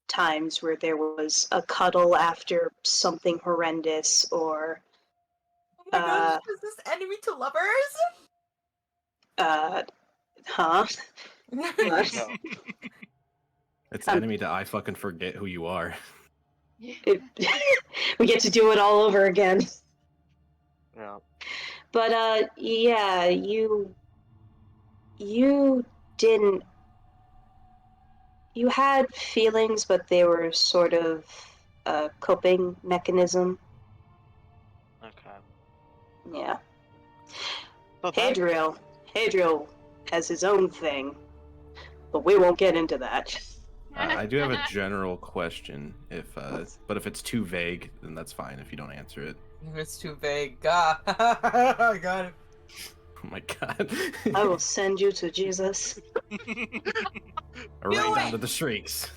times where there was a cuddle after something horrendous, or Oh my gosh, is this enemy to lovers? huh? What? No. It's enemy to I fucking forget who you are. We get to do it all over again. Yeah. But yeah, you didn't. You had feelings, but they were sort of a coping mechanism. Okay. Yeah. So that, Hadriel has his own thing, but we won't get into that. I do have a general question, but if it's too vague, then that's fine if you don't answer it. It's too vague. God. I got it. Oh my god. I will send you to Jesus. Right down to the shrieks.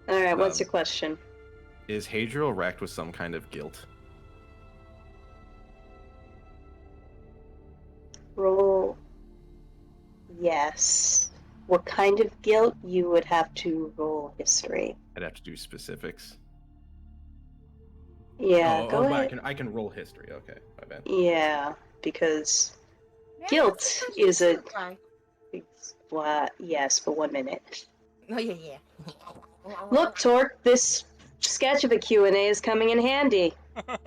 Alright, what's your question? Is Hadriel racked with some kind of guilt? Roll. Yes. What kind of guilt? You would have to roll history. I'd have to do specifics. Yeah, go ahead. I can roll history. Okay, my bad. Yeah, because Man, guilt sometimes is you a... should try. Yes, for 1 minute. Oh, yeah. Look, Tork, this sketch of a Q&A is coming in handy.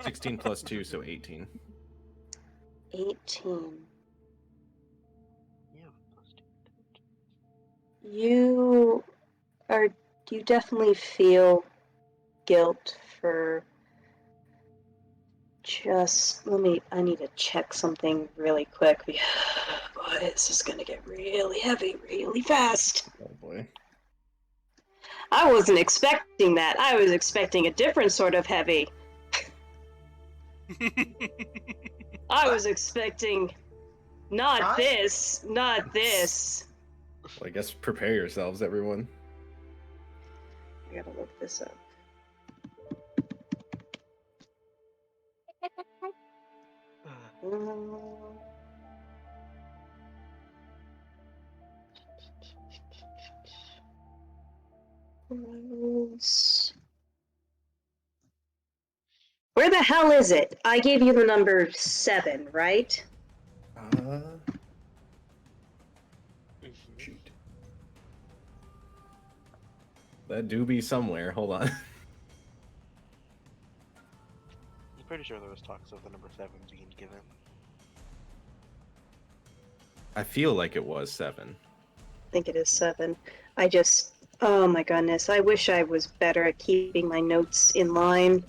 16 plus 2, so 18. 18. yeah. You definitely feel guilt for I need to check something really quick. Boy, this is gonna get really heavy really fast. Oh boy. I wasn't expecting that. I was expecting a different sort of heavy. I was expecting not this. Well, I guess prepare yourselves, everyone. I gotta look this up. Where the hell is it? I gave you the number 7, right? Shoot. That do be somewhere. Hold on. I'm pretty sure there was talks of the number 7 being given. I feel like it was 7. I think it is 7. Oh my goodness, I wish I was better at keeping my notes in line.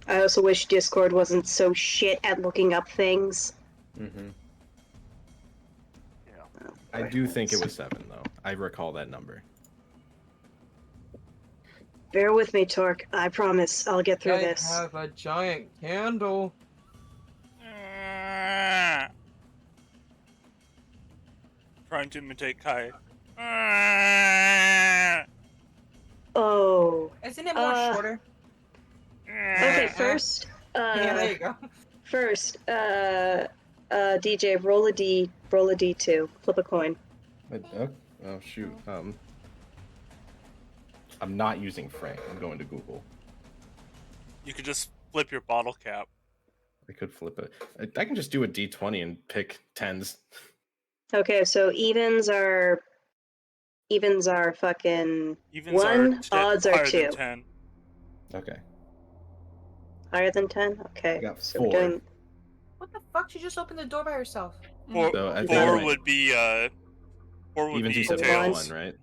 I also wish Discord wasn't so shit at looking up things. Mm-hmm. Yeah. Oh, I do think it was 7, though. I recall that number. Bear with me, Tork. I promise I'll get through this. I have a giant candle. Trying to imitate Kai. Oh. Isn't it more shorter? Okay, first, Yeah, there you go. First, DJ, roll a D2, flip a coin. Oh shoot. I'm not using Frank. I'm going to Google. You could just flip your bottle cap. I could flip it. I can just do a D20 and pick 10s. Okay, so evens are fucking Evens 1, odds are higher 2. than 10. Okay. Higher than 10? Okay. I got So 4. we're doing... What the fuck? She just opened the door by herself. Four, So I think Four four right. would be Even be you said Tails. one, right?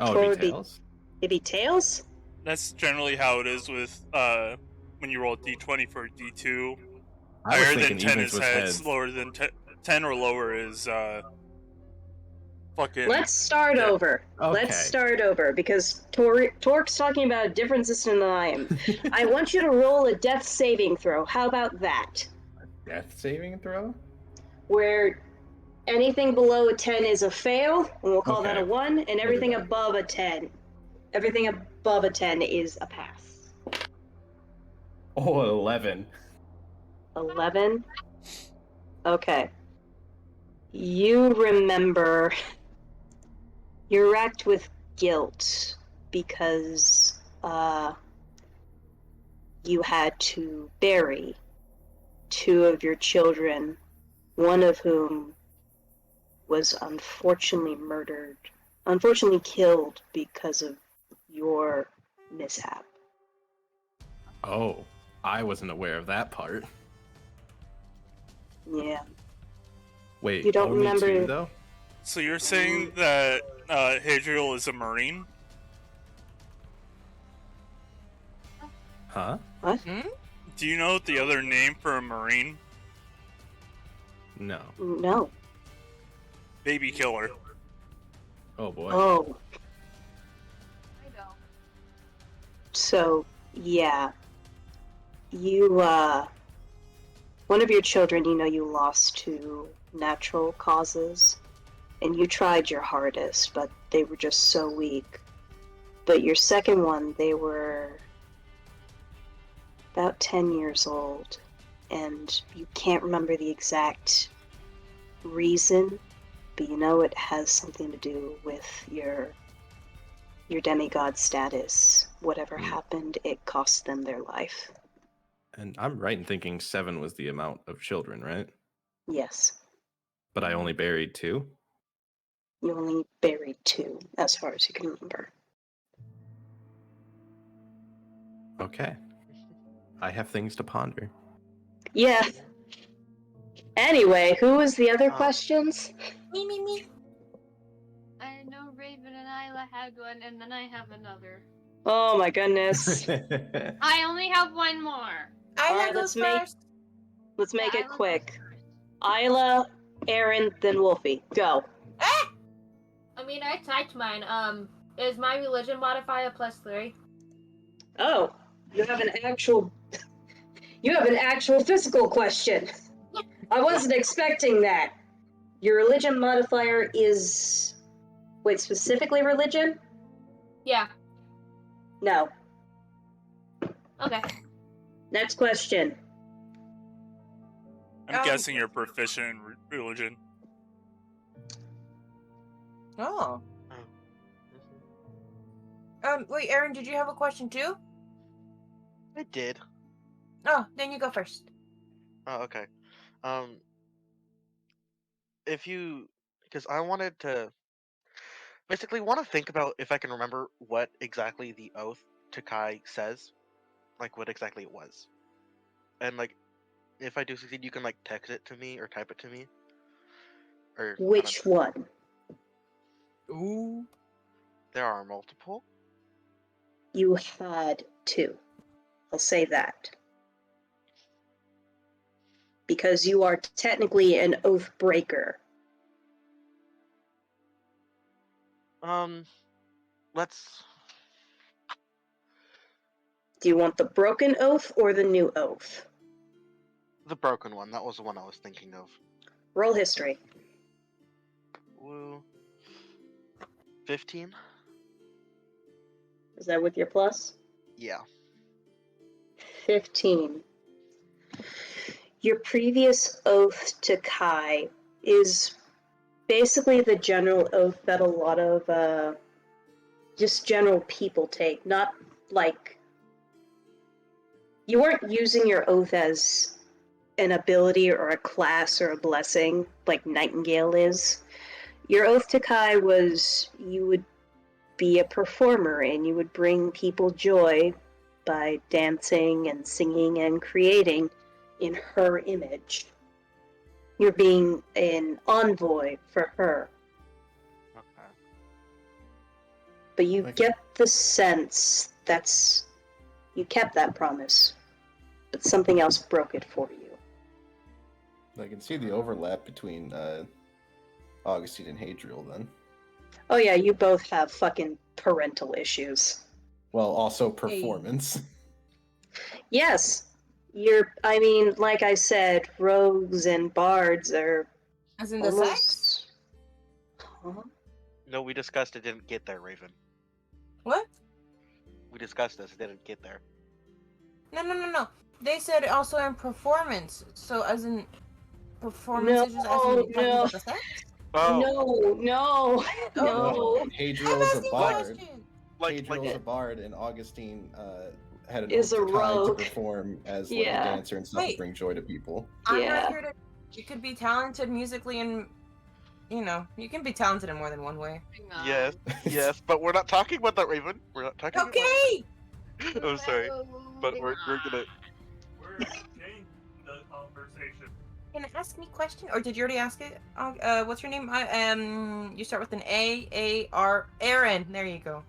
Oh, Four it'd would be be- tails. It'd be tails? That's generally how it is with when you roll d20 for d2. I was Higher than thinking 10 evens is was heads, heads. lower than 10 or lower is fucking. Let's start Yeah. over. Let's Okay. start over because Tork's talking about a different system than I am. I want you to roll a death saving throw. How about that? Death saving throw? Where anything below a 10 is a fail, and we'll call that a Okay. 1, and do everything that. above a 10. Everything above a 10 is a pass. Oh, 11. 11? Okay. You remember you're racked with guilt because you had to bury 2 of your children, one of whom was unfortunately killed because of your mishap. Oh, I wasn't aware of that part. Yeah. Wait, You don't only remember- 2 though? So you're saying that Hadriel is a Marine? Huh? What? Do you know the other name for a Marine? No. No. Baby killer. Oh boy. Oh, I don't. so yeah. You one of your children, you lost to natural causes, and you tried your hardest, but they were just so weak. But your second one, they were about 10 years old, and you can't remember the exact reason, but it has something to do with your demigod status. Whatever happened, it cost them their life. And I'm right in thinking 7 was the amount of children, right? Yes. But I only buried 2? You only buried 2, as far as you can remember. Okay. I have things to ponder. Yeah. Anyway, who was the other Um, questions? Me. I know Raven and Isla had one, and then I have another. Oh my goodness. I only have one more. Alright, Isla goes let's make- first. Let's make Yeah, it Isla goes quick. first. Isla, Aaron, then Wolfie. Go. I mean, I typed mine. Is my religion modifier +3? Oh, you have an actual physical question. I wasn't expecting that. Your religion modifier is... Wait, specifically religion? Yeah. No. Okay. Next question. I'm guessing you're proficient in religion. Oh. Oh. Wait, Aaron, did you have a question too? I did. Oh, then you go first. Oh, okay. Because I wanted to basically want to think about if I can remember what exactly the oath to Kai says, like what exactly it was, and like if I do succeed, you can like text it to me or type it to me. Or I don't Which know. one? Ooh. There are multiple. You had 2. I'll say that. Because you are technically an oath breaker. Let's. Do you want the broken oath or the new oath? The broken one. That was the one I was thinking of. Roll history. Woo. 15? Is that with your plus? Yeah. 15. Your previous oath to Kai is basically the general oath that a lot of just general people take. Not like... You weren't using your oath as an ability or a class or a blessing like Nightingale is. Your oath to Kai was you would be a performer and you would bring people joy by dancing and singing and creating in her image. You're being an envoy for her. Okay. But you Okay. get the sense you kept that promise, but something else broke it for you. I can see the overlap between Augusteen and Hadriel then. Oh yeah, you both have fucking parental issues. Well, also performance. Yes, I mean, like I said, rogues and bards are As in the sex? Huh? No, we discussed it didn't get there, Raven. What? We discussed this, it didn't get there. No. They said also in performance. So as in performance issues, as in talking about the sex? Oh, No. No, Hadriel is a bard. questions. Hadriel is a bard, and Augustine had an Is oath a to Kai to rogue. perform as like, Yeah. a dancer and stuff to Wait. bring joy to people. I'm Yeah. not here to. You could be talented musically, and you can be talented in more than one way. yes, yes, but we're not talking about that, Raven. We're not talking Okay. about I'm sorry, but we're gonna... We're changing the conversation. Can I ask me a question, or did you already ask it? What's your name? You start with an A-R. Aaron. There you go.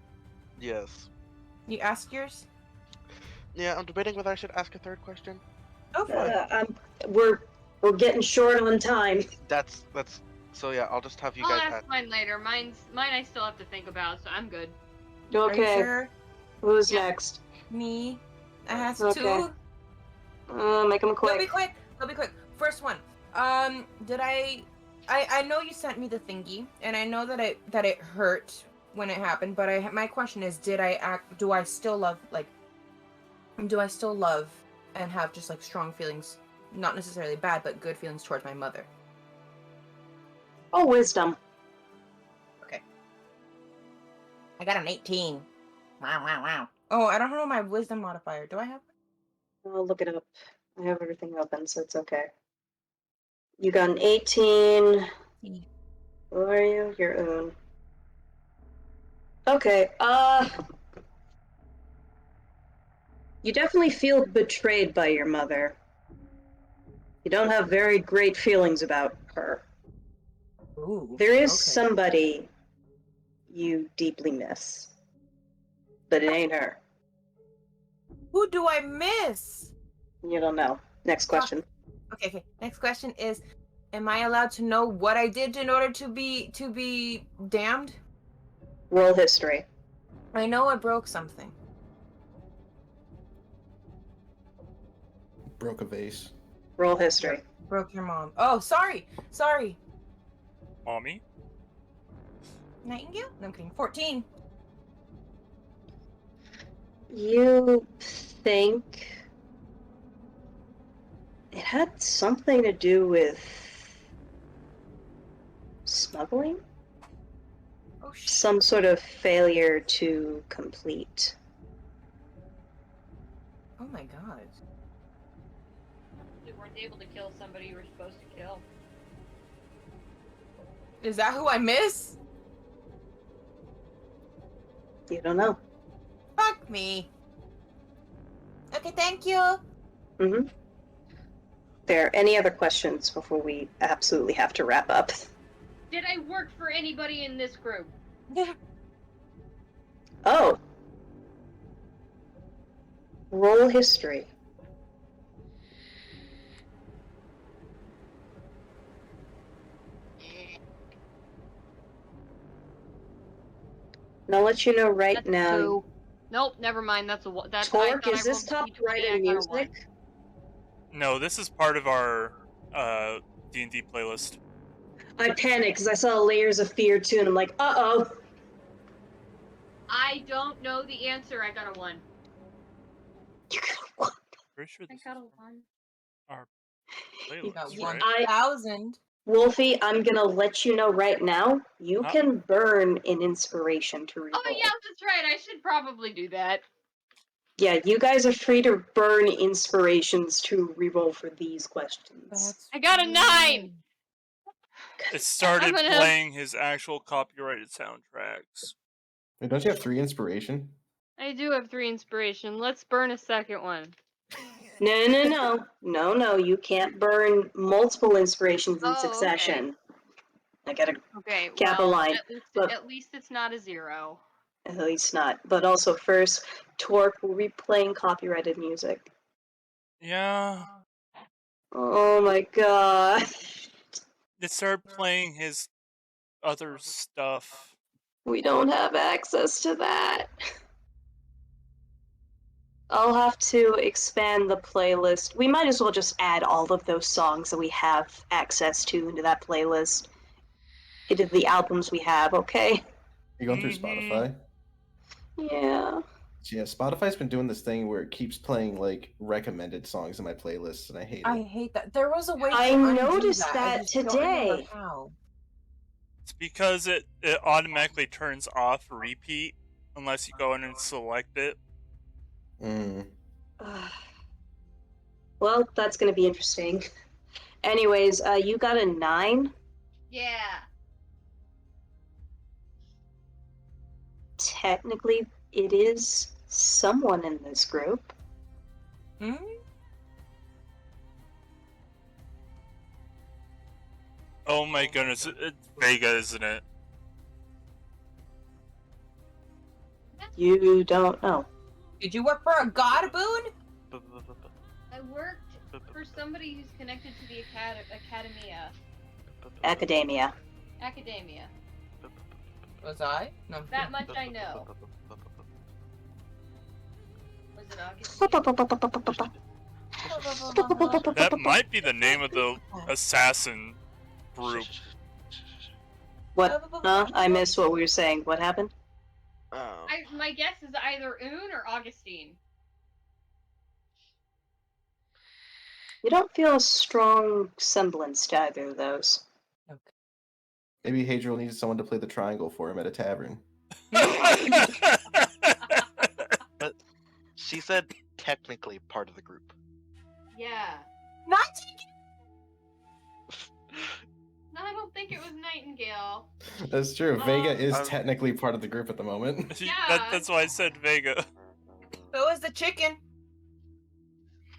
Yes. You ask yours. Yeah, I'm debating whether I should ask a third question. Go for it. We're getting short on time. That's so yeah, I'll just have you I'll guys ask ask. mine later. Mine I still have to think about, so I'm good. Are you Okay, sure? who's Yeah. next? Me. I has Okay. two. Make them They'll be quick. quick. They'll be quick. First one. Did I know you sent me the thingy, and I know that it hurt when it happened. But my question is, do I still love and have just like strong feelings, not necessarily bad, but good feelings towards my mother? Oh, wisdom. Okay. I got an 18. Wow. Oh, I don't know my wisdom modifier. Do I have? I'll look it up. I have everything open, so it's okay. You got an 18. Who are you? Your own. Okay, you definitely feel betrayed by your mother. You don't have very great feelings about her. Ooh. There is okay. somebody you deeply miss, but it ain't her. Who do I miss? You don't know. Next question. Okay. Next question is, am I allowed to know what I did in order to be damned? Roll history. I know I broke something. Broke a vase. Roll history. Broke your mom. Oh, sorry. Mommy? Nightingale? No, I'm kidding. 14. You think it had something to do with smuggling? Oh, shit. Some sort of failure to complete. Oh my god. You weren't able to kill somebody you were supposed to kill. Is that who I miss? You don't know. Fuck me. Okay, thank you. Mm-hmm. There, any other questions before we absolutely have to wrap up? Did I work for anybody in this group? Oh. Roll history. And I'll let you know right That's now. two. Nope, never mind. That's a one. That's Tork, is this top right in music? No, this is part of our D&D playlist. I panicked because I saw Layers of Fear too, and I'm like, uh-oh. I don't know the answer. I got a 1. You got one. Pretty sure I this got is a 1. our You got playlist, right? 1,000. Wolfie, I'm gonna let you know right now, you Huh? can burn an inspiration to reroll. Oh yeah, that's right. I should probably do that. Yeah, you guys are free to burn inspirations to reroll for these questions. That's I got a 9! It started I'm gonna- playing his actual copyrighted soundtracks. Wait, don't you have 3 inspiration? I do have 3 inspiration. Let's burn a second one. No, you can't burn multiple inspirations in Oh, okay. succession. I gotta Okay, cap a well, line. But at least it's not a 0. at least not. But also first, Tork will be playing copyrighted music. Yeah. Oh my god. They started playing his other stuff. We don't have access to that. I'll have to expand the playlist. We might as well just add all of those songs that we have access to into that playlist. Into the albums we have, okay? You're going through Spotify. Yeah. Yeah, Spotify's been doing this thing where it keeps playing like recommended songs in my playlists, and I hate it. I hate that. There was a way to I undo noticed that. I that just don't remember today. how. It's because it automatically turns off repeat unless you go in and select it. Well, that's gonna be interesting. Anyways, you got a 9? Yeah. Technically, it is someone in this group. Hmm? Oh my goodness, it's Vega, isn't it? You don't know. Did you work for a god, Boon? I worked for somebody who's connected to the Academia. Academia. Was I? No. That much I know. Was it Augusteen? That might be the name of the assassin group. What? I missed what we were saying. What happened? Oh. My guess is either Un or Augusteen. You don't feel a strong semblance to either of those. Okay. Maybe Hadriel needs someone to play the triangle for him at a tavern. But she said technically part of the group. Yeah. Not No, I don't think it was Nightingale. That's true. Vega is I'm- technically part of the group at the moment. Yeah. That's why I said Vega. So is the chicken.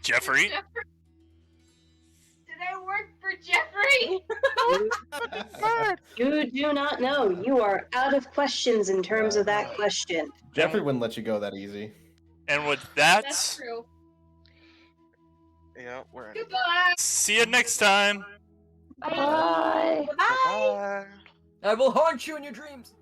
Jeffrey? Did I work for Jeffrey? You do not know. You are out of questions in terms of that question. Jeffrey wouldn't let you go that easy. And with That's that, true. Yeah, we're in. Goodbye. see you next time. Bye. Bye. I will haunt you in your dreams.